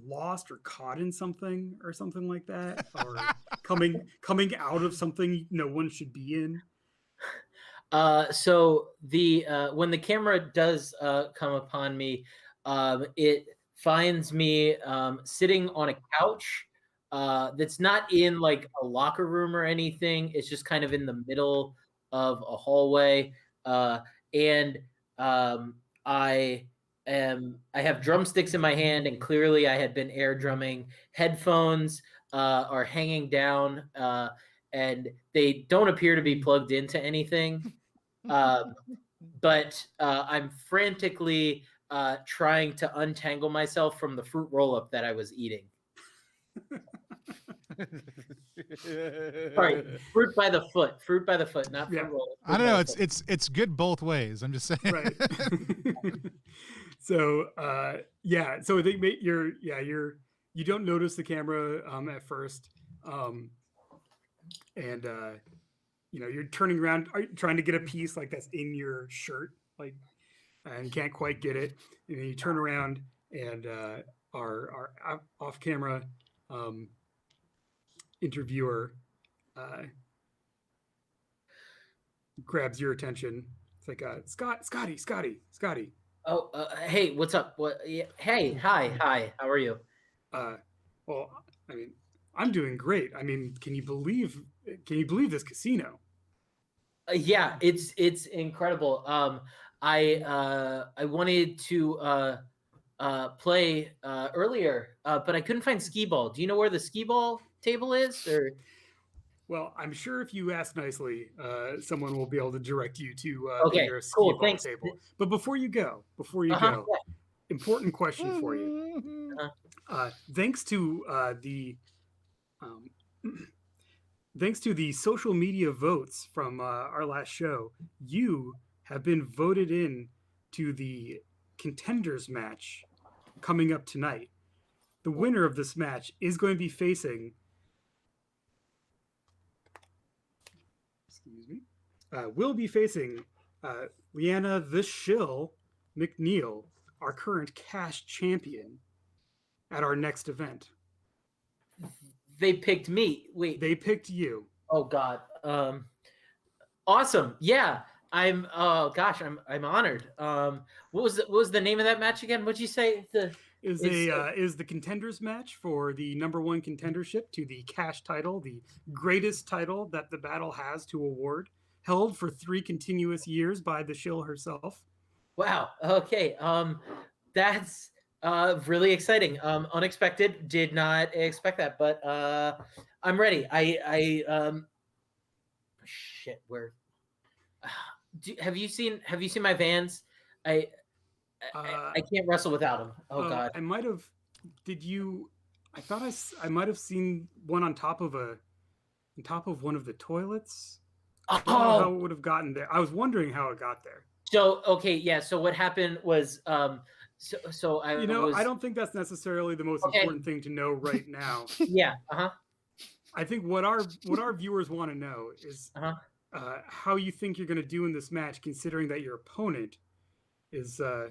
lost or caught in something or something like that, or coming out of something no one should be in. So the when the camera does come upon me, it finds me sitting on a couch that's not in like a locker room or anything. It's just kind of in the middle of a hallway, and I have drumsticks in my hand, and clearly I had been air drumming. Headphones are hanging down, and they don't appear to be plugged into anything. But I'm frantically trying to untangle myself from the fruit roll-up that I was eating. Sorry, fruit by the foot, not fruit roll-up. I don't know. It's good both ways. I'm just saying. Right. So so I think you don't notice the camera at first, and you're turning around, trying to get a piece like that's in your shirt, like, and can't quite get it, and then you turn around, and our off-camera interviewer grabs your attention. It's like Scotty. Oh, hey, what's up? What? Yeah, hey, hi. How are you? Well, I mean, I'm doing great. I mean, can you believe this casino? Yeah, it's incredible. I wanted to play earlier, but I couldn't find skee ball. Do you know where the skee ball table is? Or well, I'm sure if you ask nicely, someone will be able to direct you to okay, the nearest cool, skee ball thanks. table. But before you go, Yeah. important question for you. Thanks to the social media votes from our last show, you have been voted in to the contenders match coming up tonight. The winner of this match is going to be facing will be facing Leanna the Shill McNeil, our current cash champion, at our next event. They picked me. Wait. They picked you. Oh God. Awesome. Yeah. I'm honored. What was the name of that match again? What'd you say? Is the contenders match for the #1 contendership to the cash title, the greatest title that the battle has to award, held for 3 continuous years by the Shill herself. Wow. Okay. That's really exciting. Unexpected. Did not expect that, but I'm ready. Shit. Where? Have you seen my Vans? I can't wrestle without them. Oh God. I might have. Did you? I thought I might have seen one on top of one of the toilets. I don't know how it would have gotten there. I was wondering how it got there. So okay, yeah. So what happened was, so I I don't think that's necessarily the most important thing to know right now. Yeah. I think what our viewers want to know is how you think you're going to do in this match, considering that your opponent is I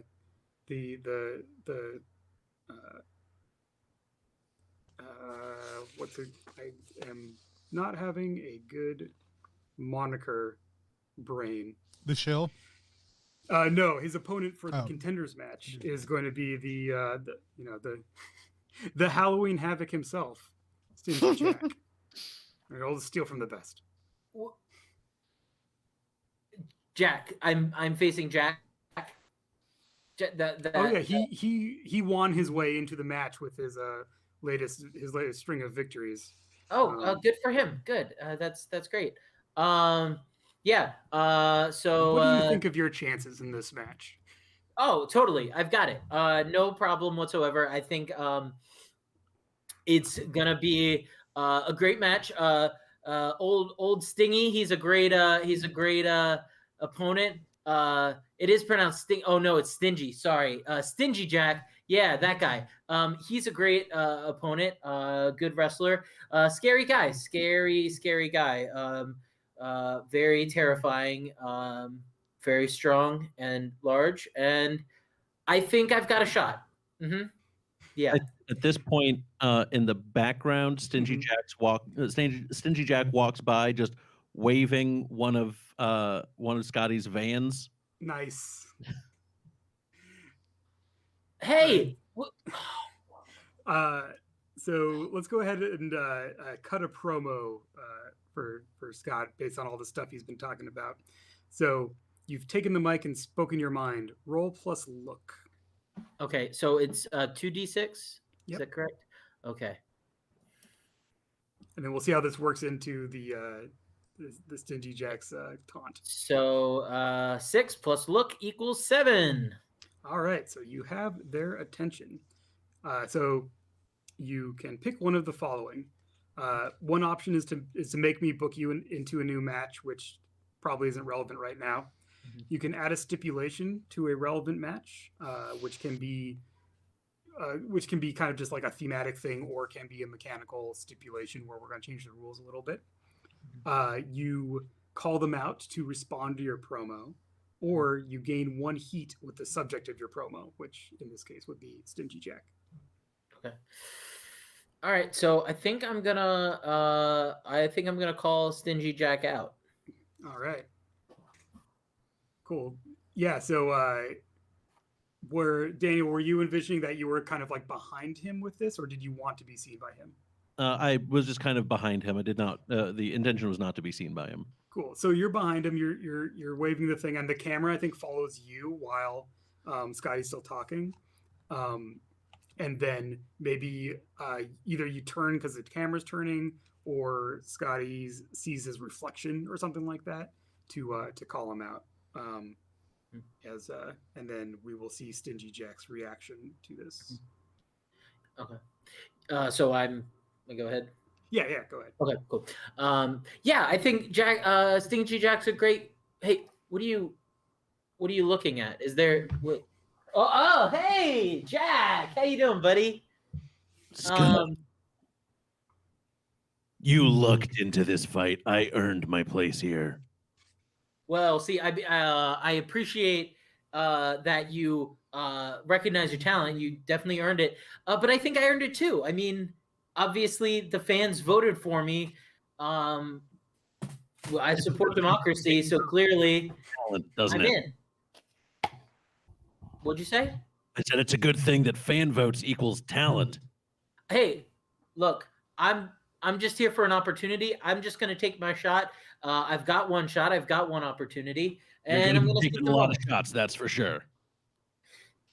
am not having a good moniker brain. The Shill? No, his opponent for the contenders match is going to be the Halloween Havoc himself, Stingy Jack. I'll steal from the best. Jack, I'm facing Jack. He won his way into the match with his latest string of victories. Good for him. Good. That's great. So what do you think of your chances in this match? Oh, totally. I've got it. No problem whatsoever. I think it's gonna be a great match. Old Stingy. He's a great opponent. It is pronounced Sting. Oh no, it's Stingy. Sorry, Stingy Jack. Yeah, that guy. He's a great opponent. Good wrestler. Scary guy. Scary guy. Very terrifying. Very strong and large. And I think I've got a shot. Mm-hmm. Yeah. At this point, in the background, Stingy Jack walks by, just waving one of Scotty's vans. Nice. Hey. So let's go ahead and cut a promo for Scott based on all the stuff he's been talking about. So you've taken the mic and spoken your mind. Roll plus look. Okay, so it's 2d6. Yep. Is that correct? Okay. And then we'll see how this works into the Stingy Jack's taunt. So 6 plus look equals 7. All right, so you have their attention. So you can pick one of the following. One option is to make me book you into a new match, which probably isn't relevant right now. Mm-hmm. You can add a stipulation to a relevant match, which can be kind of just like a thematic thing, or can be a mechanical stipulation where we're going to change the rules a little bit. You call them out to respond to your promo, or you gain 1 heat with the subject of your promo, which in this case would be Stingy Jack. Okay. All right, so I think I'm gonna call Stingy Jack out. All right. Cool. Yeah. So, were you envisioning that you were kind of like behind him with this, or did you want to be seen by him? I was just kind of behind him. I did not. The intention was not to be seen by him. Cool. So you're behind him. You're waving the thing, and the camera I think follows you while Scotty's still talking. And then maybe either you turn because the camera's turning, or Scotty sees his reflection or something like that to call him out. And then we will see Stingy Jack's reaction to this. Okay. So I'm gonna go ahead. Yeah, go ahead. Okay, cool. I think Stingy Jack's a great. Hey, what are you looking at? Is there? What? Oh, hey, Jack. How you doing, buddy? Scott, you looked into this fight. I earned my place here. Well, see, I appreciate that you recognize your talent. You definitely earned it. But I think I earned it too. I mean, obviously, the fans voted for me. I support democracy, so clearly, doesn't I'm it? in. What'd you say? I said it's a good thing that fan votes equals talent. Hey, look, I'm just here for an opportunity. I'm just going to take my shot. I've got one shot. I've got one opportunity, and I'm going to take a lot of shots. That's for sure.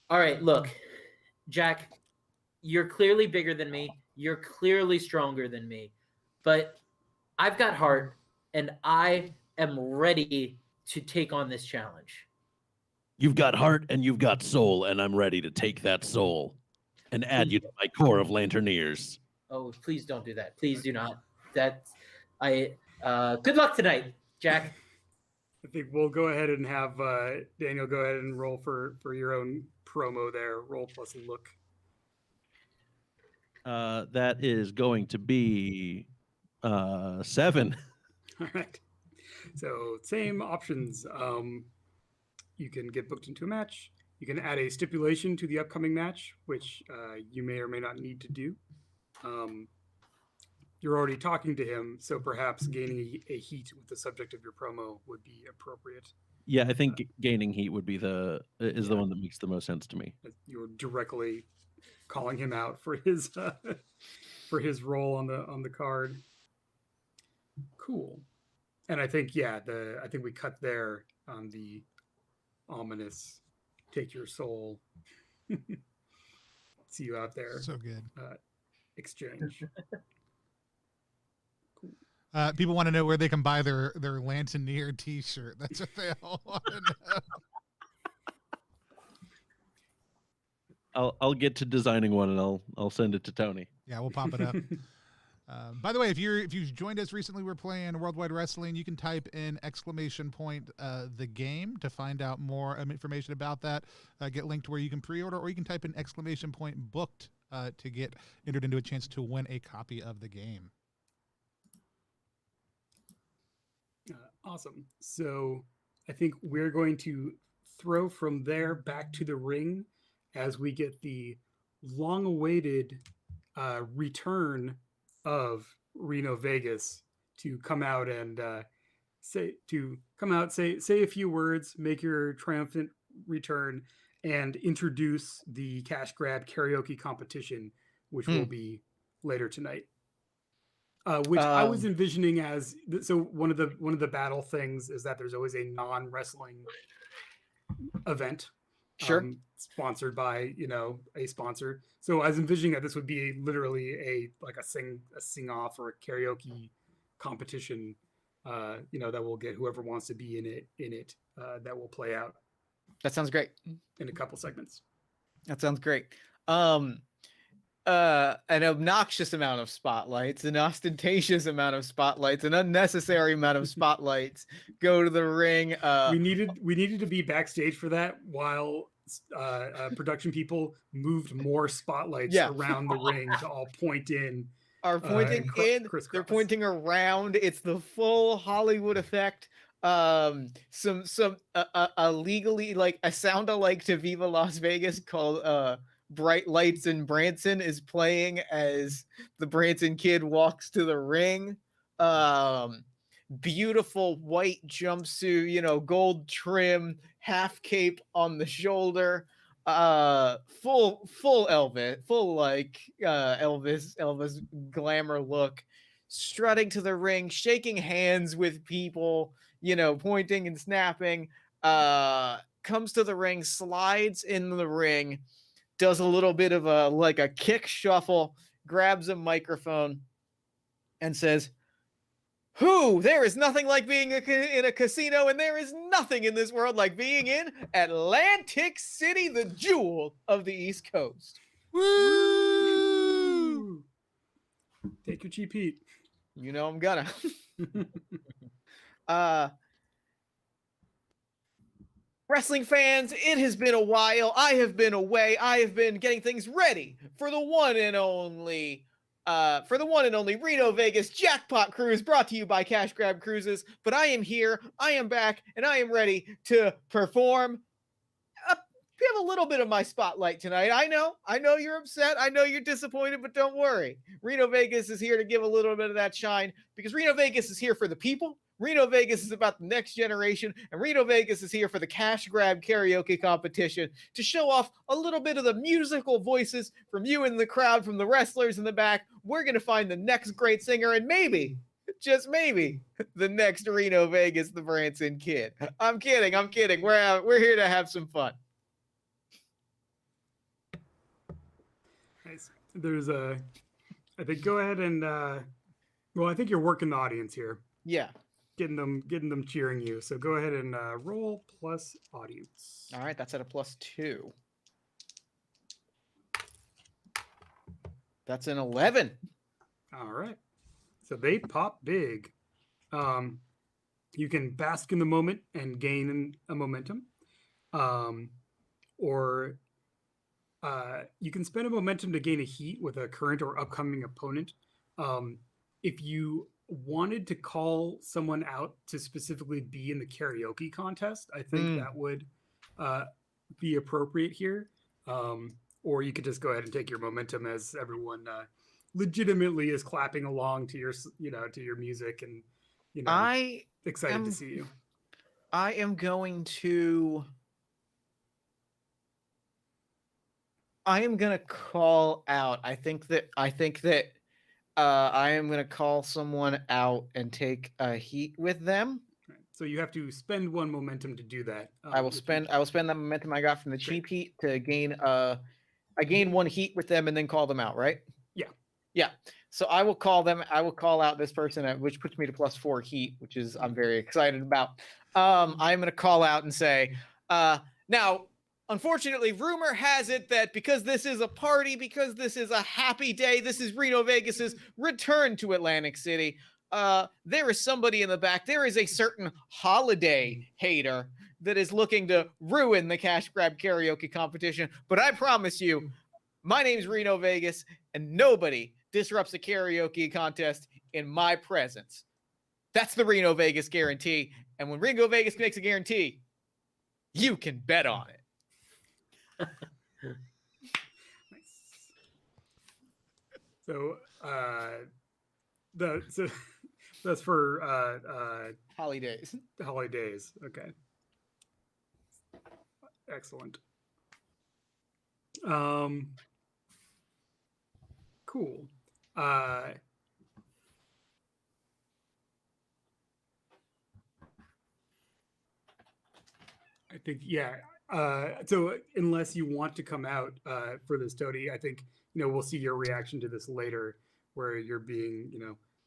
All right, look, Jack, you're clearly bigger than me. You're clearly stronger than me, but I've got heart, and I am ready to take on this challenge. You've got heart and you've got soul, and I'm ready to take that soul. and add you to my corps of Lanterneers. Oh, please don't do that. Please do not. Good luck tonight, Jack. I think we'll go ahead and have Daniel go ahead and roll for your own promo there. Roll plus look. That is going to be 7. All right. So same options. You can get booked into a match. You can add a stipulation to the upcoming match, which you may or may not need to do. You're already talking to him, so perhaps gaining a heat with the subject of your promo would be appropriate. Yeah, I think gaining heat would be the one that makes the most sense to me. You're directly calling him out for his role on the card. Cool. And I think I think we cut there on the ominous take your soul. See you out there. So good. Exchange. People want to know where they can buy their Lanterneer t-shirt. That's what they all want to know. I'll get to designing one and I'll send it to Tony. Yeah, we'll pop it up. By the way, if you've joined us recently, we're playing Worldwide Wrestling. You can type in ! The game to find out more information about that. Get linked to where you can pre-order, or you can type in ! Booked to get entered into a chance to win a copy of the game. Awesome. So I think we're going to throw from there back to the ring as we get the long-awaited return of Reno Vegas to come out and say a few words, make your triumphant return, and introduce the cash grab karaoke competition, which will be later tonight. Which I was envisioning as one of the battle things is that there's always a non-wrestling event, sponsored by a sponsor. So I was envisioning that this would be literally a sing off or a karaoke competition, that will get whoever wants to be in it that will play out. That sounds great. In a couple segments. That sounds great. An obnoxious amount of spotlights, an ostentatious amount of spotlights, an unnecessary amount of spotlights go to the ring. We needed to be backstage for that while production people moved more spotlights around the ring to all point in. Are pointing they're pointing around. It's the full Hollywood effect. Some legally, like a sound-alike to Viva Las Vegas called Bright Lights in Branson is playing as the Branson kid walks to the ring. Beautiful white jumpsuit, gold trim, half cape on the shoulder, full Elvis, Elvis glamour look, strutting to the ring, shaking hands with people, pointing and snapping, comes to the ring, slides in the ring, does a little bit of a kick shuffle, grabs a microphone, and says, there is nothing like being in a casino, and there is nothing in this world like being in Atlantic City, the jewel of the East Coast. Woo! Take your cheap heat. I'm gonna. Wrestling fans, it has been a while. I have been away. I have been getting things ready for the one and only Reno Vegas Jackpot Cruise, brought to you by Cash Grab Cruises. But I am here, I am back, and I am ready to perform. We have a little bit of my spotlight tonight. I know you're upset. I know you're disappointed, but don't worry. Reno Vegas is here to give a little bit of that shine, because Reno Vegas is here for the people. Reno Vegas is about the next generation, and Reno Vegas is here for the cash grab karaoke competition to show off a little bit of the musical voices from you in the crowd, from the wrestlers in the back. We're going to find the next great singer, and maybe, just maybe, the next Reno Vegas, the Branson Kid. I'm kidding. We're here to have some fun. Nice. There's I think go ahead and I think you're working the audience here. Yeah. Getting them cheering you. So go ahead and roll plus audience. All right, that's at a +2. That's an 11. All right. So they pop big. You can bask in the moment and gain a momentum. Or you can spend a momentum to gain a heat with a current or upcoming opponent. If you wanted to call someone out to specifically be in the karaoke contest, I think that would be appropriate here. Or you could just go ahead and take your momentum as everyone legitimately is clapping along to your, to your music and, excited to see you. I am going to call out. I think that I am going to call someone out and take a heat with them. Right. So you have to spend one momentum to do that. I will spend that momentum I got from the cheap heat to gain I gain one heat with them and then call them out, right? Yeah. So I will call out this person, which puts me to +4 heat, which is I'm very excited about. I'm going to call out and say, now, unfortunately, rumor has it that because this is a party, because this is a happy day, this is Reno Vegas's return to Atlantic City. There is somebody in the back. There is a certain holiday hater that is looking to ruin the cash grab karaoke competition. But I promise you, my name's Reno Vegas, and nobody disrupts the karaoke contest in my presence. That's the Reno Vegas guarantee. And when Reno Vegas makes a guarantee, you can bet on it. Nice. So, that's for Holidays. holidays. Okay. Excellent. Cool. I think, yeah. So unless you want to come out for this, Tony, I think, we'll see your reaction to this later, where you're being,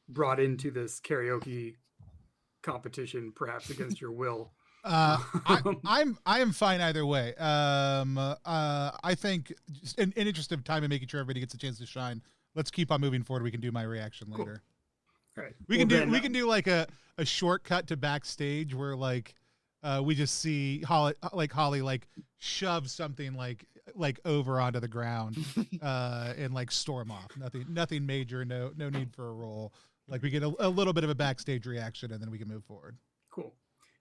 brought into this karaoke competition, perhaps against your will. I am fine either way. I think in interest of time and making sure everybody gets a chance to shine, let's keep on moving forward. We can do my reaction later. All right. We can do like a shortcut to backstage where we just see Holly shove something like over onto the ground and storm off. Nothing major. No need for a roll. We get a little bit of a backstage reaction and then we can move forward. Cool.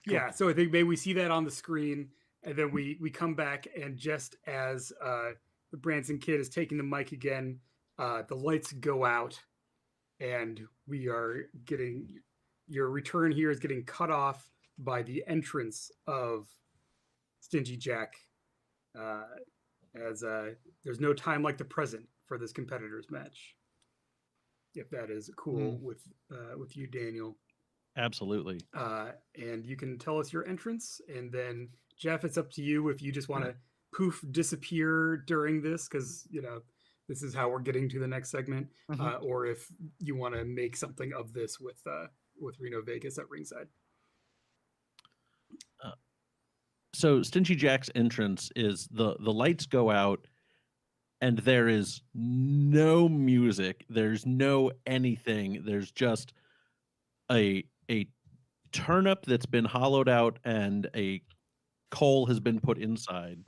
Yeah, so I think maybe we see that on the screen, and then we come back, and just as the Branson kid is taking the mic again, the lights go out, and we are getting your return here is getting cut off by the entrance of Stingy Jack, as there's no time like the present for this competitor's match. If that is cool with you, Daniel. Absolutely. And you can tell us your entrance, and then Jeff, it's up to you if you just want to poof disappear during this, because this is how we're getting to the next segment, or if you want to make something of this with Reno Vegas at ringside. So Stingy Jack's entrance is the lights go out, and there is no music. There's no anything. There's just a turnip that's been hollowed out and a coal has been put inside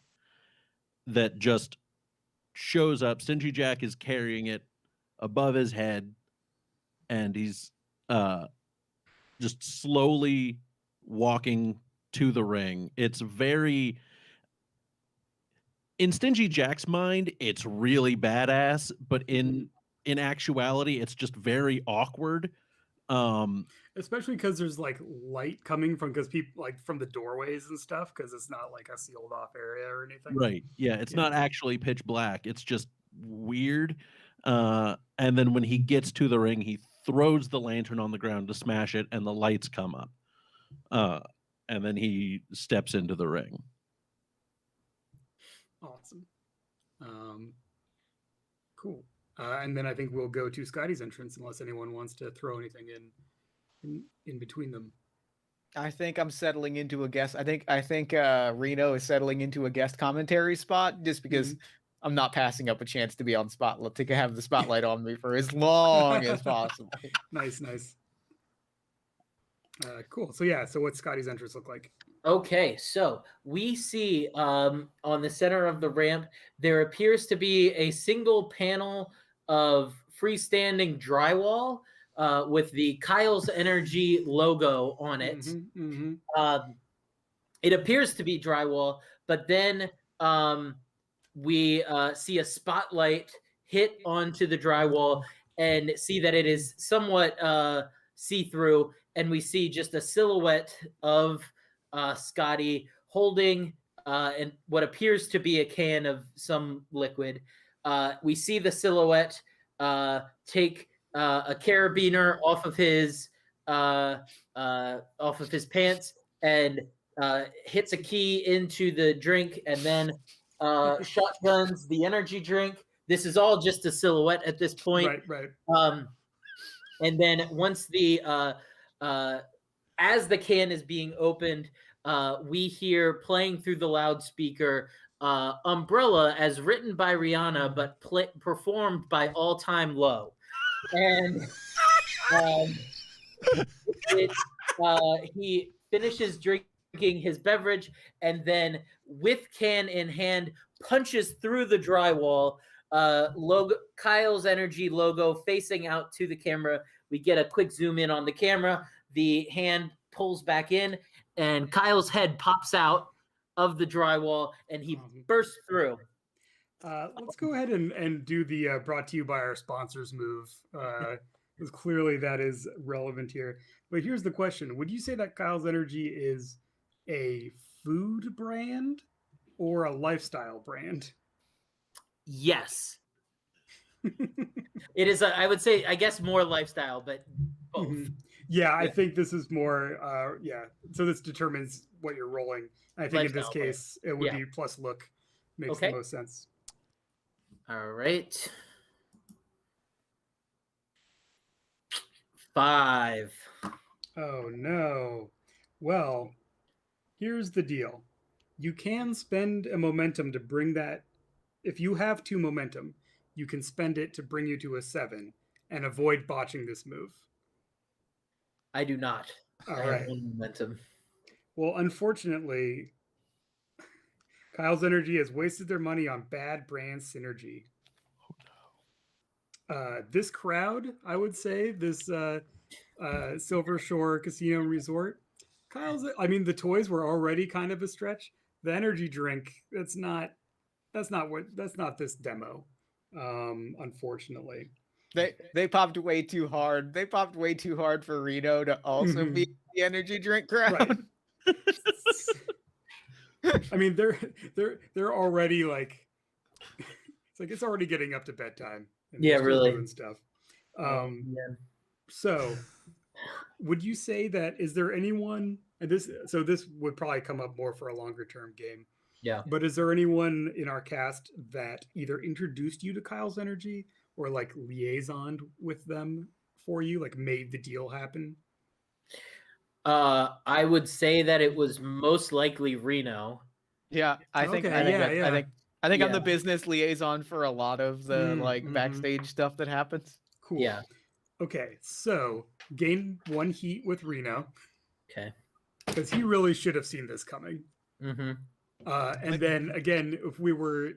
that just shows up. Stingy Jack is carrying it above his head, and he's just slowly walking to the ring. It's very, in Stingy Jack's mind, it's really badass, but in actuality, it's just very awkward. Especially because there's light coming from, because people from the doorways and stuff, because it's not a sealed off area or anything. Right. Yeah. It's not actually pitch black. It's just weird. And then when he gets to the ring, he throws the lantern on the ground to smash it, and the lights come up. And then he steps into the ring. Awesome. Cool. And then I think we'll go to Scotty's entrance, unless anyone wants to throw anything in between them. I think I'm settling into a guest. I think Reno is settling into a guest commentary spot, just because I'm not passing up a chance to be on spotlight, to have the spotlight on me for as long as possible. Nice. Cool. So yeah. So what's Scotty's entrance look like? Okay, so we see on the center of the ramp, there appears to be a single panel of freestanding drywall with the Kyle's Energy logo on it. It appears to be drywall, but then we see a spotlight hit onto the drywall and see that it is somewhat see-through, and we see just a silhouette of Scotty holding and what appears to be a can of some liquid. We see the silhouette take a carabiner off of his pants and hits a key into the drink, and then shotguns the energy drink. This is all just a silhouette at this point. Right. And then once the as the can is being opened, we hear playing through the loudspeaker Umbrella as written by Rihanna, but performed by All Time Low. And he finishes drinking his beverage and then with can in hand punches through the drywall, Kyle's Energy logo facing out to the camera. We get a quick zoom in on the camera. The hand pulls back in, and Kyle's head pops out of the drywall, and he bursts through. Let's go ahead and do the brought to you by our sponsors move, because clearly that is relevant here. But here's the question. Would you say that Kyle's Energy is a food brand or a lifestyle brand? Yes. It is, I would say, I guess more lifestyle, but both. Yeah, I think this is more, so this determines what you're rolling. I think lifestyle, in this case, it would be plus look. Makes the most sense. All right. 5. Oh, no. Well, here's the deal. You can spend a momentum to bring that. If you have 2 momentum, you can spend it to bring you to a 7 and avoid botching this move. I do not. All I have 1 momentum. Well, unfortunately, Kyle's Energy has wasted their money on bad brand synergy. This crowd, I would say, this Silver Shore Casino and Resort, the toys were already kind of a stretch. The energy drink, that's not this demo, unfortunately. They popped way too hard. They popped way too hard for Reno to also be the energy drink crowd. Right. I mean, they're already like, it's already getting up to bedtime. Yeah, really. And stuff. So, would you say that is there anyone? And this would probably come up more for a longer term game. Yeah. But is there anyone in our cast that either introduced you to Kyle's Energy or like liaisoned with them for you, like made the deal happen? I would say that it was most likely Reno. Yeah, I think I'm the business liaison for a lot of the backstage stuff that happens. Cool. Yeah. Okay, so gain 1 heat with Reno. Okay. Because he really should have seen this coming. And then again, if we were,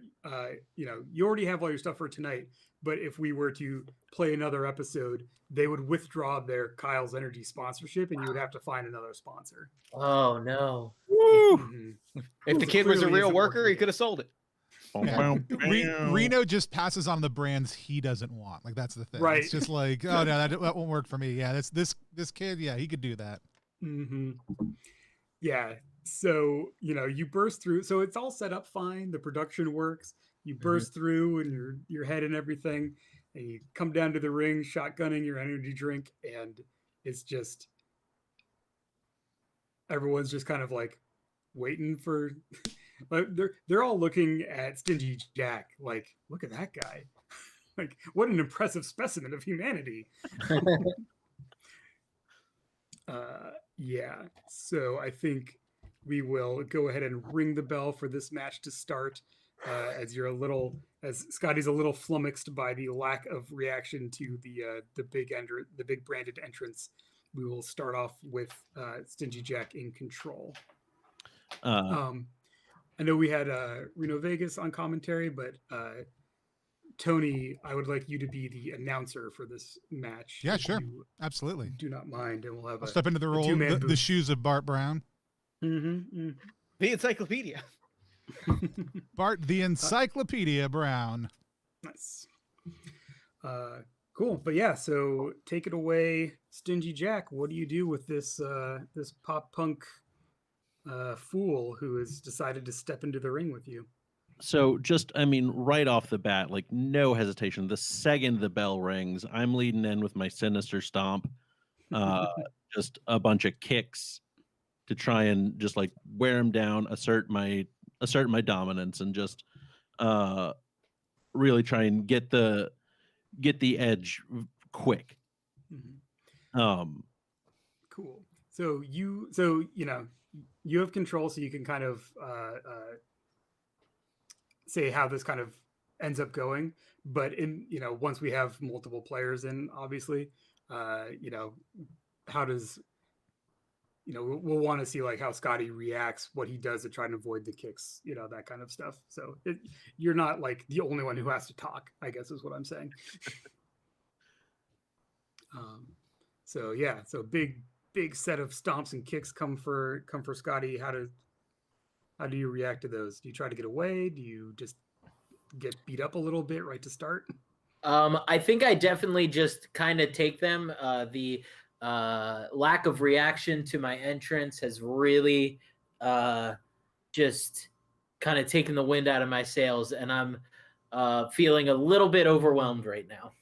you already have all your stuff for tonight, but if we were to play another episode, they would withdraw their Kyle's Energy sponsorship and you would have to find another sponsor. Oh, no. If the kid was a real worker, he could have sold it. Yeah. Reno just passes on the brands he doesn't want. Like, that's the thing. Right. It's just like, oh, no, that won't work for me. Yeah, that's this kid. Yeah, he could do that. Yeah. So, you burst through. So it's all set up fine. The production works. You burst through and your head and everything. And you come down to the ring, shotgunning your energy drink. And it's just, everyone's just kind of like waiting for, like they're all looking at Stingy Jack. Like, look at that guy. Like, what an impressive specimen of humanity. Yeah. So I think we will go ahead and ring the bell for this match to start. as Scotty's a little flummoxed by the lack of reaction to the big branded entrance. We will start off with Stingy Jack in control. I know we had Reno Vegas on commentary, but Tony, I would like you to be the announcer for this match. Yeah, sure. Absolutely. Do not mind, and we'll have I'll step into the role, the shoes of Bart Brown. The encyclopedia. Bart the Encyclopedia Brown. Nice. Cool. But yeah, so take it away, Stingy Jack. What do you do with this this pop punk fool who has decided to step into the ring with you? So right off the bat, like no hesitation. The second the bell rings, I'm leading in with my sinister stomp. Just a bunch of kicks to try and just like wear him down, assert my dominance, and just really try and get the edge quick. Cool. So you have control, so you can kind of say how this kind of ends up going. But once we have multiple players in, obviously, how does we'll want to see like how Scotty reacts, what he does to try and avoid the kicks, that kind of stuff. So you're not like the only one who has to talk, I guess is what I'm saying. So big set of stomps and kicks come for Scotty. How do you react to those? Do you try to get away? Do you just get beat up a little bit right to start? I think I definitely just kind of take them. The lack of reaction to my entrance has really just kind of taken the wind out of my sails, and I'm feeling a little bit overwhelmed right now.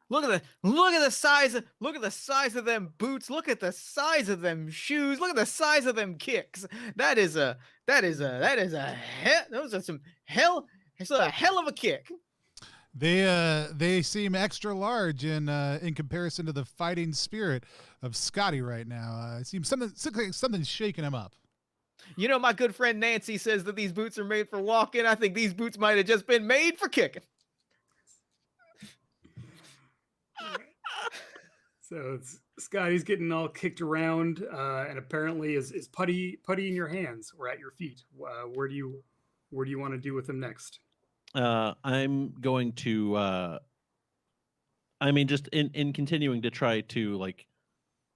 Look at the size of them boots. Look at the size of them shoes. Look at the size of them kicks. It's a hell of a kick. They seem extra large in comparison to the fighting spirit of Scotty right now. It seems something's shaking him up. My good friend Nancy says that these boots are made for walking. I think these boots might have just been made for kicking. So Scotty's getting all kicked around, and apparently is putty in your hands or at your feet. Where do you want to do with him next? I'm going to just in continuing to try to like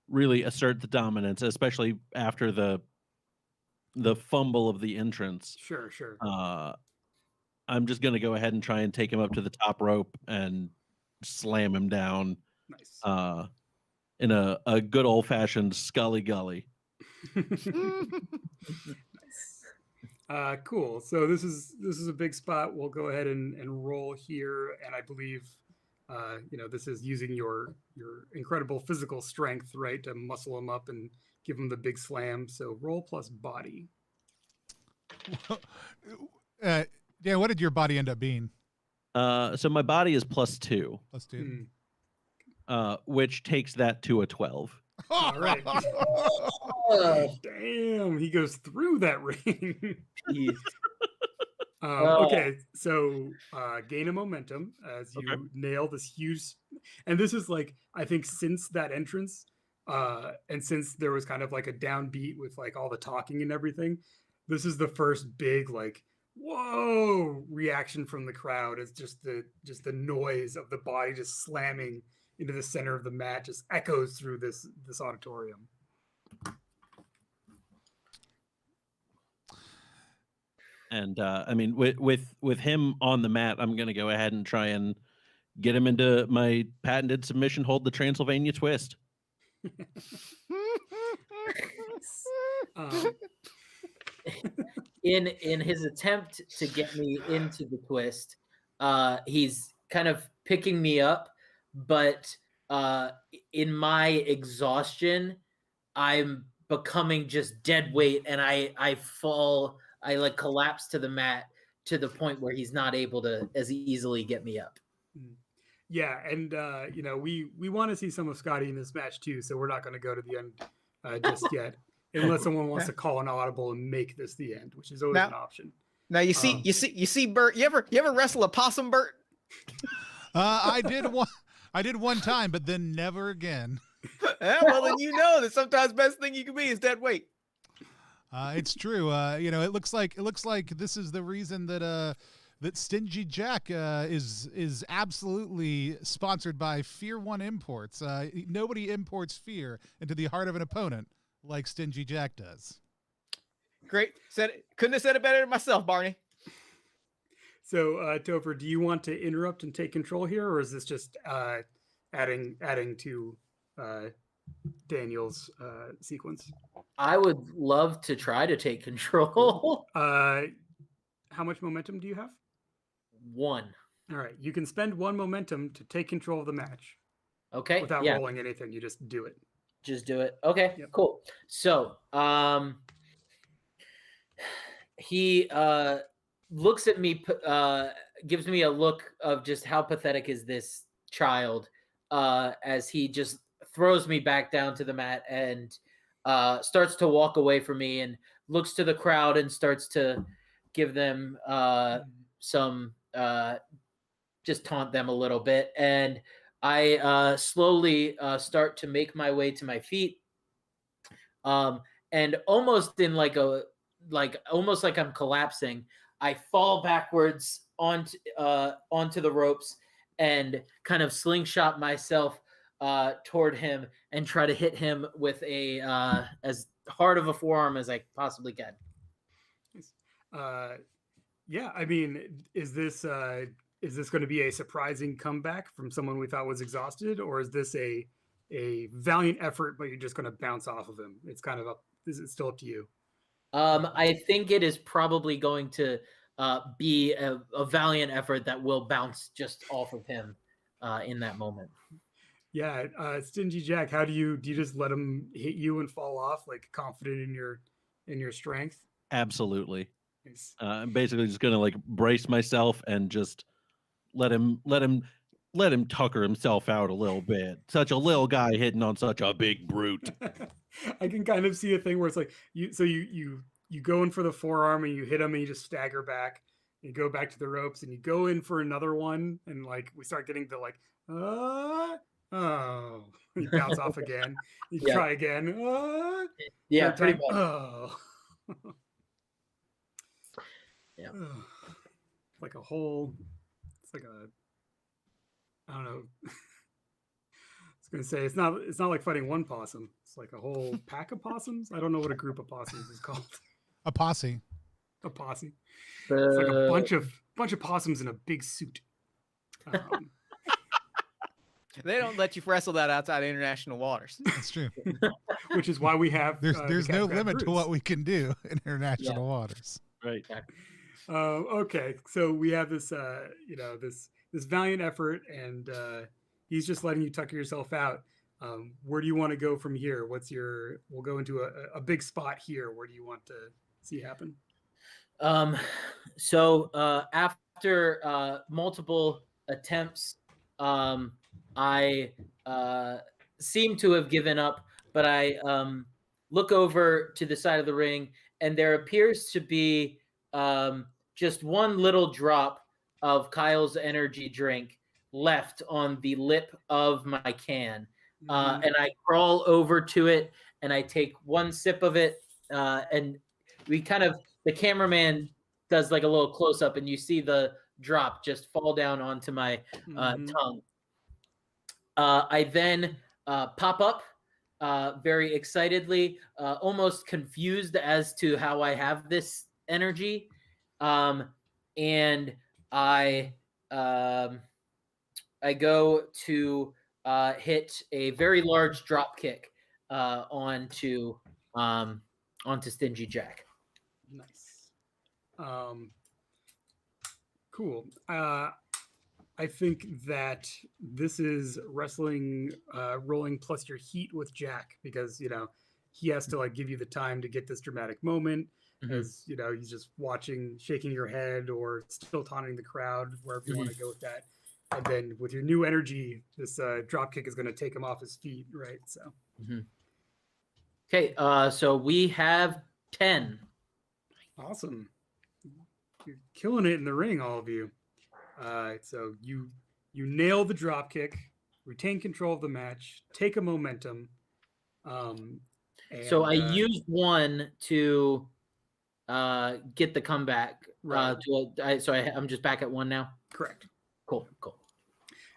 really assert the dominance, especially after the fumble of the entrance. Sure. I'm just going to go ahead and try and take him up to the top rope and slam him down. Nice. In a good old fashioned Scully Gully. Cool. So this is a big spot. We'll go ahead and roll here, and I believe this is using your incredible physical strength, right, to muscle him up and give him the big slam. So roll plus body. Yeah, what did your body end up being? So my body is +2. +2. Which takes that to a 12. All right. Damn, he goes through that ring. Okay, so gain a momentum as you nail this huge, and this is like, I think since that entrance, and since there was kind of like a downbeat with like all the talking and everything, this is the first big like whoa reaction from the crowd. It's just the noise of the body just slamming into the center of the mat just echoes through this auditorium. And with him on the mat, I'm going to go ahead and try and get him into my patented submission hold, the Transylvania twist. In his attempt to get me into the twist, he's kind of picking me up, but in my exhaustion, I'm becoming just dead weight, and I fall. I like collapse to the mat to the point where he's not able to as easily get me up. Yeah, and we want to see some of Scotty in this match too, so we're not going to go to the end just yet. unless someone wants to call an audible and make this the end, which is always an option. Now you see Bert. You ever wrestle a possum, Bert? I did one time, but then never again. Well, then you know that sometimes best thing you can be is dead weight. It's true. It looks like this is the reason that Stingy Jack is absolutely sponsored by Fear One Imports. Nobody imports fear into the heart of an opponent like Stingy Jack does. Great. Couldn't have said it better than myself, Barney. So, Topher, do you want to interrupt and take control here, or is this just adding to Daniel's sequence? I would love to try to take control. How much momentum do you have? 1. All right, you can spend 1 momentum to take control of the match. Okay. Without rolling anything, you just do it. Just do it. Okay, cool. So, he looks at me, gives me a look of just how pathetic is this child, as he just throws me back down to the mat and starts to walk away from me and looks to the crowd and starts to give them some, just taunt them a little bit. And I slowly start to make my way to my feet, and almost in almost like I'm collapsing, I fall backwards onto the ropes and kind of slingshot myself toward him and try to hit him with a as hard of a forearm as I possibly can. Yeah, I mean, is this going to be a surprising comeback from someone we thought was exhausted, or is this a valiant effort, but you're just going to bounce off of him? It's kind of it's still up to you. I think it is probably going to be a valiant effort that will bounce just off of him in that moment. Yeah, Stingy Jack, how do you just let him hit you and fall off, like confident in your strength? Absolutely. Nice. I'm basically just gonna like brace myself and just let him tucker himself out a little bit. Such a little guy hitting on such a big brute. I can kind of see a thing where it's like you go in for the forearm and you hit him and you just stagger back. You go back to the ropes and you go in for another one, and like we start getting the like you bounce off again. You try again. Yeah, pretty much. Oh. Yeah. Like a whole. It's like a. I don't know. I was gonna say it's not like fighting one possum. It's like a whole pack of possums. I don't know what a group of possums is called. A posse. A posse. It's like a bunch of possums in a big suit. They don't let you wrestle that outside international waters. That's true. Which is why we have there's no limit to what we can do in international waters. Right. Okay, so we have this this valiant effort, and he's just letting you tucker yourself out. Where do you want to go from here? We'll go into a big spot here. Where do you want to see happen? So after multiple attempts, I seem to have given up, but I look over to the side of the ring, and there appears to be just one little drop of Kyle's energy drink left on the lip of my can. And I crawl over to it and I take one sip of it. And the cameraman does like a little close up and you see the drop just fall down onto my tongue. I then pop up very excitedly, almost confused as to how I have this energy. And I go to hit a very large drop kick onto Stingy Jack. Nice. Cool. I think that this is wrestling rolling plus your heat with Jack, because he has to like give you the time to get this dramatic moment. As he's just watching, shaking your head or still taunting the crowd, wherever you want to go with that. And then with your new energy, this drop kick is going to take him off his feet, right? So Okay, so we have 10. Awesome. You're killing it in the ring, all of you. So you nail the drop kick, retain control of the match, take a momentum. So I used one to get the comeback. Right. I'm just back at 1 now. Correct. Cool.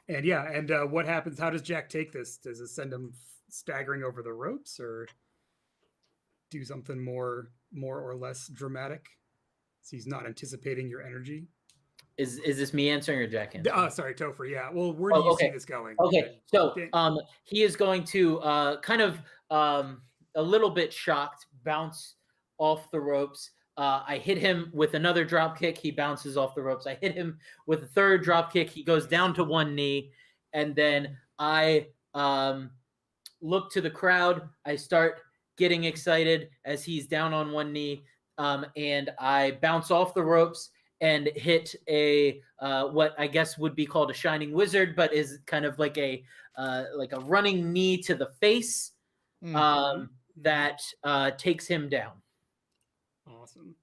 And what happens? How does Jack take this? Does it send him staggering over the ropes, or do something more or less dramatic? So he's not anticipating your energy. Is this me answering or Jack answering? Sorry, Topher. Yeah. Well, where do you see this going? Okay. So he is going to kind of a little bit shocked, bounce off the ropes. I hit him with another drop kick. He bounces off the ropes. I hit him with a third drop kick. He goes down to 1 knee, and then I look to the crowd. I start getting excited as he's down on 1 knee, and I bounce off the ropes and hit a what I guess would be called a shining wizard, but is kind of like a running knee to the face that takes him down. Awesome.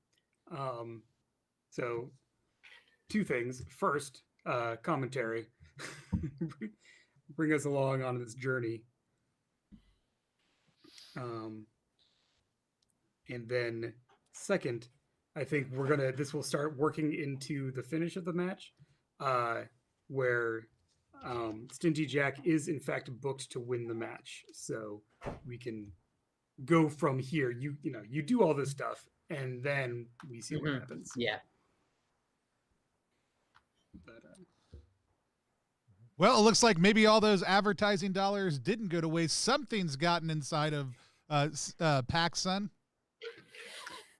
So 2 things. First, commentary. Bring us along on this journey. And then second, I think this will start working into the finish of the match, where Stingy Jack is in fact booked to win the match. So we can go from here. You do all this stuff, and then we see what happens. Yeah. But, Well, it looks like maybe all those advertising dollars didn't go to waste. Something's gotten inside of Paxson.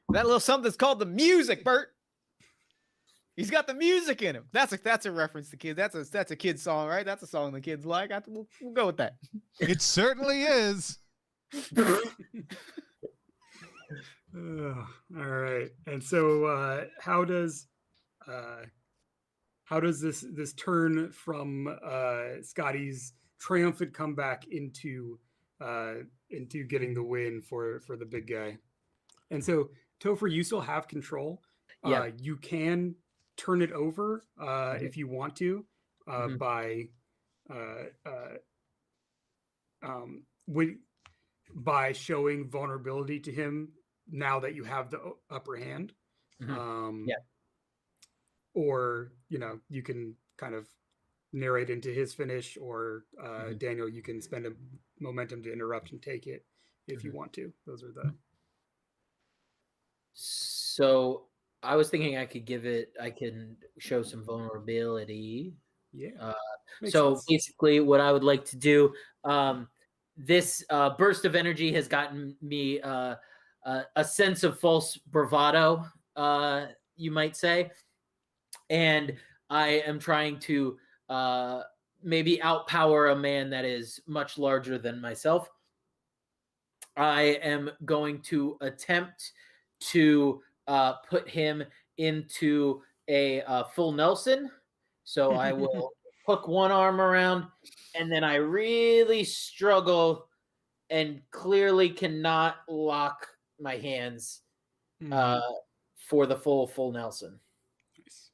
That little something's called the music, Bert. He's got the music in him. That's a reference to kids. That's a kid's song, right? That's a song the kids like. We'll go with that. It certainly is. all right. And so how does this turn from Scotty's triumphant comeback into getting the win for the big guy? And so Topher, you still have control. Yeah. You can turn it over if you want to by showing vulnerability to him now that you have the upper hand. Or you can kind of narrate into his finish, or Daniel, you can spend a momentum to interrupt and take it if you want to. Those are the. So I was thinking I can show some vulnerability. Yeah. So sense. basically what I would like to do, this burst of energy has gotten me a sense of false bravado, you might say. And I am trying to maybe outpower a man that is much larger than myself. I am going to attempt to put him into a full Nelson. So I will hook one arm around, and then I really struggle and clearly cannot lock my hands for the full Nelson. Nice.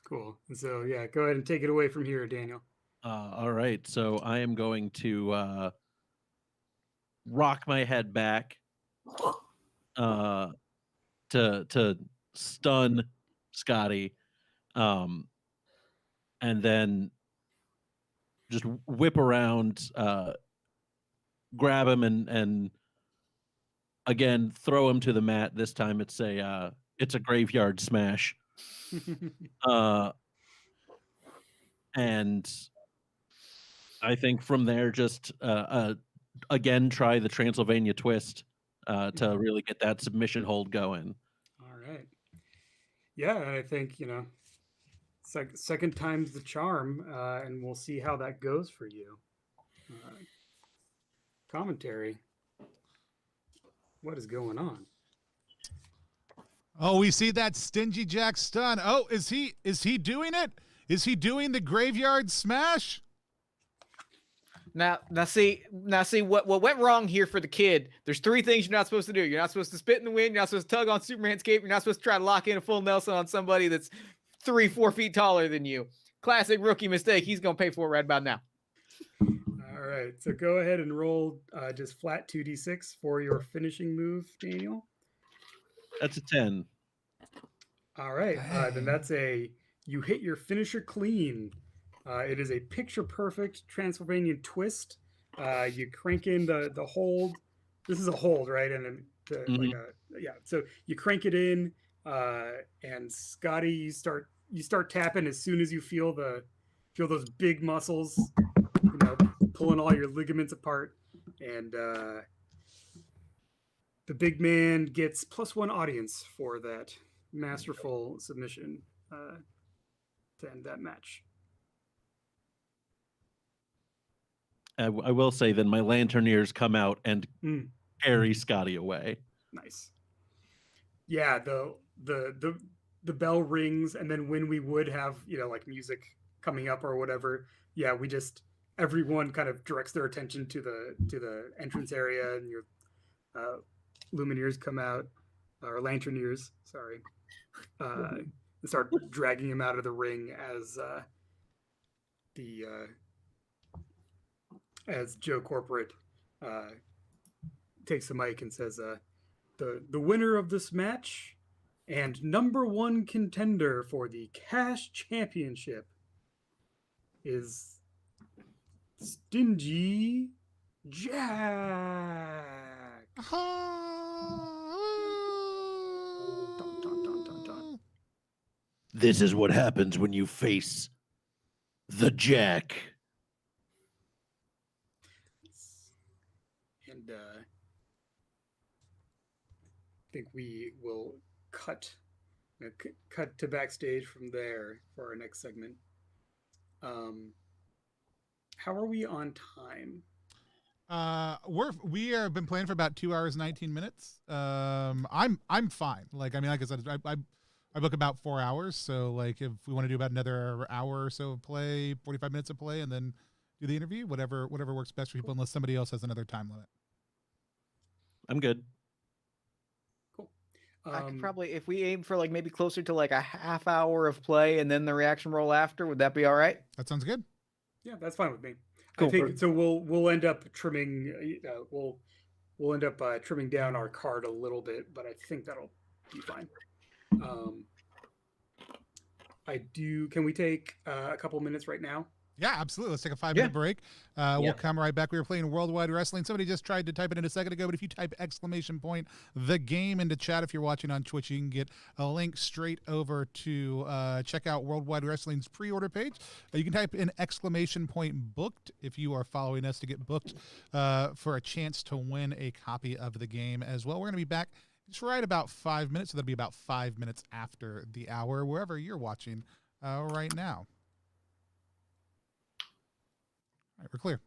Cool. And so, yeah, go ahead and take it away from here, Daniel. All right. So I am going to rock my head back to stun Scotty, and then just whip around, grab him, and again throw him to the mat. This time it's a graveyard smash. And I think from there, just again try the Transylvania twist to really get that submission hold going. All right. Yeah, I think second time's the charm, and we'll see how that goes for you. Commentary. What is going on? Oh, we see that Stingy Jack stun. Oh, is he doing it? Is he doing the graveyard smash? Now see what went wrong here for the kid. There's 3 things you're not supposed to do. You're not supposed to spit in the wind. You're not supposed to tug on Superman's cape. You're not supposed to try to lock in a full Nelson on somebody that's 3-4 feet taller than you. Classic rookie mistake. He's gonna pay for it right about now. All right, so go ahead and roll just flat 2d6 for your finishing move, Daniel. That's a 10. All right, then that's you hit your finisher clean. It is a picture perfect Transylvanian twist. You crank in the hold. This is a hold, right? And so you crank it in, and Scotty, you start tapping as soon as you feel those big muscles, pulling all your ligaments apart, and the big man gets +1 audience for that masterful submission to end that match. I will say then my Lanterneers come out and carry Scotty away. Nice. Yeah, the bell rings, and then when we would have like music coming up or whatever, yeah, everyone kind of directs their attention to the entrance area, and your Lumineers come out, or Lanterneers, sorry, and start dragging him out of the ring as Joe Corporate takes the mic and says, the winner of this match and #1 contender for the Cash Championship is Stingy Jack. Dun, dun, dun, dun, dun. This is what happens when you face the Jack. And I think we will cut to backstage from there for our next segment. How are we on time? We have been playing for about 2 hours 19 minutes. I'm fine. Like I said, I book about 4 hours. So like if we want to do about another hour or so of play, 45 minutes of play, and then do the interview, whatever works best for people, unless somebody else has another time limit. I'm good. Cool. I could probably, if we aim for like maybe closer to like a half hour of play and then the reaction roll after, would that be all right? That sounds good. Yeah, that's fine with me. Cool. I think so. We'll end up trimming. We'll end up trimming down our card a little bit, but I think that'll be fine. Can we take a couple minutes right now? Yeah, absolutely. Let's take a 5-minute break. We'll come right back. We were playing Worldwide Wrestling. Somebody just tried to type it in a second ago, but if you type !the game into chat, if you're watching on Twitch, you can get a link straight over to check out Worldwide Wrestling's pre-order page. You can type in !booked if you are following us to get booked for a chance to win a copy of the game as well. We're going to be back just right about 5 minutes, so that'll be about 5 minutes after the hour, wherever you're watching right now. All right, we're clear.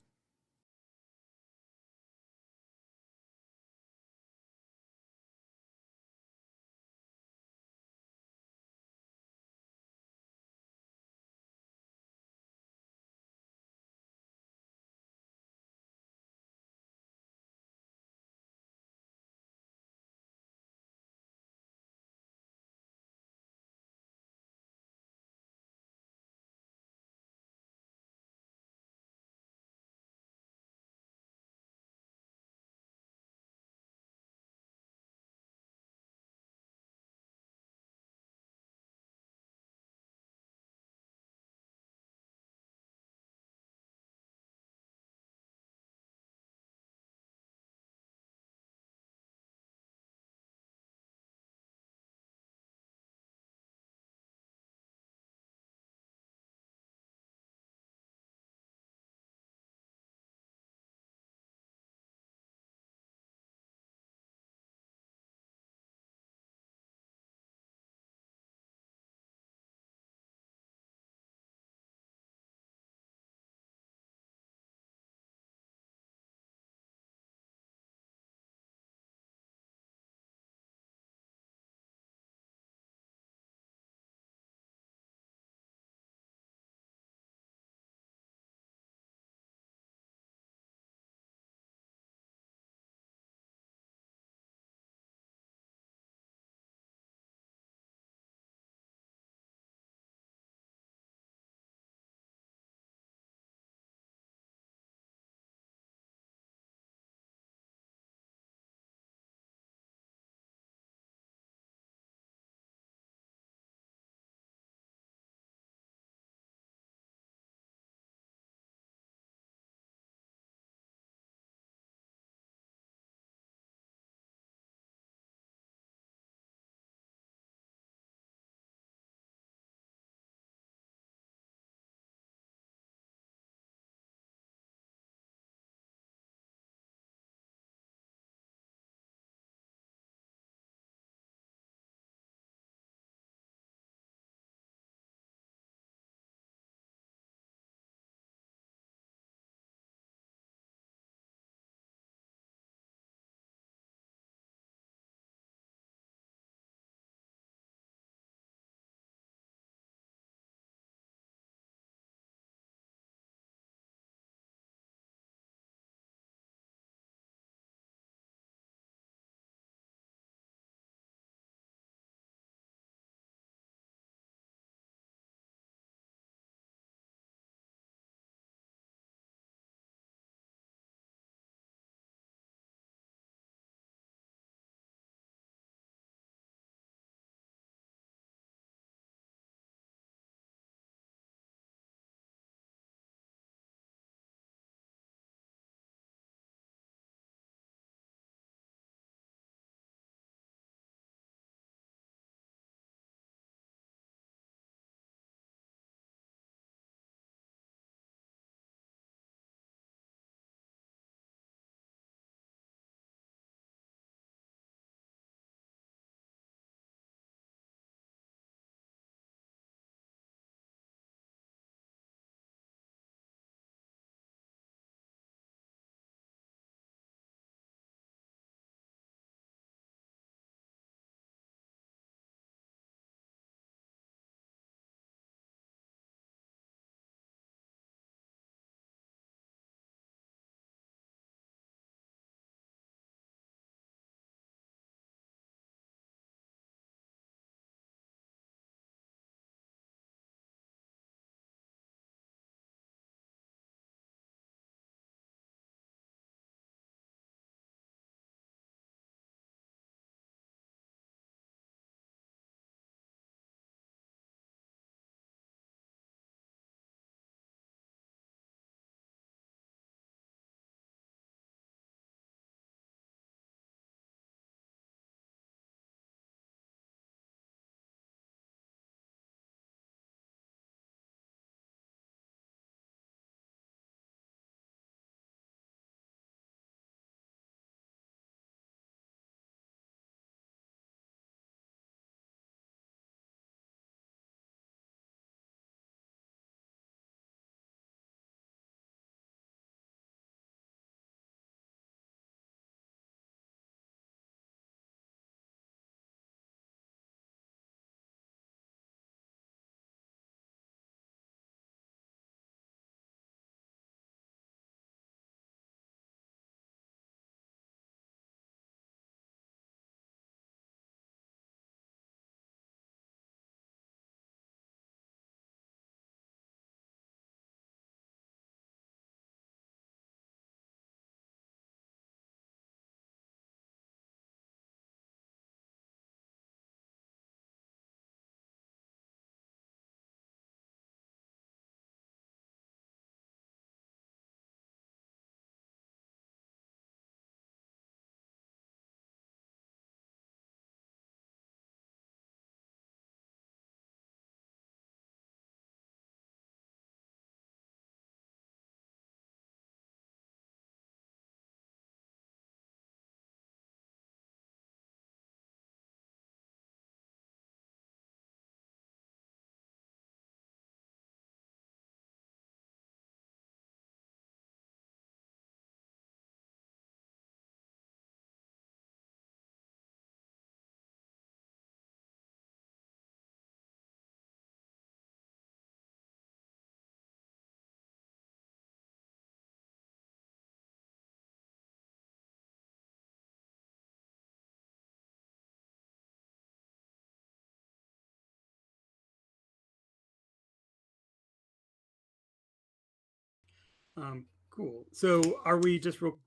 Cool. So are we just real quick?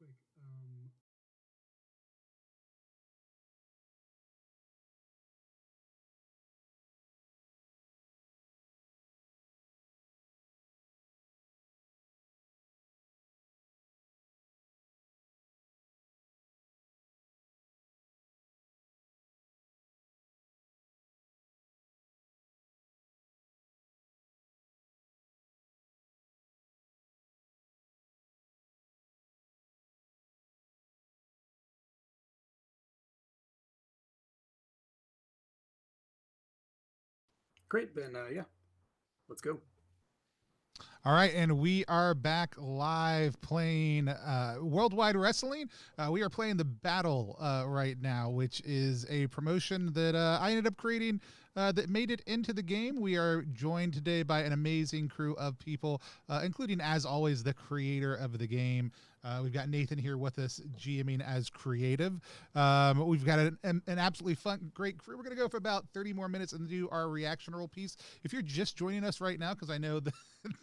Great. Then, yeah, let's go. All right, and we are back live playing Worldwide Wrestling. We are playing the Battle right now, which is a promotion that I ended up creating that made it into the game. We are joined today by an amazing crew of people, including, as always, the creator of the game. We've got Nathan here with us, GMing as creative. We've got an absolutely fun, great crew. We're going to go for about 30 more minutes and do our reaction roll piece. If you're just joining us right now, because I know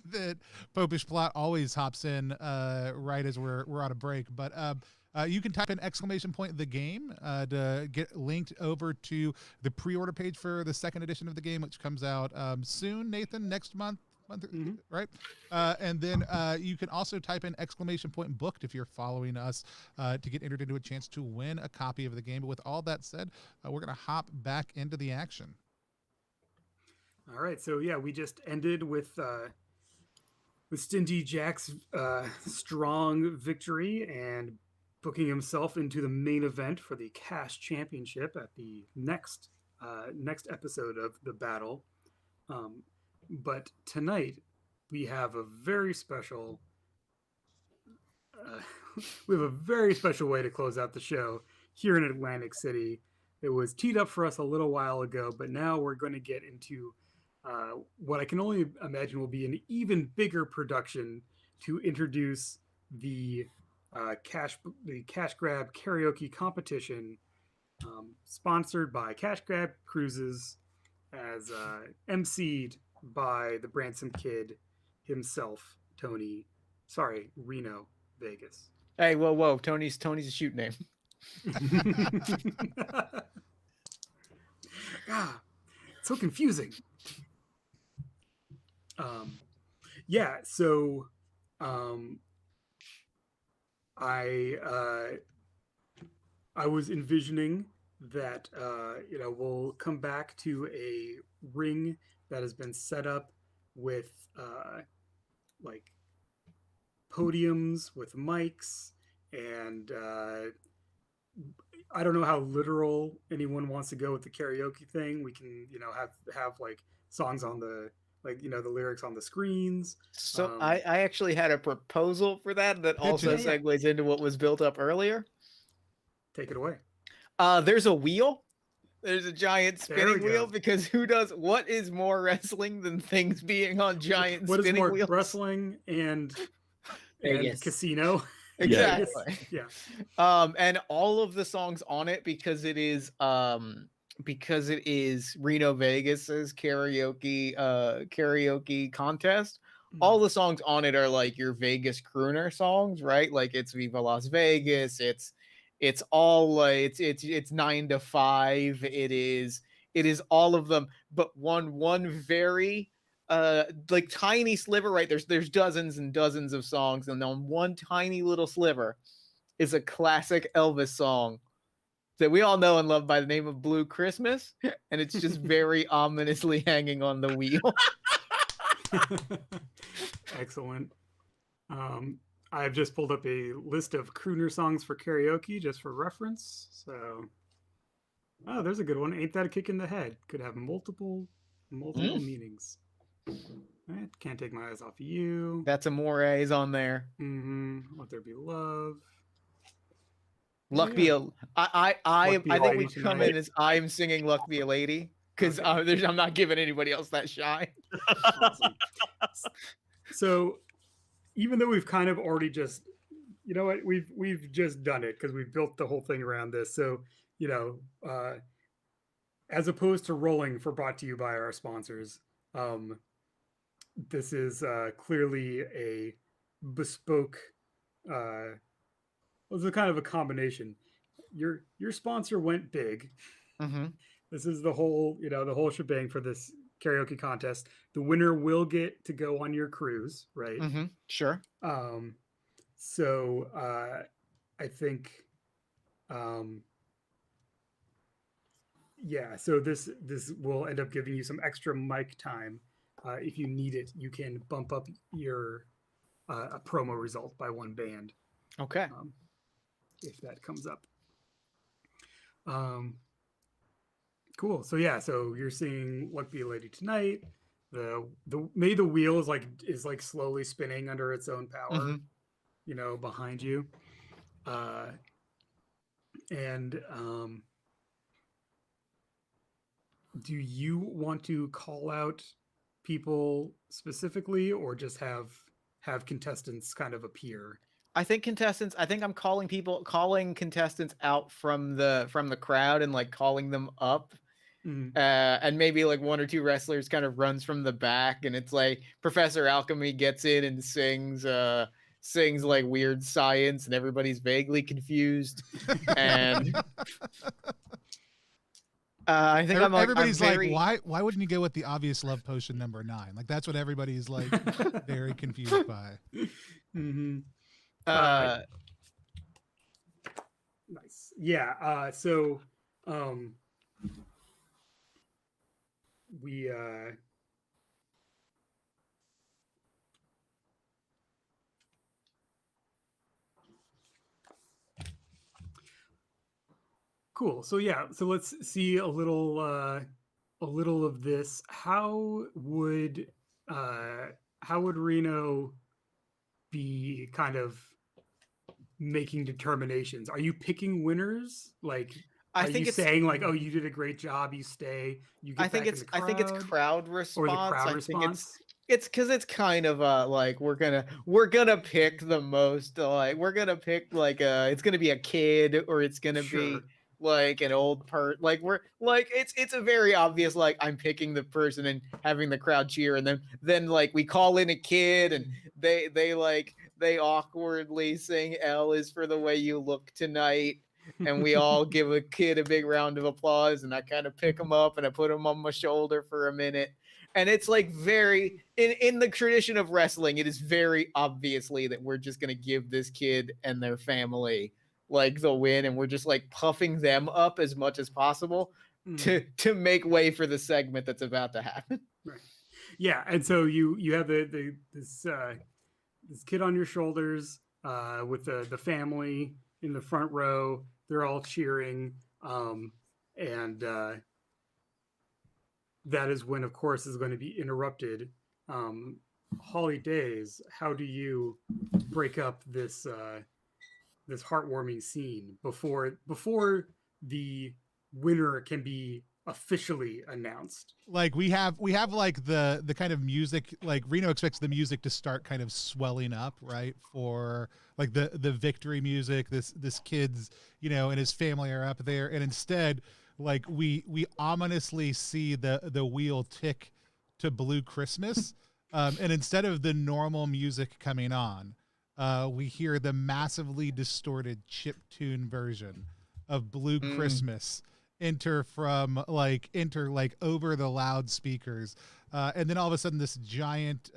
that Popish Plot always hops in right as we're on a break, but you can type in !the game to get linked over to the pre-order page for the second edition of the game, which comes out soon, Nathan, next month. Right? And then you can also type in !booked if you're following us to get entered into a chance to win a copy of the game. But with all that said, we're going to hop back into the action. All right. So, yeah, we just ended with Stingy Jack's strong victory and booking himself into the main event for the Cash Championship at the next episode of the Battle. But tonight we have a very special way to close out the show here in Atlantic City. It was teed up for us a little while ago, but now we're going to get into what I can only imagine will be an even bigger production to introduce the cash grab karaoke competition, sponsored by Cash Grab Cruises, as emceed by the Branson Kid himself, Reno Vegas. Hey, whoa. Tony's a shoot name. So confusing. Yeah, so I was envisioning that we'll come back to a ring that has been set up with like podiums with mics, and I don't know how literal anyone wants to go with the karaoke thing. We can have like songs on the the lyrics on the screens. So I actually had a proposal for that also segues into what was built up earlier. Take it away. There's a wheel. There's a giant spinning wheel, because what is more wrestling than things being on giant spinning wheels? What is more wrestling and casino? Exactly. Yeah. And all of the songs on it, because it is Reno Vegas's karaoke contest. All the songs on it are like your Vegas crooner songs, right? Like it's Viva Las Vegas. It's all like it's 9 to 5. It is all of them, but one very like tiny sliver, right? There's dozens and dozens of songs, and on one tiny little sliver is a classic Elvis song that we all know and love by the name of Blue Christmas, and it's just very ominously hanging on the wheel. Excellent. I've just pulled up a list of crooner songs for karaoke just for reference. So, there's a good one. Ain't That a Kick in the Head? Could have multiple meanings. Right? Can't Take My Eyes Off of You. That's Amore's on there. Let There Be Love. Luck Be a... I think we come in as I'm singing Luck Be a Lady, because I'm not giving anybody else that shine. Awesome. So, even though we've kind of already just, we've just done it because we've built the whole thing around this. So, as opposed to rolling for brought to you by our sponsors, this is clearly a bespoke. It was a kind of a combination. Your sponsor went big. Mm-hmm. This is the whole shebang for this karaoke contest. The winner will get to go on your cruise, right? Mm-hmm. Sure. So I think, yeah. So this will end up giving you some extra mic time. If you need it, you can bump up your a promo result by one band. Okay. If that comes up. Cool. So yeah, so you're seeing Luck Be a Lady Tonight. The maybe the wheel is like slowly spinning under its own power, behind you. And do you want to call out people specifically, or just have contestants kind of appear? I think I'm calling contestants out from the crowd and like calling them up. And maybe like one or two wrestlers kind of runs from the back, and it's like Professor Alchemy gets in and sings like weird science, and everybody's vaguely confused. And I think everybody's like, why wouldn't you go with the obvious love potion number 9? Like that's what everybody's like very confused by. Mm-hmm. Nice. Yeah. So we cool. So yeah, so let's see a little of this. How would Reno be kind of making determinations? Are you picking winners? Like, are you saying like, oh, you did a great job, you stay, you get back in the crowd? I think it's crowd response. Or the crowd response? It's because it's kind of like we're gonna pick the most, like we're gonna pick like it's gonna be a kid, or it's gonna be like an old like we're like it's a very obvious like I'm picking the person and having the crowd cheer, and then like we call in a kid, and they awkwardly sing L is for the way you look tonight, and we all give a kid a big round of applause, and I kind of pick him up and I put him on my shoulder for a minute. And it's like very in the tradition of wrestling, it is very obviously that we're just gonna give this kid and their family like the win, and we're just like puffing them up as much as possible to make way for the segment that's about to happen. Right. Yeah, and so you have this kid on your shoulders with the family in the front row. They're all cheering, and that is when, of course, is going to be interrupted. Holly Days, how do you break up this this heartwarming scene before the winner can be officially announced? Like we have like the kind of music, like Reno expects the music to start kind of swelling up, right? For like the victory music, this kid's, and his family are up there, and instead like we ominously see the wheel tick to Blue Christmas, and instead of the normal music coming on, we hear the massively distorted chiptune version of Blue Christmas enter over the loudspeakers, and then all of a sudden this giant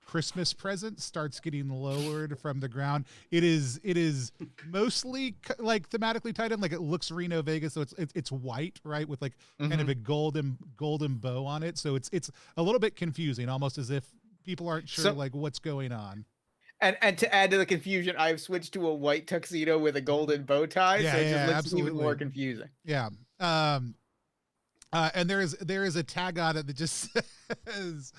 Christmas present starts getting lowered from the ground. It is mostly like thematically tied in, like it looks Reno Vegas, so it's white, right, with like kind of a golden bow on it. So it's a little bit confusing, almost as if people aren't sure like what's going on. And to add to the confusion, I've switched to a white tuxedo with a golden bow tie, so it just looks even more confusing. Yeah. And there is a tag on it that just says,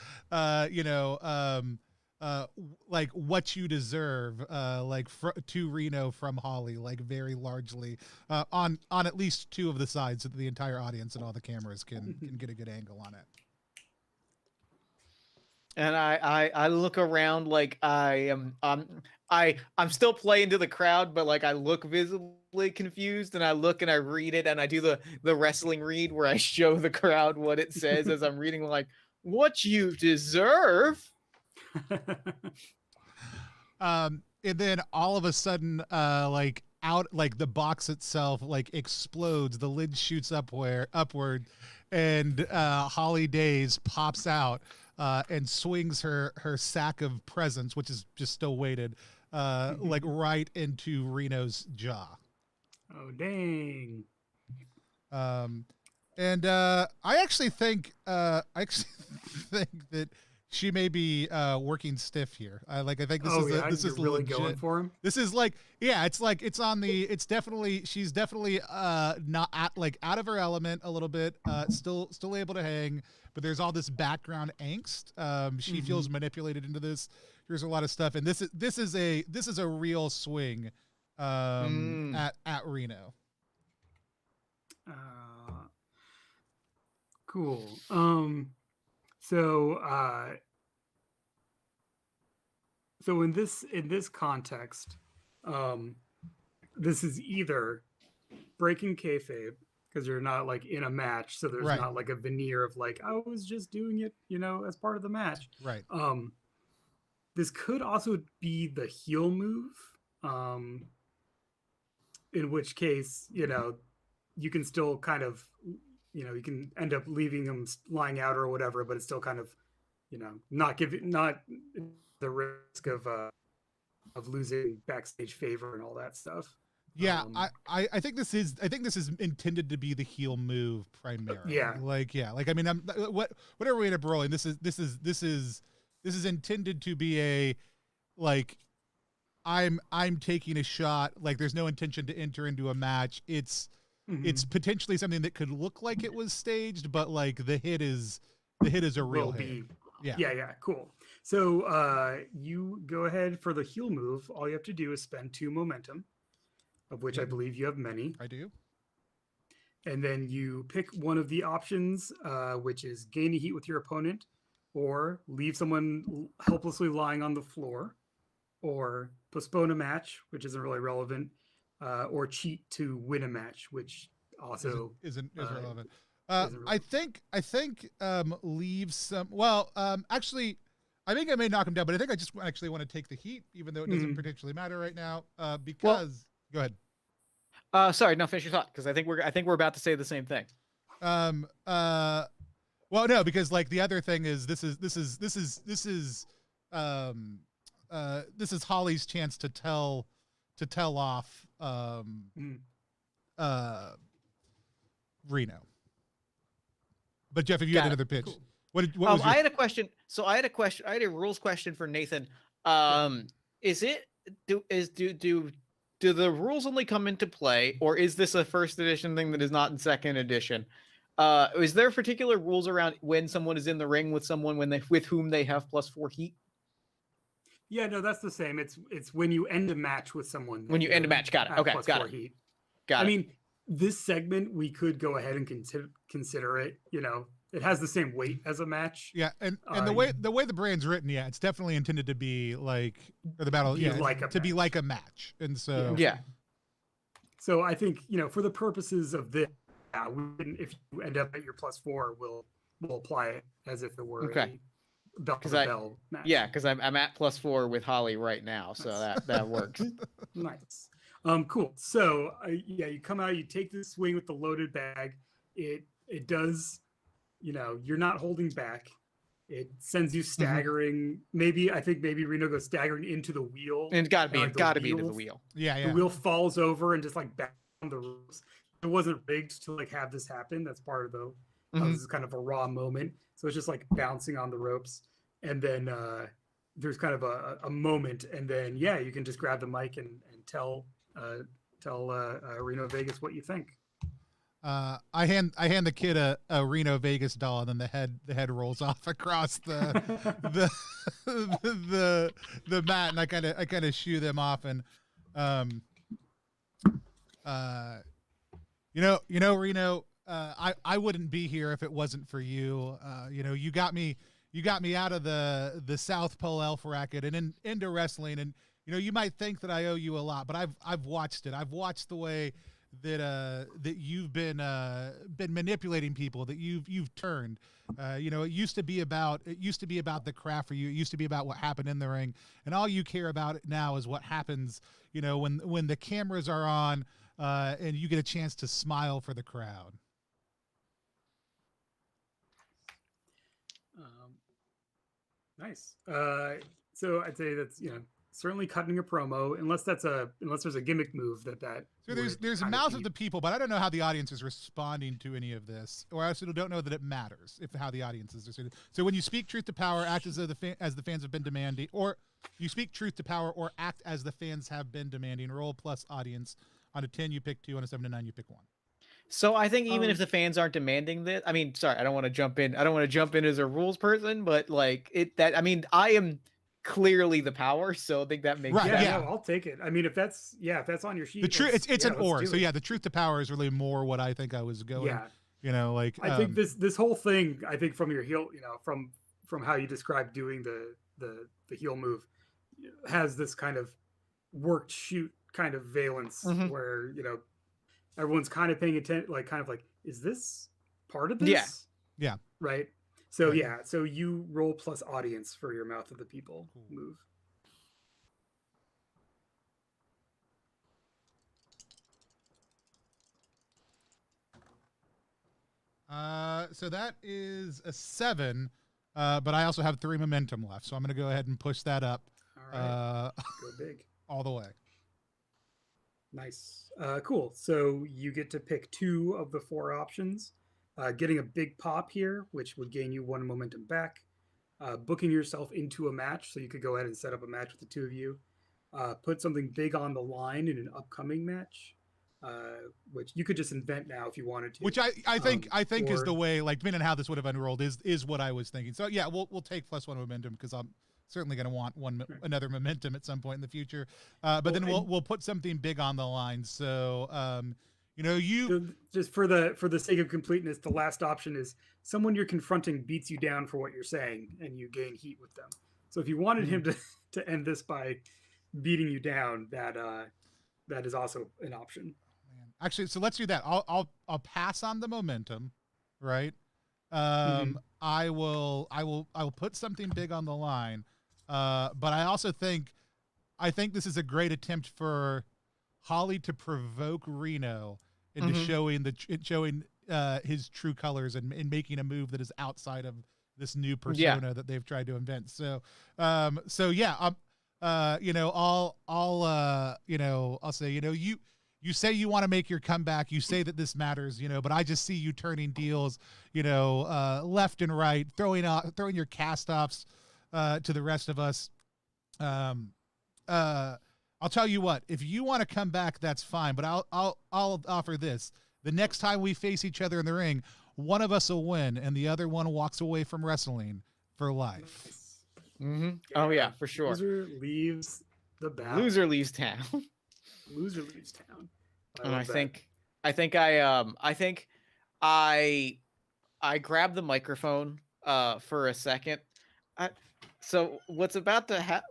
like what you deserve, to Reno from Holly, like very largely on at least 2 of the sides, so that the entire audience and all the cameras can get a good angle on it. And I look around like I'm still playing to the crowd, but like I look visibly confused, and I look and I read it, and I do the wrestling read where I show the crowd what it says as I'm reading, like what you deserve. And then all of a sudden, like the box itself like explodes. The lid shoots upward, and Holly Days pops out and swings her sack of presents, which is just still weighted, like right into Reno's jaw. Oh dang! And I actually think that she may be working stiff here. I think this is really legit. going for him. This is like, yeah, it's definitely, she's definitely not out of her element a little bit, still able to hang, but there's all this background angst. She feels manipulated into this. Here's a lot of stuff, and this is a real swing at Reno. Cool. So in this context, this is either breaking kayfabe because you're not like in a match, so there's not like a veneer of like I was just doing it, as part of the match. Right. This could also be the heel move, in which case, you can still kind of, you can end up leaving them lying out or whatever, but it's still kind of, not the risk of losing backstage favor and all that stuff. Yeah, I think this is intended to be the heel move primarily. Yeah. I mean, whatever we end up rolling, this is intended to be a like I'm taking a shot, like there's no intention to enter into a match. It's potentially something that could look like it was staged, but like the hit is a real hit. Yeah, cool. So you go ahead for the heel move. All you have to do is spend 2 momentum, of which I believe you have many. I do. And then you pick one of the options, which is gain a heat with your opponent, or leave someone helplessly lying on the floor, or postpone a match, which isn't really relevant, or cheat to win a match, which also isn't relevant. I think leave some. Well, actually, I think I may knock him down, but I think I just actually want to take the heat, even though it doesn't particularly matter right now. Because go ahead. Sorry, no, finish your thought, because I think we're about to say the same thing. Well, no, because like the other thing is this is Holly's chance to tell off Reno. But Jeff, if you had another pitch, cool. what was I had a question. So I had a rules question for Nathan. Is it do the rules only come into play, or is this a first edition thing that is not in second edition? Is there particular rules around when someone is in the ring with someone with whom they have +4 heat? Yeah, no, that's the same. It's when you end a match with someone. When you end a match, got it. Okay, got it. Heat. Got it. I mean, this segment we could go ahead and consider it. It has the same weight as a match. Yeah, and the way the brand's written, yeah, it's definitely intended to be like, or the battle, be like a match, and so yeah. So I think for the purposes of this, if you end up at your +4, we'll apply it as if it were a bell to bell match. Yeah, because I'm at +4 with Holly right now, so that works. Nice. Cool. So you come out, you take this swing with the loaded bag. It does, you're not holding back. It sends you staggering. I think maybe Reno goes staggering into the wheel. And it's got to be into the wheel. Yeah. The wheel falls over and just like back on the ropes. It wasn't rigged to like have this happen. That's part of the. This is kind of a raw moment. So it's just like bouncing on the ropes, and then there's kind of a moment, and then you can just grab the mic and tell Reno Vegas what you think. I hand the kid a Reno Vegas doll, and then the head rolls off across the mat, and I kind of shoo them off, and Reno, I wouldn't be here if it wasn't for you. You got me out of the South Pole elf racket and into wrestling, and you might think that I owe you a lot, but I've watched it. I've watched the way that you've been manipulating people, that you've turned. It used to be about the craft for you. It used to be about what happened in the ring, and all you care about now is what happens. When the cameras are on, and you get a chance to smile for the crowd. Nice. So I'd say that's certainly cutting a promo, unless there's a gimmick move that. So there's a mouth of the people, but I don't know how the audience is responding to any of this, or I also don't know that it matters how the audience is. So when you speak truth to power, act as the fans have been demanding, or you speak truth to power, or act as the fans have been demanding. Roll plus audience. On a 10, you pick 2. On a 7 to 9, you pick 1. So I think even if the fans aren't demanding this, I mean, sorry, I don't want to jump in. I don't want to jump in as a rules person, but I am clearly the power, so I think that makes right. sense. Yeah, no, I'll take it. I mean, if that's on your sheet, the truth, it's an or. So yeah, the truth to power is really more what I think I was going. Yeah. I think this whole thing, I think from your heel, from how you described doing the heel move, has this kind of worked shoot kind of valence where everyone's kind of paying attention, is this part of this? Yeah. Right. So so you roll plus audience for your mouth of the people move. So that is a 7, but I also have 3 momentum left, so I'm going to go ahead and push that up. All right. Go big. All the way. Nice. Cool. So you get to pick 2 of the 4 options. Getting a big pop here, which would gain you 1 momentum back. Booking yourself into a match, so you could go ahead and set up a match with the 2 of you. Put something big on the line in an upcoming match, which you could just invent now if you wanted to. Which I think is the way, depending on how this would have unrolled, is what I was thinking. So yeah, we'll take plus 1 momentum, because I'm certainly going to want another momentum at some point in the future. But then we'll put something big on the line. So just for the sake of completeness, the last option is someone you're confronting beats you down for what you're saying, and you gain heat with them. So if you wanted him to end this by beating you down, that is also an option. Actually, so let's do that. I'll pass on the momentum, right? I will put something big on the line. But I also think this is a great attempt for Holly to provoke Reno into showing his true colors and making a move that is outside of this new persona that they've tried to invent. So I'll say, you say you want to make your comeback. You say that this matters, but I just see you turning deals, left and right, throwing your cast-offs to the rest of us. I'll tell you what, if you want to come back, that's fine, but I'll offer this. The next time we face each other in the ring, one of us will win and the other one walks away from wrestling for life. Oh yeah, for sure. Loser leaves the battle. Loser leaves town. Loser leaves town. And I think I grabbed the microphone for a second. So what's about to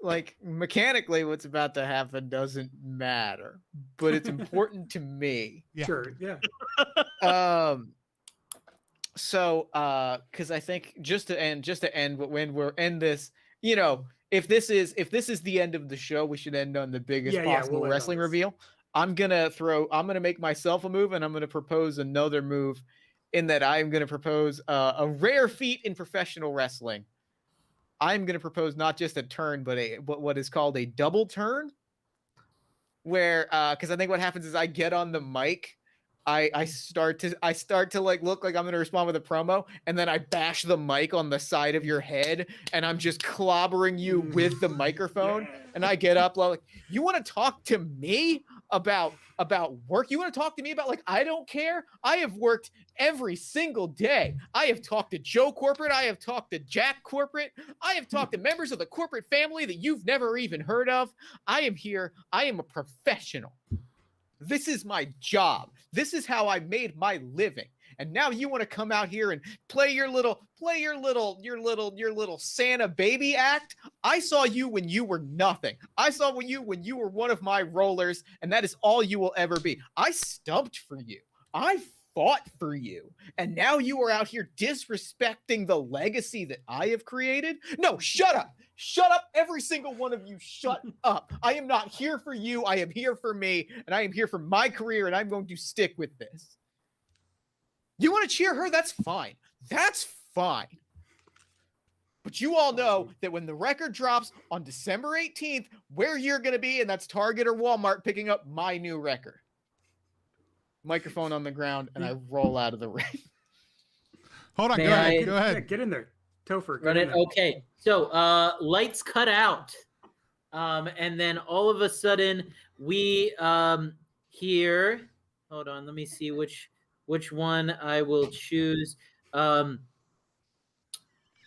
mechanically what's about to happen doesn't matter, but it's important to me. Yeah. Sure. Yeah. So because I think just to end when we're end this, if this is the end of the show, we should end on the biggest possible wrestling reveal. I'm gonna make myself a move, and I'm gonna propose another move, in that I'm gonna propose a rare feat in professional wrestling. I'm going to propose not just a turn, but what is called a double turn, where because I think what happens is I get on the mic, I start to look like I'm going to respond with a promo, and then I bash the mic on the side of your head, and I'm just clobbering you with the microphone, and I get up like, you want to talk to me about work? You want to talk to me about I don't care? I have worked every single day. I have talked to Joe Corporate. I have talked to Jack Corporate. I have talked to members of the corporate family that you've never even heard of. I am here. I am a professional. This is my job. This is how I made my living. and now you want to come out here and play your little Santa baby act. I saw you when you were nothing. I saw you when you were one of my rollers, and that is all you will ever be. I stumped for you. I fought for you, and now you are out here disrespecting the legacy that I have created. No, shut up. Shut up, every single one of you. Shut up. I am not here for you. I am here for me, and I am here for my career, and I'm going to stick with this. You want to cheer her? That's fine. That's fine. But you all know that when the record drops on December 18th, where you're going to be, and that's Target or Walmart picking up my new record. Microphone on the ground, and I roll out of the ring. Hold on. Go ahead. Yeah, get in there. Topher. Run it. Okay. So lights cut out. And then all of a sudden we hear, hold on, let me see which one I will choose.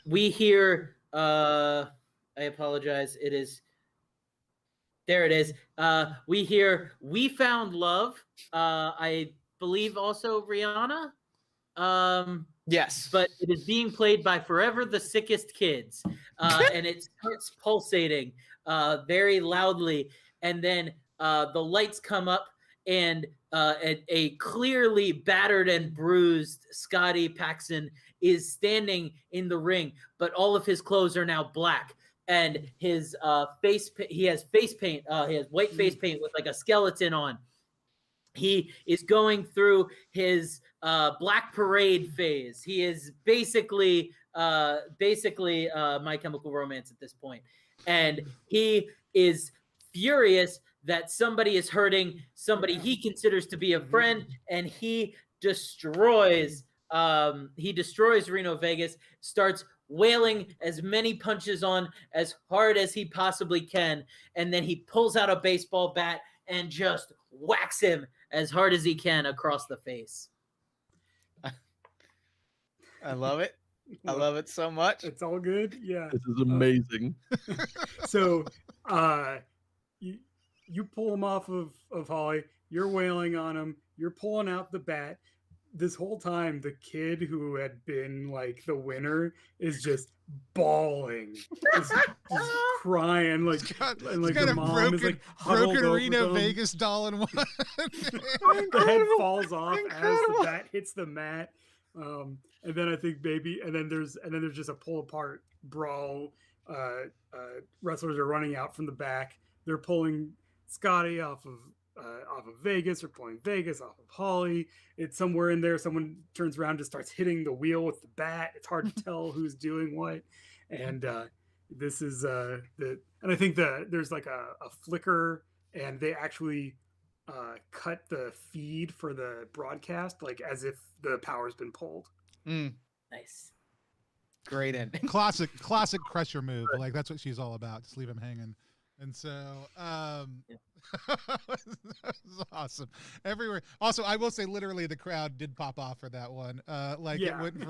We hear, I apologize. There it is. We hear "We Found Love." I believe also Rihanna. Yes. But it is being played by Forever the Sickest Kids. And it starts pulsating very loudly. And then the lights come up, and a clearly battered and bruised Scotty Paxson is standing in the ring, but all of his clothes are now black. And his he has face paint, he has white face paint with like a skeleton on. He is going through his Black Parade phase. He is basically My Chemical Romance at this point. And he is furious that somebody is hurting somebody he considers to be a friend, and he destroys Reno Vegas, starts wailing as many punches on as hard as he possibly can, and then he pulls out a baseball bat and just whacks him as hard as he can across the face. I love it. I love it so much. It's all good. Yeah. This is amazing. So you pull him off of Holly. You're wailing on him. You're pulling out the bat. This whole time, the kid who had been like the winner is just bawling, just crying, like, and like the mom is like broken Reno Vegas doll in one. The head falls off as the bat hits the mat, and then I think and then there's just a pull apart brawl. Wrestlers are running out from the back. They're pulling Scotty off of Vegas, or pulling Vegas off of Holly. It's somewhere in there. Someone turns around and just starts hitting the wheel with the bat. It's hard to tell who's doing what. And this is and I think there's like a flicker, and they actually cut the feed for the broadcast, like as if the power's been pulled. Nice. Great ending. Classic Crusher move. Like that's what she's all about. Just leave him hanging. And so, this is awesome. Everywhere. Also, I will say, literally, the crowd did pop off for that one. It went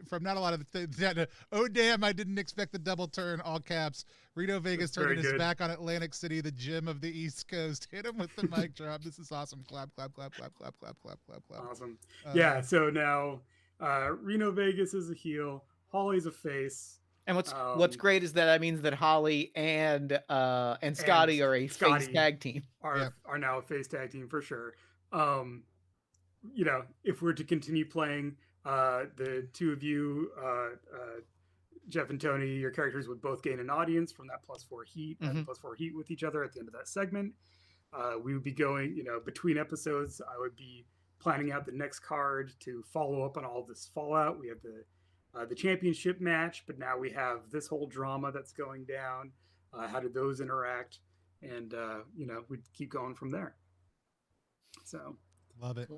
from not a lot of things to, oh damn, I didn't expect the double turn. All caps. Reno Vegas turning his back on Atlantic City, the gym of the East Coast. Hit him with the mic drop. This is awesome. Clap, clap, clap, clap, clap, clap, clap, clap, clap. Awesome. Yeah. So now, Reno Vegas is a heel. Holly's a face. And what's great is that means that Holly and Scotty are a face tag team. Are now a face tag team for sure. If we're to continue playing, the two of you, Jeff and Tony, your characters would both gain an audience from that +4 heat, +4 heat with each other at the end of that segment. We would be going, between episodes. I would be planning out the next card to follow up on all this fallout. We have the championship match, but now we have this whole drama that's going down. How did those interact? And we'd keep going from there. So love it.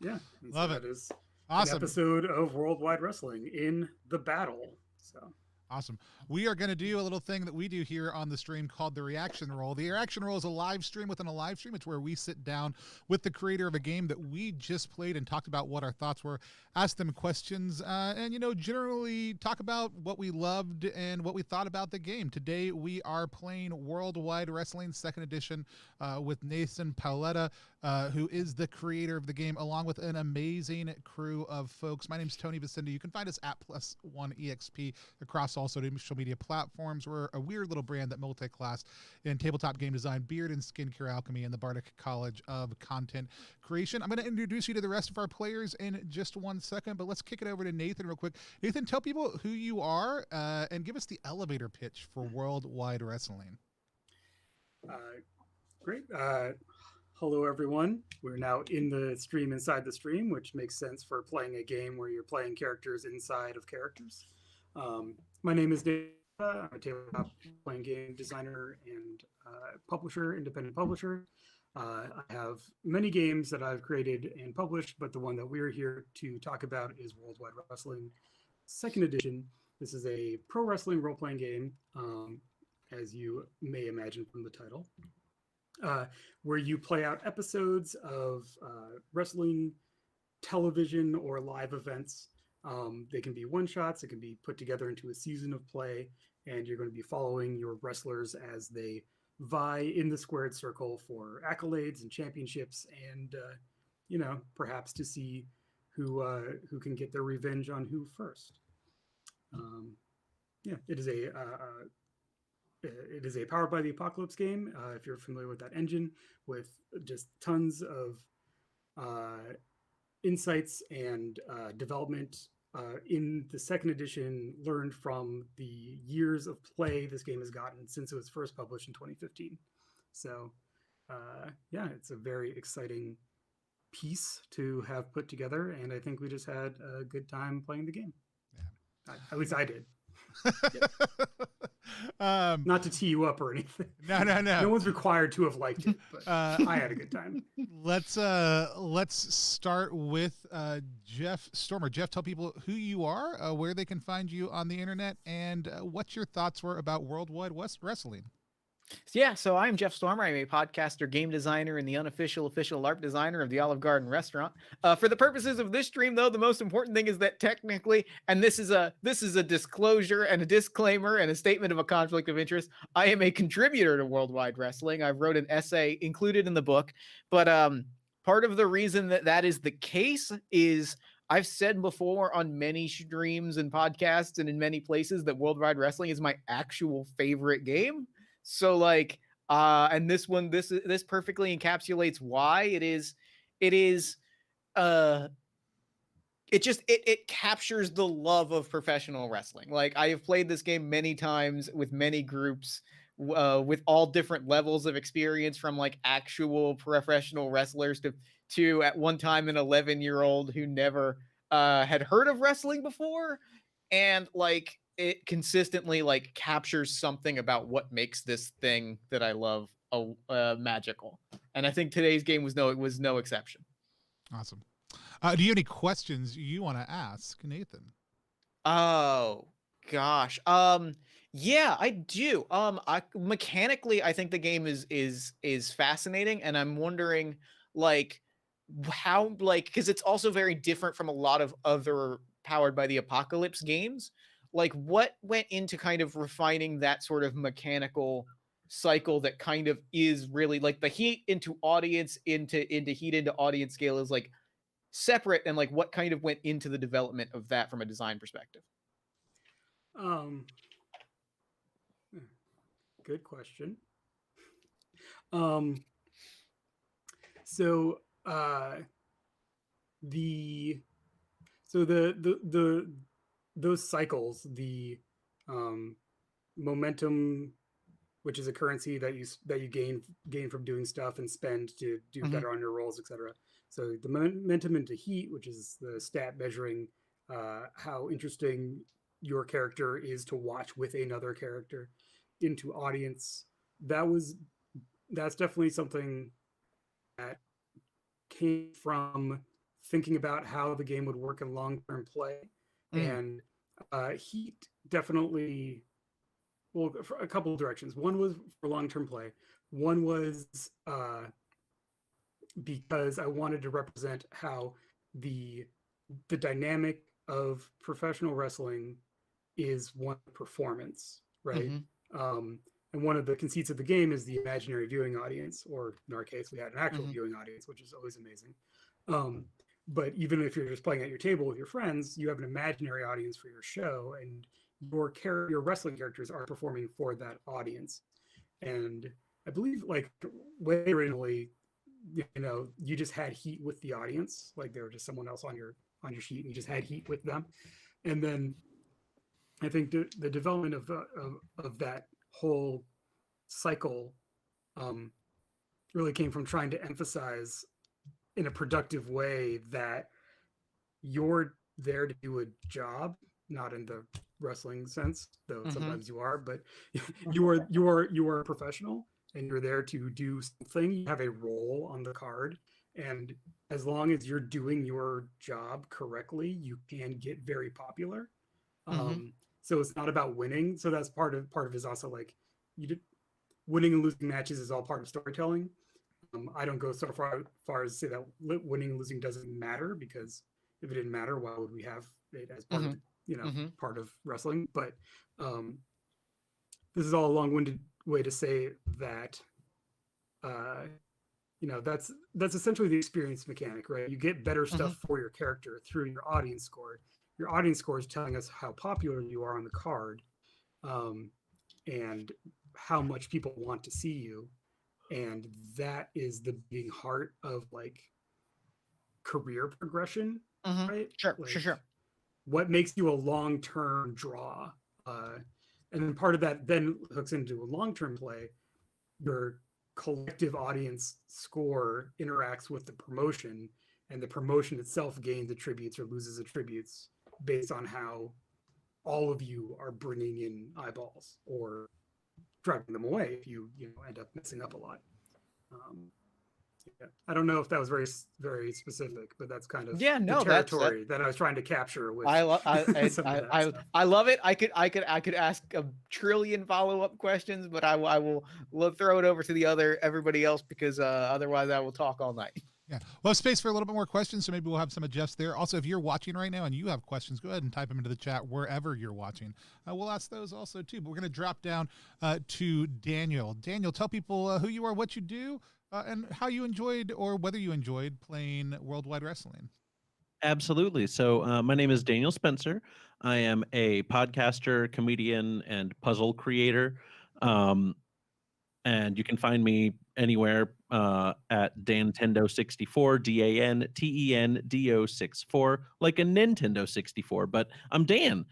Yeah, love it. That is awesome. An episode of Worldwide Wrestling in the battle. So awesome. We are going to do a little thing that we do here on the stream called the Reaction Roll. The Reaction Roll is a live stream within a live stream. It's where we sit down with the creator of a game that we just played and talked about what our thoughts were, ask them questions, and, generally talk about what we loved and what we thought about the game. Today, we are playing Worldwide Wrestling 2nd Edition with Nathan Paoletta. who is the creator of the game, along with an amazing crew of folks. My name is Tony Vicinda. You can find us at +1EXP across all social media platforms. We're a weird little brand that multi-class in tabletop game design, beard and skincare alchemy, and the Bardic College of Content Creation. I'm going to introduce you to the rest of our players in just one second, but let's kick it over to Nathan real quick. Nathan, tell people who you are and give us the elevator pitch for Worldwide Wrestling. Great. Hello, everyone. We're now in the stream inside the stream, which makes sense for playing a game where you're playing characters inside of characters. My name is Dave. I'm a tabletop playing game designer and publisher, independent publisher. I have many games that I've created and published, but the one that we're here to talk about is Worldwide Wrestling 2nd Edition. This is a pro wrestling role-playing game, as you may imagine from the title, where you play out episodes of wrestling, television, or live events. They can be one-shots, it can be put together into a season of play, and you're going to be following your wrestlers as they vie in the squared circle for accolades and championships, and perhaps to see who can get their revenge on who first. It is a Powered by the Apocalypse game. If you're familiar with that engine, with just tons of insights and development in the 2nd edition, learned from the years of play this game has gotten since it was first published in 2015. So it's a very exciting piece to have put together, and I think we just had a good time playing the game. Yeah. At least I did. Not to tee you up or anything. No. No one's required to have liked it, but I had a good time. Let's start with Jeff Stormer. Jeff, tell people who you are, where they can find you on the internet, and what your thoughts were about Worldwide Wrestling. Yeah, so I'm Jeff Stormer. I'm a podcaster, game designer, and the official LARP designer of the Olive Garden restaurant. For the purposes of this stream, though, the most important thing is that technically, and this is a disclosure and a disclaimer and a statement of a conflict of interest, I am a contributor to Worldwide Wrestling. I wrote an essay included in the book, but part of the reason that is the case is I've said before on many streams and podcasts and in many places that Worldwide Wrestling is my actual favorite game. So and this perfectly encapsulates why it captures the love of professional wrestling. Like, I have played this game many times with many groups, with all different levels of experience, from like actual professional wrestlers to at one time an 11-year-old who never had heard of wrestling before. And it consistently captures something about what makes this thing that I love magical. And I think today's game was no exception. Awesome. Do you have any questions you want to ask Nathan? Oh gosh. Yeah, I do. Mechanically, I think the game is fascinating, and I'm wondering how, because it's also very different from a lot of other Powered by the Apocalypse games. What went into kind of refining that sort of mechanical cycle that kind of is really the heat into audience into heat into audience scale is separate, and what kind of went into the development of that from a design perspective? Good question. Those cycles, the momentum, which is a currency that you gain from doing stuff and spend to do better on your rolls, etc. So the momentum into heat, which is the stat measuring how interesting your character is to watch with another character, into audience. That's definitely something that came from thinking about how the game would work in long-term play. And heat definitely, for a couple of directions. One was for long-term play. One was because I wanted to represent how the dynamic of professional wrestling is one performance, right? And one of the conceits of the game is the imaginary viewing audience, or in our case, we had an actual Mhm. viewing audience, which is always amazing. But even if you're just playing at your table with your friends, you have an imaginary audience for your show, and your wrestling characters are performing for that audience. And I believe, like, way originally, you just had heat with the audience, like they were just someone else on your sheet, and you just had heat with them. And then I think the development of that whole cycle really came from trying to emphasize in a productive way that you're there to do a job, not in the wrestling sense, though sometimes you are, but you are a professional, and you're there to do something. You have a role on the card, and as long as you're doing your job correctly, you can get very popular. So it's not about winning. So that's part of is also like winning and losing matches is all part of storytelling. I don't go so far as to say that winning and losing doesn't matter, because if it didn't matter, why would we have it as part of part of wrestling? But this is all a long-winded way to say that that's essentially the experience mechanic, right? You get better stuff for your character through your audience score. Your audience score is telling us how popular you are on the card, and how much people want to see you. And that is the being heart of like career progression, right? Sure, like, sure. What makes you a long-term draw? And then part of that then hooks into a long-term play. Your collective audience score interacts with the promotion, and the promotion itself gains attributes or loses attributes based on how all of you are bringing in eyeballs or driving them away if you end up messing up a lot. I don't know if that was very, very specific, but that's kind of the territory that I was trying to capture with. I love it. I could ask a trillion follow-up questions, but I will throw it over to everybody else, because otherwise I will talk all night. Yeah, we'll have space for a little bit more questions, so maybe we'll have some adjust there. Also, if you're watching right now and you have questions, go ahead and type them into the chat wherever you're watching. We'll ask those also too, but we're going to drop down to Daniel. Daniel, tell people who you are, what you do, and how you enjoyed, or whether you enjoyed, playing Worldwide Wrestling. Absolutely. So my name is Daniel Spencer. I am a podcaster, comedian, and puzzle creator. And you can find me anywhere at Dantendo64, DANTENDO64, like a Nintendo 64, but I'm Dan.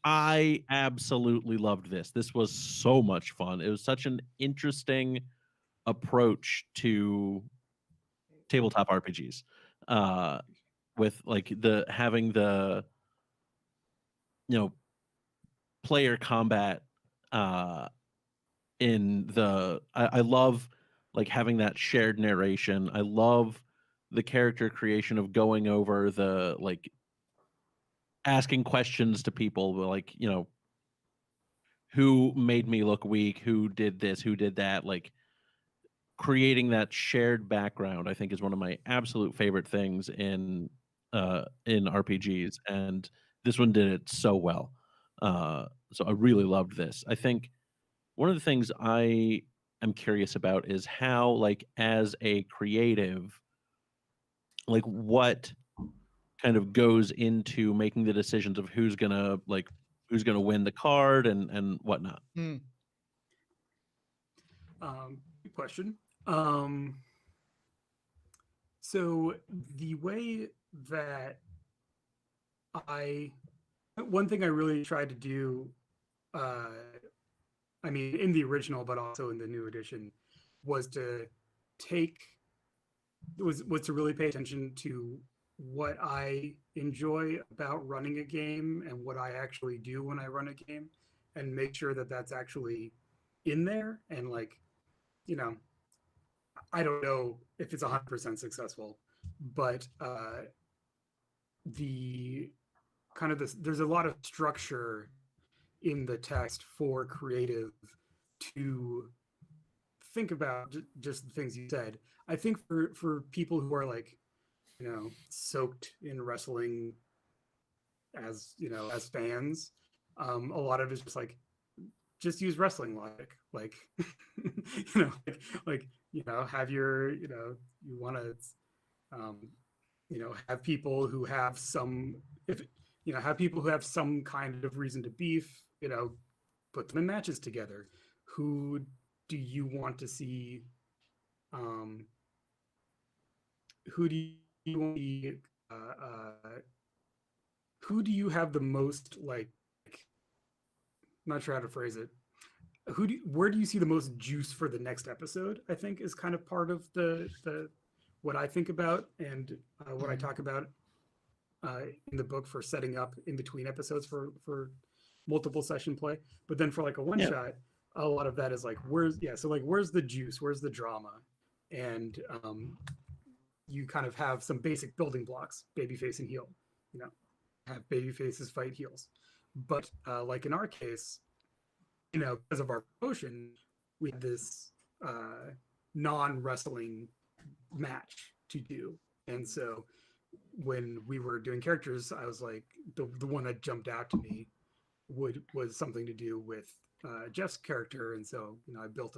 I absolutely loved this. This was so much fun. It was such an interesting approach to tabletop RPGs, with like having the player combat in the I love like having that shared narration. I love the character creation of going over the like asking questions to people, like who made me look weak, who did this, who did that, like creating that shared background. I think is one of my absolute favorite things in RPGs, and this one did it so well. So I really loved this. I think one of the things I am curious about is how, like, as a creative, like what kind of goes into making the decisions of who's gonna win the card and whatnot. Good question. So the way that one thing I really tried to do, I mean, in the original, but also in the new edition, was to really pay attention to what I enjoy about running a game and what I actually do when I run a game, and make sure that that's actually in there. And like, I don't know if it's 100% successful, but there's a lot of structure in the text for creative to think about just the things you said. I think for people who are like, soaked in wrestling as fans, a lot of it's just like just use wrestling logic, like have your you want to have people who have some kind of reason to beef, put them in matches together. Who do you want to see? Who do you want to see, who do you have the most, like, I'm not sure how to phrase it. Where do you see the most juice for the next episode? I think is kind of part of the what I think about, and what I talk about in the book for setting up in between episodes for multiple session play. But then for like a one shot, a lot of that is like, where's the juice? Where's the drama? And you kind of have some basic building blocks, babyface and heel, have baby faces fight heels. But like in our case, because of our promotion, we had this non-wrestling match to do. And so when we were doing characters, I was like, the one that jumped out to me was something to do with Jeff's character. And so, I built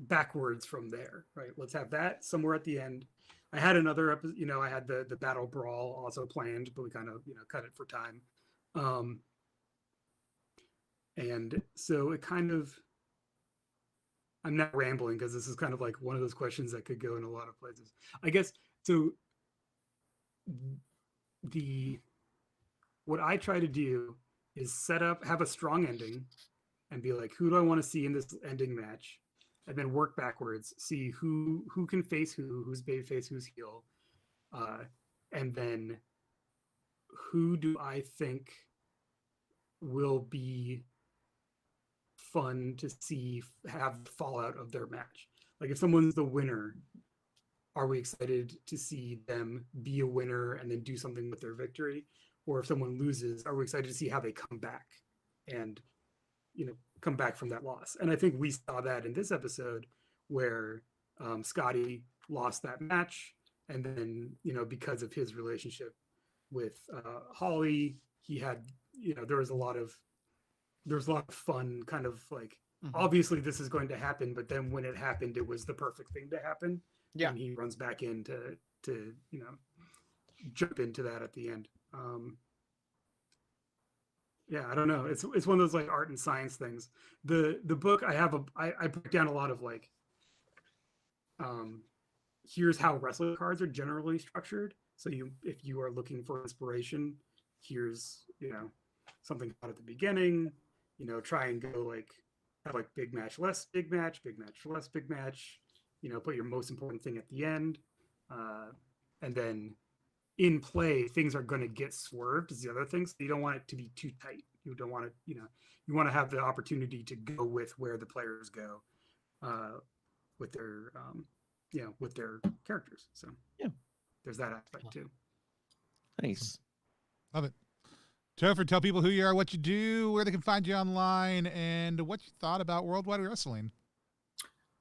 backwards from there, right? Let's have that somewhere at the end. I had another episode, I had the battle brawl also planned, but we kind of, cut it for time. And so it kind of, I'm not rambling because this is kind of like one of those questions that could go in a lot of places. I guess, so what I try to do is have a strong ending and be like, who do I want to see in this ending match? And then work backwards, see who can face who's babyface, who's heel. And then who do I think will be fun to see have the fallout of their match? Like if someone's the winner, are we excited to see them be a winner and then do something with their victory? Or if someone loses, are we excited to see how they come back and come back from that loss? And I think we saw that in this episode where Scotty lost that match, and then because of his relationship with Holly, he had there was a lot of fun, kind of like, obviously this is going to happen, but then when it happened, it was the perfect thing to happen. And he runs back in to jump into that at the end. I don't know. It's one of those like art and science things. The book I break down a lot of like, here's how wrestling cards are generally structured. So if you are looking for inspiration, here's something at the beginning. Try and go like, have like big match, less big match, big match, less big match. Put your most important thing at the end, and then in play, things are going to get swerved is the other thing. So you don't want it to be too tight. You don't want it, you want to have the opportunity to go with where the players go, with their, with their characters. So there's that aspect too. Nice. Love it. Topher, tell people who you are, what you do, where they can find you online, and what you thought about Worldwide Wrestling.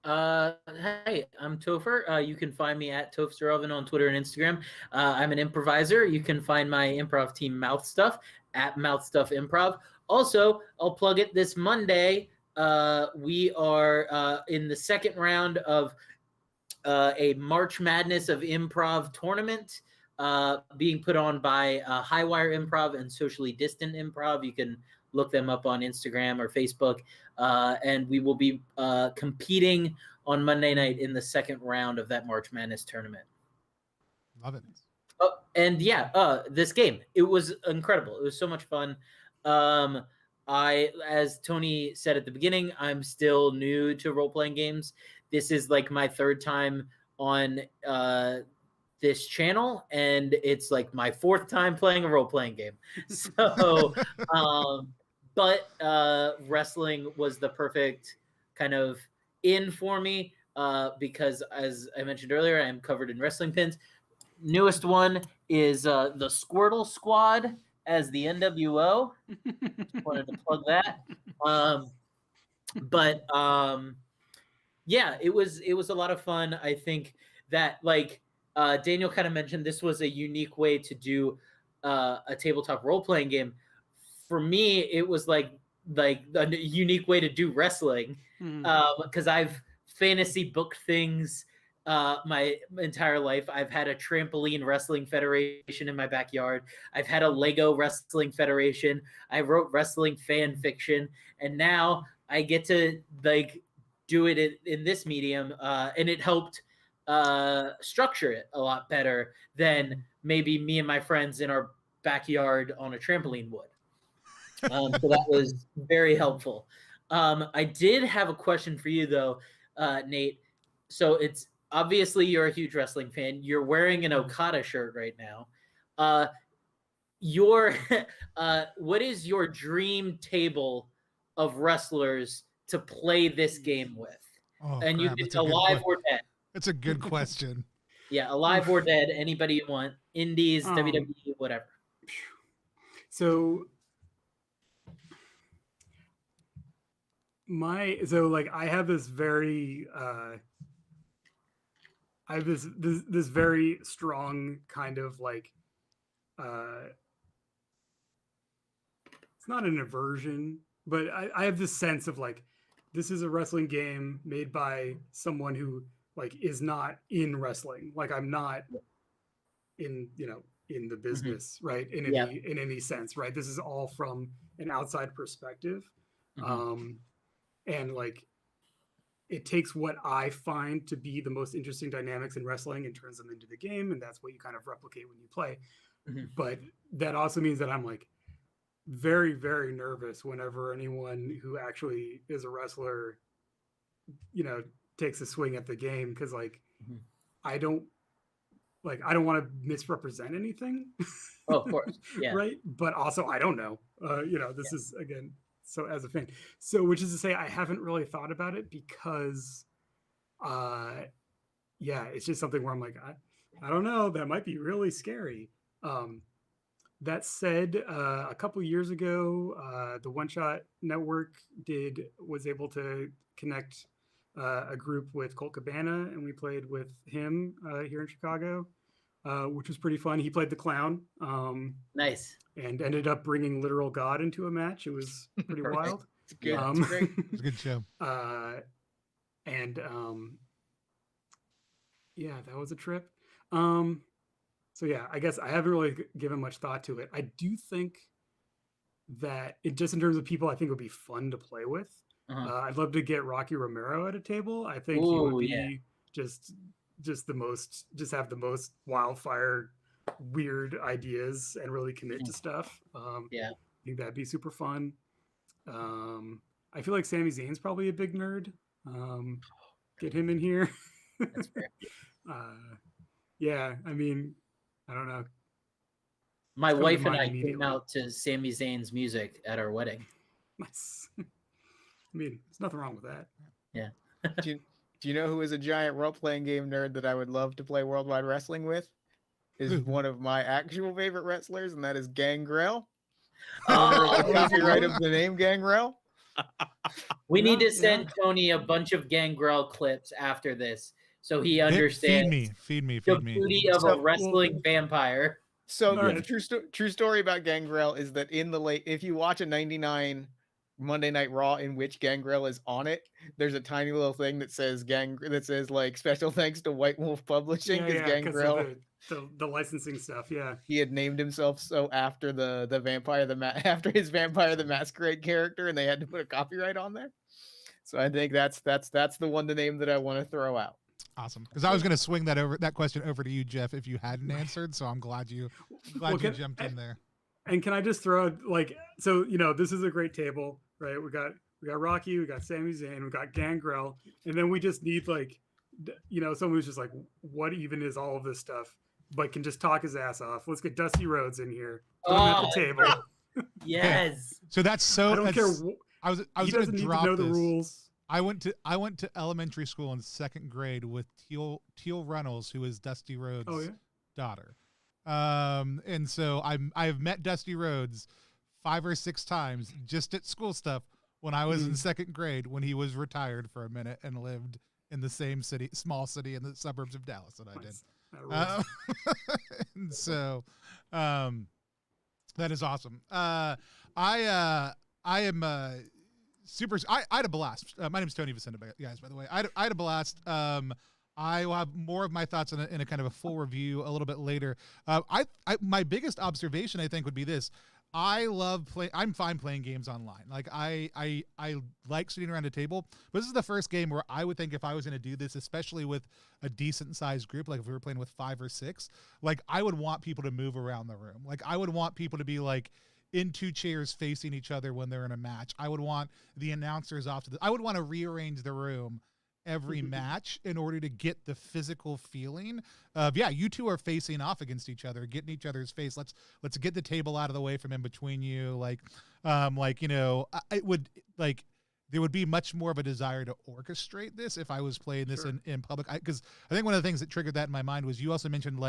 Hey, I'm Topher. You can find me at Topher on Twitter and Instagram. I'm an improviser. You can find my improv team Mouth Stuff at Mouth Stuff Improv. Also, I'll plug it this Monday. We are in the second round of a March Madness of Improv tournament being put on by Highwire Improv and Socially Distant Improv. You can look them up on Instagram or Facebook. And we will be competing on Monday night in the second round of that March Madness tournament. Love it. Oh, and this game, it was incredible. It was so much fun. As Tony said at the beginning, I'm still new to role-playing games. This is like my third time on this channel, and it's like my fourth time playing a role-playing game. So, but wrestling was the perfect kind of in for me because, as I mentioned earlier, I am covered in wrestling pins. Newest one is the Squirtle Squad as the NWO. Just wanted to plug that. It was a lot of fun. I think that, like Daniel kind of mentioned, this was a unique way to do a tabletop role-playing game. for me, it was like a unique way to do wrestling, because I've fantasy booked things my entire life. I've had a trampoline wrestling federation in my backyard. I've had a Lego wrestling federation. I wrote wrestling fan fiction, and now I get to like do it in this medium, and it helped structure it a lot better than maybe me and my friends in our backyard on a trampoline would. So that was very helpful. I did have a question for you though, Nate. So it's obviously you're a huge wrestling fan. You're wearing an Okada shirt right now. What is your dream table of wrestlers to play this game with? Oh, and crap, you that's can a good alive or dead. It's a good question. Yeah, alive or dead, anybody you want. Indies, WWE, whatever. So I have this very this very strong kind of like it's not an aversion, but I have this sense of like this is a wrestling game made by someone who like is not in wrestling. Like I'm not in the business, right? In any sense, right? This is all from an outside perspective. And like it takes what I find to be the most interesting dynamics in wrestling and turns them into the game, and that's what you kind of replicate when you play. But that also means that I'm like very, very nervous whenever anyone who actually is a wrestler, takes a swing at the game, because like I don't want to misrepresent anything. Oh, of course. Yeah. Right. But also I don't know. This is again, so as a fan. So which is to say I haven't really thought about it because it's just something where I'm like, I don't know, that might be really scary. That said, a couple years ago, the One Shot Network was able to connect a group with Colt Cabana, and we played with him here in Chicago, which was pretty fun. He played the clown. Nice. And ended up bringing literal God into a match. It was pretty wild. It's good. It's great. It's a good show. That was a trip. So yeah, I guess I haven't really given much thought to it. I do think that it just in terms of people, I think it would be fun to play with. I'd love to get Rocky Romero at a table. I think he would be just have the most wildfire, weird ideas and really commit to stuff. I think that'd be super fun. I feel like Sami Zayn's probably a big nerd. Get him in here. That's fair. I mean, I don't know. My wife and I came out to Sami Zayn's music at our wedding. Nice. I mean, there's nothing wrong with that. Yeah. Do you know who is a giant role-playing game nerd that I would love to play Worldwide Wrestling with? Is one of my actual favorite wrestlers, and that is Gangrel. The copyright of the name Gangrel. We need to send Tony a bunch of Gangrel clips after this, so he understands. Feed me. The beauty of a wrestling vampire. So the true story about Gangrel is that if you watch a 99 Monday Night Raw in which Gangrel is on it, there's a tiny little thing that says like special thanks to White Wolf Publishing because Gangrel, the licensing stuff. Yeah, he had named himself so after after his Vampire the Masquerade character, and they had to put a copyright on there. So I think that's the one, the name that I want to throw out. Awesome, because I was going to swing that question over to you, Jeff, if you hadn't answered. So I'm glad you jumped in there. And can I just throw out, like, so this is a great table, right? We got Rocky, we got Sami Zayn, we got Gangrel, and then we just need like, someone who's just like, what even is all of this stuff, but can just talk his ass off. Let's get Dusty Rhodes in here, put him at the table. Yes. So that's so. I don't care. I was he going doesn't to need drop to know this. the rules. I went to elementary school in 2nd grade with Teal Reynolds, who is Dusty Rhodes' daughter. And so I've met Dusty Rhodes 5 or 6 times just at school stuff when I was in 2nd grade, when he was retired for a minute and lived in the same small city in the suburbs of Dallas that I did. And so that is awesome. All I am super. I had a blast. My name's Tony Vicenda, guys. By the way, I had a blast. I will have more of my thoughts in a kind of a full review a little bit later. My biggest observation, I think, would be this. I love play. I'm fine playing games online. Like I like sitting around a table, but this is the first game where I would think if I was going to do this, especially with a decent sized group, like if we were playing with 5 or 6, like I would want people to move around the room. Like I would want people to be like in 2 chairs facing each other when they're in a match. I would want the announcers off to I would want to rearrange the room every match in order to get the physical feeling of, yeah, you two are facing off against each other, getting each other's face. Let's get the table out of the way from in between you. It would like, there would be much more of a desire to orchestrate this if I was playing this in public. Because I think one of the things that triggered that in my mind was you also mentioned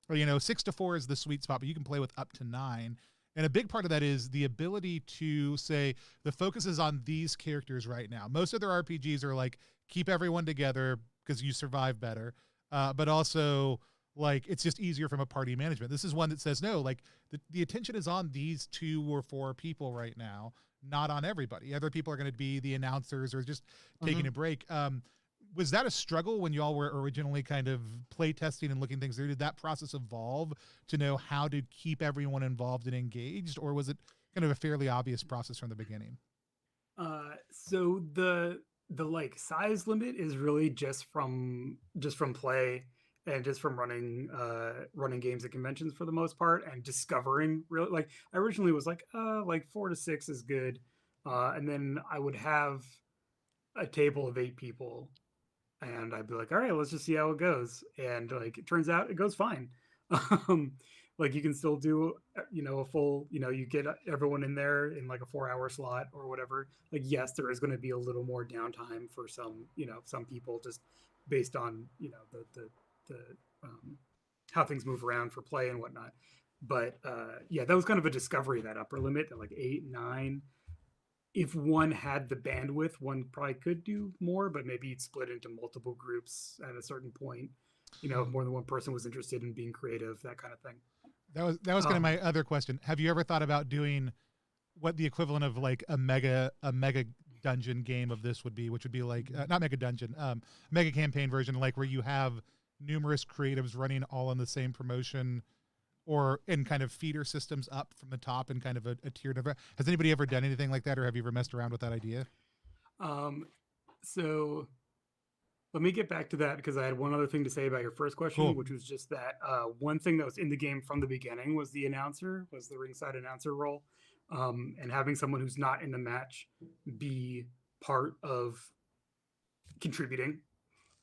6 to 4 is the sweet spot, but you can play with up to 9. And a big part of that is the ability to say the focus is on these characters right now. Most other RPGs are like, keep everyone together because you survive better. But also, like, it's just easier from a party management. This is one that says, no, like, the attention is on these 2 or 4 people right now, not on everybody. Other people are going to be the announcers or just taking a break. Was that a struggle when y'all were originally kind of play testing and looking things through? Did that process evolve to know how to keep everyone involved and engaged, or was it kind of a fairly obvious process from the beginning? So the like size limit is really just from play and just from running games at conventions for the most part, and discovering really, like, I originally was like 4 to 6 is good, and then I would have a table of 8 people. And I'd be like, all right, let's just see how it goes. And like, it turns out it goes fine. Like you can still do, a full, you get everyone in there in like a 4-hour slot or whatever. Like, yes, there is going to be a little more downtime for some people just based on, the how things move around for play and whatnot. But that was kind of a discovery of that upper limit at like 8, 9. If one had the bandwidth, one probably could do more, but maybe you'd split into multiple groups at a certain point. If more than one person was interested in being creative, that kind of thing. That was kind of my other question. Have you ever thought about doing what the equivalent of like a mega dungeon game of this would be, which would be like not mega dungeon, mega campaign version, like where you have numerous creatives running all on the same promotion, or in kind of feeder systems up from the top and kind of a tiered. Has anybody ever done anything like that, or have you ever messed around with that idea? So let me get back to that, because I had one other thing to say about your first question, which was just that one thing that was in the game from the beginning was the ringside announcer role, and having someone who's not in the match be part of contributing,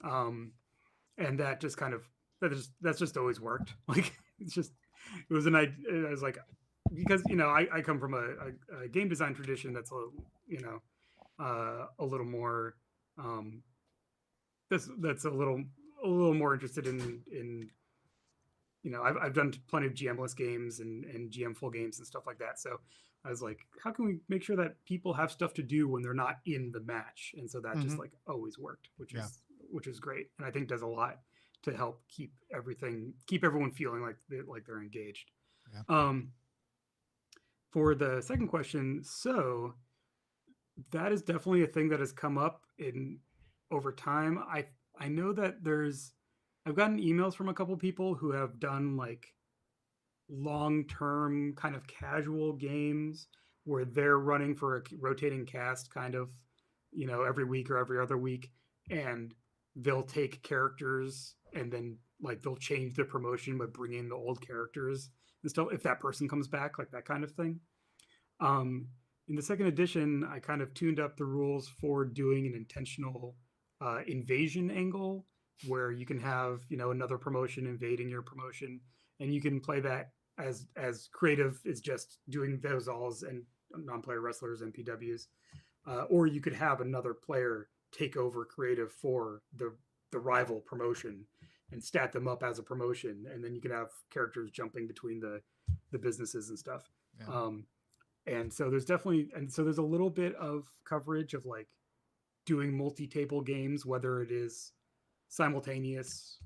and that just kind of that's just always worked. Like, it was an idea. I was like, because I come from a game design tradition that's a little more that's a little more interested in I've done plenty of GM-less games and GM full games and stuff like that. So I was like, how can we make sure that people have stuff to do when they're not in the match? And so that just like always worked, which is great, and I think does a lot to help keep everyone feeling like they're engaged. Yeah. For the second question, so that is definitely a thing that has come up over time. I know that I've gotten emails from a couple people who have done like long-term kind of casual games where they're running for a rotating cast kind of, every week or every other week, and they'll take characters and then like they'll change the promotion by bringing the old characters and stuff if that person comes back, like that kind of thing. In the second edition, I kind of tuned up the rules for doing an intentional invasion angle, where you can have another promotion invading your promotion, and you can play that as creative as just doing those alls and non-player wrestlers and PWs, or you could have another player take over creative for the rival promotion and stat them up as a promotion, and then you can have characters jumping between the businesses and stuff. Yeah. And so there's a little bit of coverage of like doing multi-table games, whether it is simultaneous,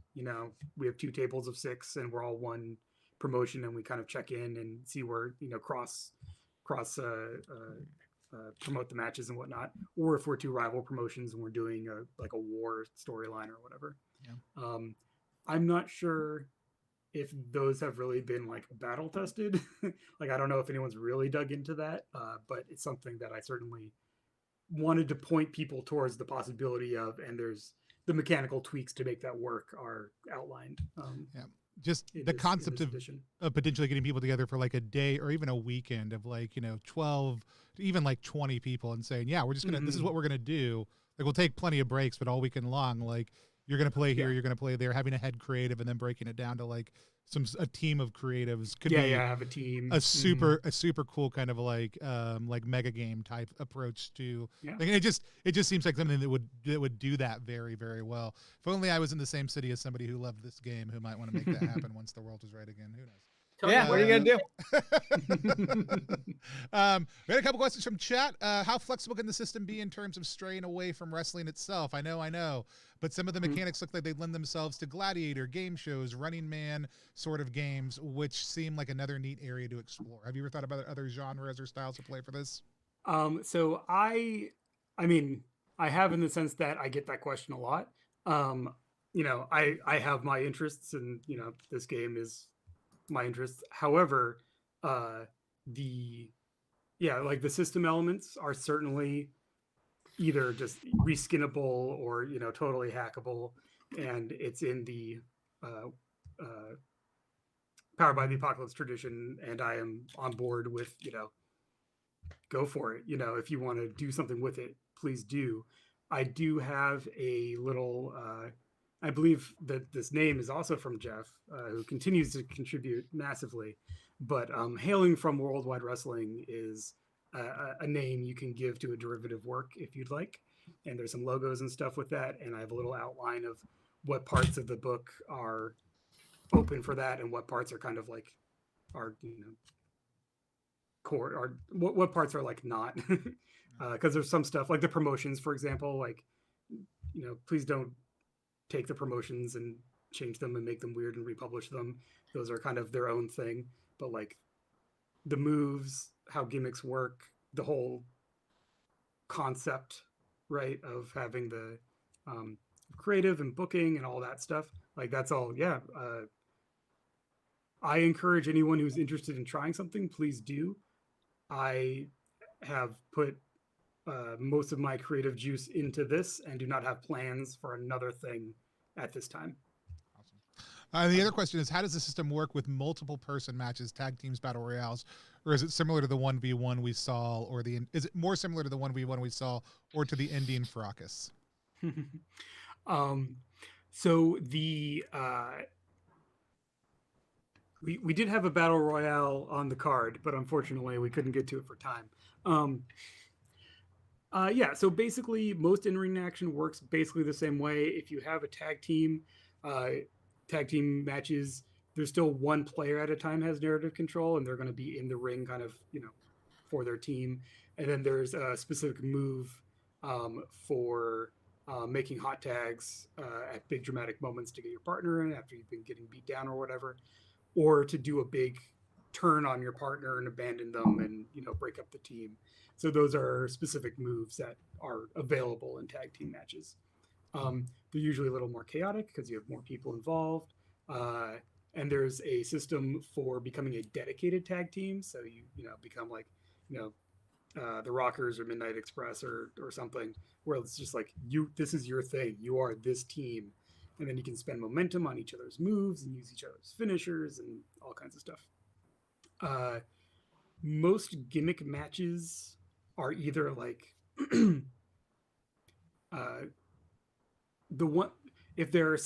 we have 2 tables of 6 and we're all one promotion, and we kind of check in and see where cross cross promote the matches and whatnot, or if we're two rival promotions and we're doing like a war storyline or whatever. Yeah. I'm not sure if those have really been like battle tested. Like, I don't know if anyone's really dug into that, but it's something that I certainly wanted to point people towards the possibility of, and there's the mechanical tweaks to make that work are outlined. Yeah. Just the concept of potentially getting people together for like a day or even a weekend of like, 12, even like 20 people and saying, yeah, we're just going to, this is what we're going to do. Like, we'll take plenty of breaks, but all weekend long, like, you're going to play here, you're going to play there, having a head creative and then breaking it down to like a team of creatives could be have a team, a super cool kind of like mega game type approach to like, it just seems like something that would do that very, very well. If only I was in the same city as somebody who loved this game, who might want to make that happen once the world is right again. Who knows? Yeah, what are you gonna do? We had a couple questions from chat. How flexible can the system be in terms of straying away from wrestling itself? I know, but some of the mechanics look like they lend themselves to gladiator, game shows, Running Man sort of games, which seem like another neat area to explore. Have you ever thought about other genres or styles to play for this? So I mean, I have, in the sense that I get that question a lot. I have my interests, and this game is my interests. However, the system elements are certainly either just reskinnable or totally hackable, and it's in the Powered by the Apocalypse tradition, and I am on board with go for it. If you want to do something with it, please do. I do have a little I believe that this name is also from Jeff, who continues to contribute massively. But hailing from Worldwide Wrestling is a name you can give to a derivative work if you'd like. And there's some logos and stuff with that. And I have a little outline of what parts of the book are open for that and what parts are kind of like are core, or what parts are like not. Because there's some stuff like the promotions, for example, like please don't take the promotions and change them and make them weird and republish them. Those are kind of their own thing. But like the moves, how gimmicks work, the whole concept, right, of having the creative and booking and all that stuff, like that's all. I encourage anyone who's interested in trying something, please do. I have put most of my creative juice into this and do not have plans for another thing at this time. Awesome. The other question is, how does the system work with multiple person matches, tag teams, battle royales, or is it similar to the 1v1 we saw, or is it more similar to the 1v1 we saw, or to the Indian Fracas? So the we did have a battle royale on the card, but unfortunately we couldn't get to it for time. So basically most in-ring action works basically the same way. If you have a tag team matches, there's still one player at a time has narrative control, and they're going to be in the ring kind of, for their team. And then there's a specific move for making hot tags at big dramatic moments to get your partner in after you've been getting beat down or whatever, or to do a big turn on your partner and abandon them and, break up the team. So those are specific moves that are available in tag team matches. They're usually a little more chaotic because you have more people involved. And there's a system for becoming a dedicated tag team. So you become like, the Rockers or Midnight Express or something, where it's just like, this is your thing. You are this team. And then you can spend momentum on each other's moves and use each other's finishers and all kinds of stuff. Most gimmick matches are either like if there's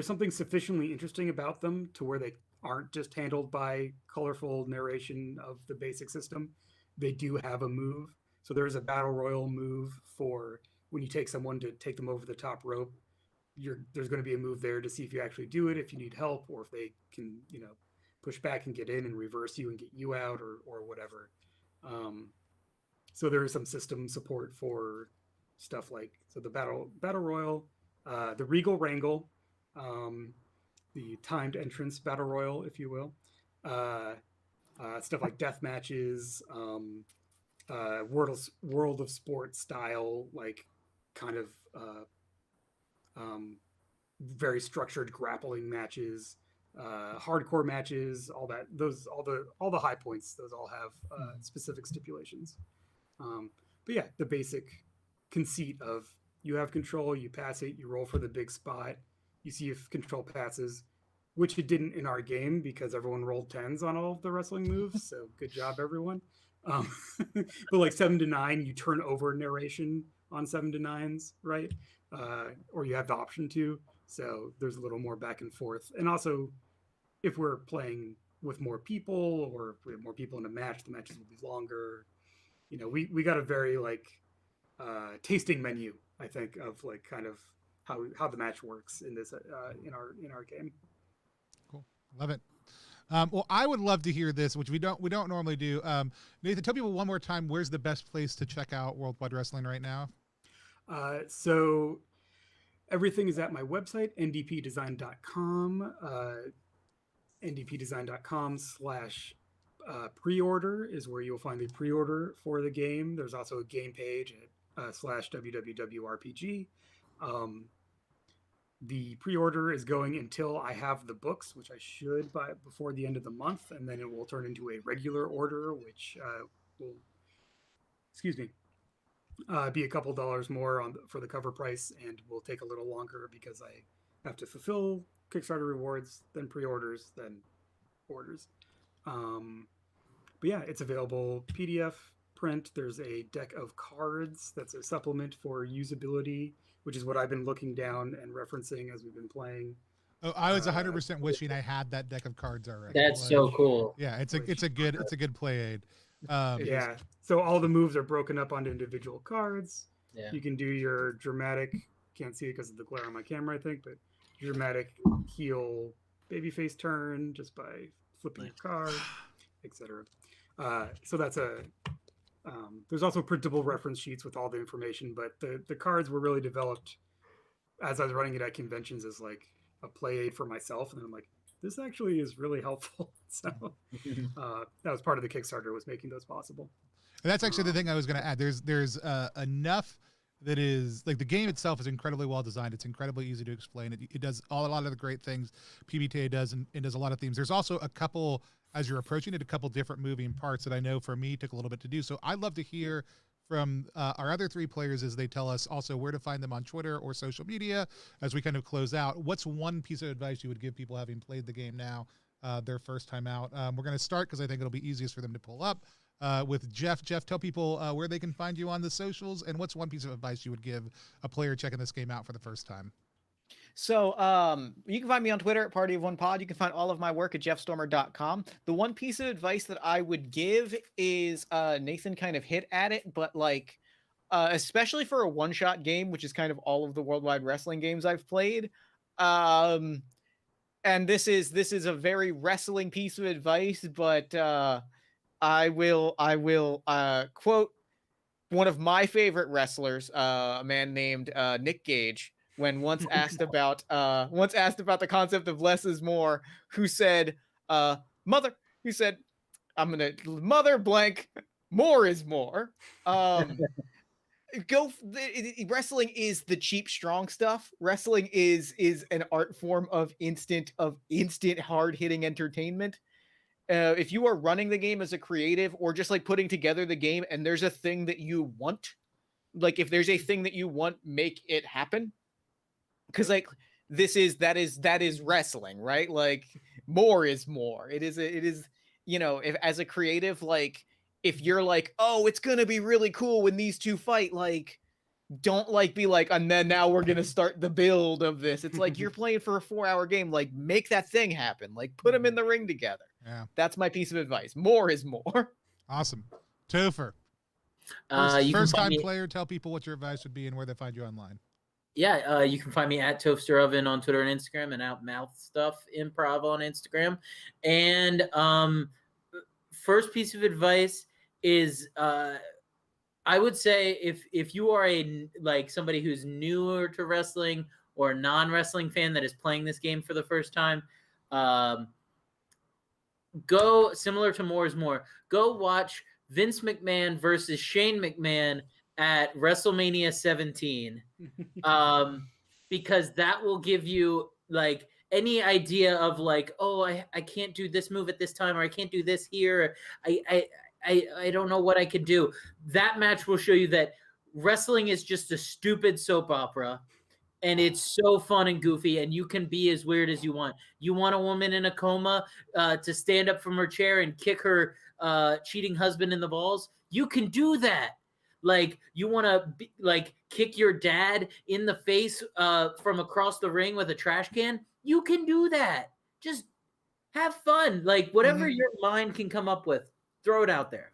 something sufficiently interesting about them to where they aren't just handled by colorful narration of the basic system, they do have a move. So there's a battle royal move for when you take someone to take them over the top rope. There's going to be a move there to see if you actually do it, if you need help, or if they can, push back and get in and reverse you and get you out or whatever. So there is some system support for stuff like, so the battle royal, the Regal Wrangle, the timed entrance battle royal, if you will, stuff like death matches, World of Sport style, like kind of very structured grappling matches, hardcore matches, all that. All the high points. Those all have specific stipulations. But yeah, the basic conceit of you have control, you pass it, you roll for the big spot, you see if control passes, which it didn't in our game because everyone rolled 10s on all of the wrestling moves. So good job, everyone. But like 7 to 9, you turn over narration on 7 to 9s, right? Or you have the option to. So there's a little more back and forth. And also, if we're playing with more people, or if we have more people in a match, the matches will be longer. You know, we got a very like tasting menu, I think, of like kind of how the match works in this in our game. Cool, love it. Well, I would love to hear this, which we don't normally do. Nathan, tell people one more time, where's the best place to check out Worldwide Wrestling right now? So everything is at my website, ndpdesign.com. ndpdesign.com/pre-order is where you'll find the pre-order for the game. There's also a game page at /www.rpg. The pre-order is going until I have the books, which I should buy before the end of the month, and then it will turn into a regular order, which will, be a couple dollars more for the cover price, and will take a little longer because I have to fulfill Kickstarter rewards, then pre-orders, then orders. But yeah, it's available PDF print. There's a deck of cards that's a supplement for usability, which is what I've been looking down and referencing as we've been playing. Oh, I was 100% wishing I had that deck of cards already. That's so cool. Yeah, it's a good play aid. Yeah, so all the moves are broken up onto individual cards. Yeah. You can do your dramatic, can't see it because of the glare on my camera, I think, but dramatic heel babyface turn just by flipping your card, etc. So that's there's also printable reference sheets with all the information, but the cards were really developed as I was running it at conventions as like a play aid for myself, and then I'm like, this actually is really helpful. So that was part of the Kickstarter, was making those possible. And that's actually the thing I was going to add. There's enough that is like, the game itself is incredibly well designed. It's incredibly easy to explain. It does a lot of the great things PbtA does, and does a lot of themes. There's also a couple, as you're approaching it, a couple different moving parts that I know for me took a little bit to do. So I'd love to hear from our other three players as they tell us also where to find them on Twitter or social media as we kind of close out. What's one piece of advice you would give people having played the game now, their first time out? We're going to start, because I think it'll be easiest for them to pull up, with Jeff. Jeff, tell people where they can find you on the socials, and what's one piece of advice you would give a player checking this game out for the first time? So you can find me on Twitter at Party of One Pod. You can find all of my work at jeffstormer.com. The one piece of advice that I would give is Nathan kind of hit at it, but like especially for a one-shot game, which is kind of all of the Worldwide Wrestling games I've played. And this is a very wrestling piece of advice, but I will quote one of my favorite wrestlers, a man named Nick Gage, when once asked about the concept of less is more, who said, mother blank, more is more. Wrestling is the cheap, strong stuff. Wrestling is an art form of instant hard-hitting entertainment. If you are running the game as a creative, or just like putting together the game, and there's a thing that you want, like if there's a thing that you want, make it happen. Because like that is wrestling, right? Like more is more. It is you know, if as a creative, like if you're like, oh, it's gonna be really cool when these two fight, like don't like be like, and then now we're gonna start the build of this. It's like, you're playing for a 4-hour game. Like make that thing happen. Like put them in the ring together. Yeah, that's my piece of advice. More is more. Awesome. Topher, first time player, tell people what your advice would be and where they find you online. Yeah, you can find me at Topher on Twitter and Instagram, and at Mouth Stuff Improv on Instagram. And first piece of advice is I would say if you are somebody who's newer to wrestling, or a non-wrestling fan that is playing this game for the first time, go similar to More is More. Go watch Vince McMahon versus Shane McMahon at WrestleMania 17, because that will give you like any idea of like, oh, I can't do this move at this time, or I can't do this here. I don't know what I can do. That match will show you that wrestling is just a stupid soap opera. And it's so fun and goofy, and you can be as weird as you want. You want a woman in a coma to stand up from her chair and kick her cheating husband in the balls? You can do that. Like, you want to like kick your dad in the face from across the ring with a trash can? You can do that. Just have fun. Like, whatever your mind can come up with, throw it out there.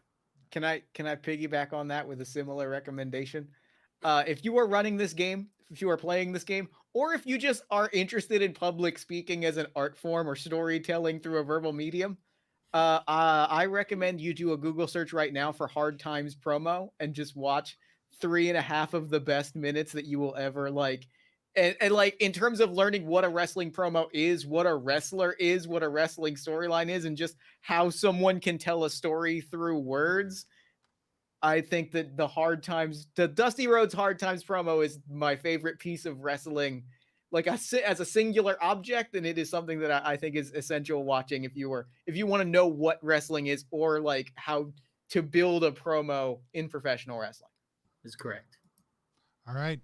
Can I piggyback on that with a similar recommendation? If you are running this game, if you are playing this game, or if you just are interested in public speaking as an art form or storytelling through a verbal medium, I recommend you do a Google search right now for Hard Times promo and just watch 3.5 of the best minutes that you will ever like. And like, in terms of learning what a wrestling promo is, what a wrestler is, what a wrestling storyline is, and just how someone can tell a story through words, I think that the Dusty Rhodes Hard Times promo is my favorite piece of wrestling, like as a singular object, and it is something that I think is essential watching if you want to know what wrestling is, or like how to build a promo in professional wrestling. Is correct. All right.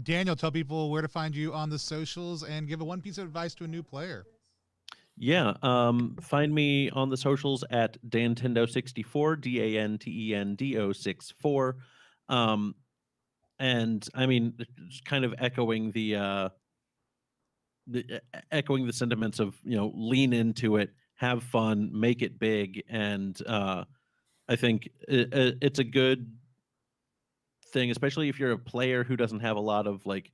Daniel, tell people where to find you on the socials and give one piece of advice to a new player. Yeah, find me on the socials at Dantendo64, DANTENDO64. And I mean, just kind of echoing the sentiments of, lean into it, have fun, make it big, and I think it's a good thing, especially if you're a player who doesn't have a lot of like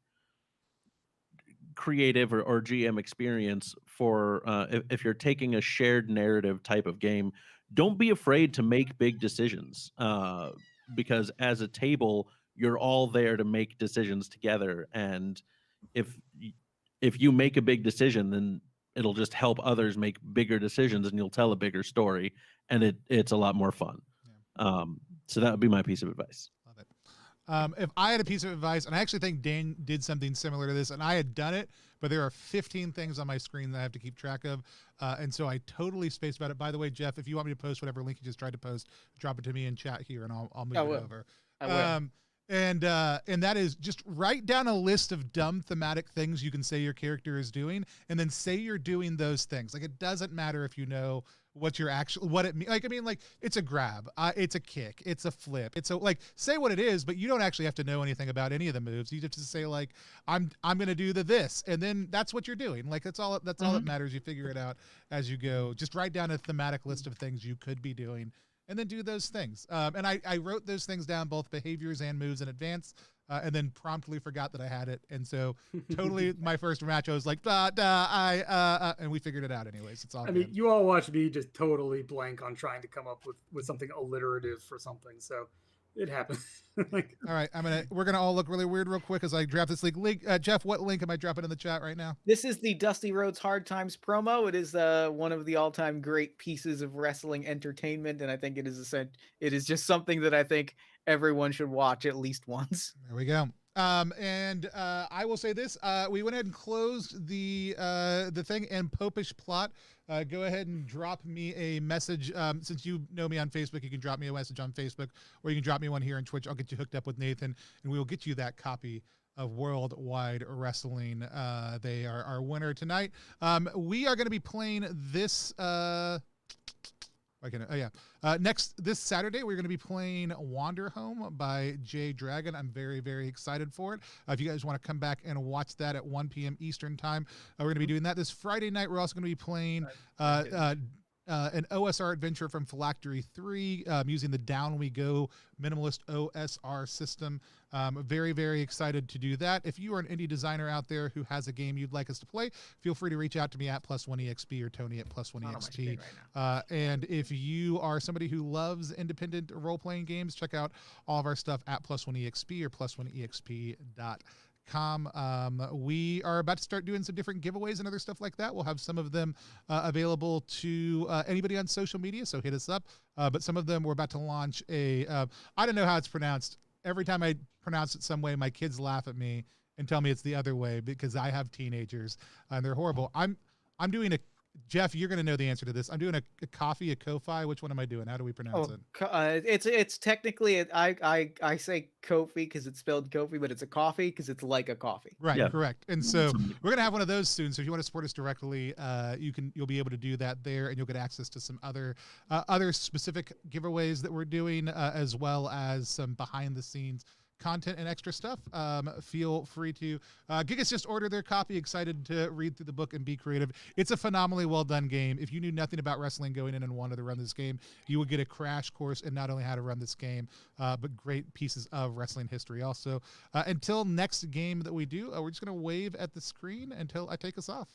creative or GM experience for if you're taking a shared narrative type of game. Don't be afraid to make big decisions, because as a table you're all there to make decisions together, and if you make a big decision, then it'll just help others make bigger decisions, and you'll tell a bigger story, and it's a lot more fun. So that would be my piece of advice. Love it. If I had a piece of advice, and I actually think Dan did something similar to this, and I had done it, but there are 15 things on my screen that I have to keep track of, and so I totally spaced about it. By the way, Jeff, if you want me to post whatever link you just tried to post, drop it to me in chat here, and I'll move it over. I will. And that is just write down a list of dumb thematic things you can say your character is doing, and then say you're doing those things. Like, it doesn't matter if you know what you're actually, what it means. Like, I mean, like, it's a grab, it's a kick, it's a flip, it's a, like, say what it is, but you don't actually have to know anything about any of the moves. You just have to say, like, I'm gonna do this, and then that's what you're doing. Like, that's all that matters. You figure it out as you go. Just write down a thematic list of things you could be doing, and then do those things. And I wrote those things down, both behaviors and moves, in advance, and then promptly forgot that I had it. And so totally my first match, I was like, and we figured it out anyways. It's all good. mean, you all watched me just totally blank on trying to come up with something alliterative for something. So it happens. Like, all right, we're gonna all look really weird real quick as I draft this link. Jeff, what link am I dropping in the chat right now? This is the Dusty Rhodes Hard Times promo. It is one of the all-time great pieces of wrestling entertainment, and I think it is just something that I think everyone should watch at least once. There we go. And I will say this: we went ahead and closed the thing. And Popish Plot, go ahead and drop me a message. Since you know me on Facebook, you can drop me a message on Facebook, or you can drop me one here on Twitch. I'll get you hooked up with Nathan, and we will get you that copy of Worldwide Wrestling. They are our winner tonight. We are going to be playing this. This Saturday, we're going to be playing Wander Home by Jay Dragon. I'm very, very excited for it. If you guys want to come back and watch that at 1 p.m. Eastern time, we're going to be doing that. This Friday night, we're also going to be playing an OSR adventure from Phylactery 3 using the Down We Go minimalist OSR system. Very, very excited to do that. If you are an indie designer out there who has a game you'd like us to play, feel free to reach out to me at +1EXP or Tony at +1EXP. And if you are somebody who loves independent role-playing games, check out all of our stuff at +1EXP or +1EXP.com. We are about to start doing some different giveaways and other stuff like that. We'll have some of them available to anybody on social media, so hit us up. But some of them we're about to launch I don't know how it's pronounced. Every time I pronounce it some way, my kids laugh at me and tell me it's the other way because I have teenagers and they're horrible. I'm doing Jeff, you're going to know the answer to this. I'm doing a coffee, a Ko-Fi. Which one am I doing? How do we pronounce it? It's technically I say Kofi because it's spelled Kofi, but it's a coffee because it's like a coffee. Right, Yeah. correct. And so we're gonna have one of those soon. So if you want to support us directly, you'll be able to do that there, and you'll get access to some other specific giveaways that we're doing, as well as some behind the scenes content and extra stuff. Feel free to Gigas just ordered their copy. Excited to read through the book and be creative. It's a phenomenally well done game. If you knew nothing about wrestling going in and wanted to run this game, you would get a crash course in not only how to run this game, but great pieces of wrestling history also. Until next game that we do, we're just gonna wave at the screen until I take us off.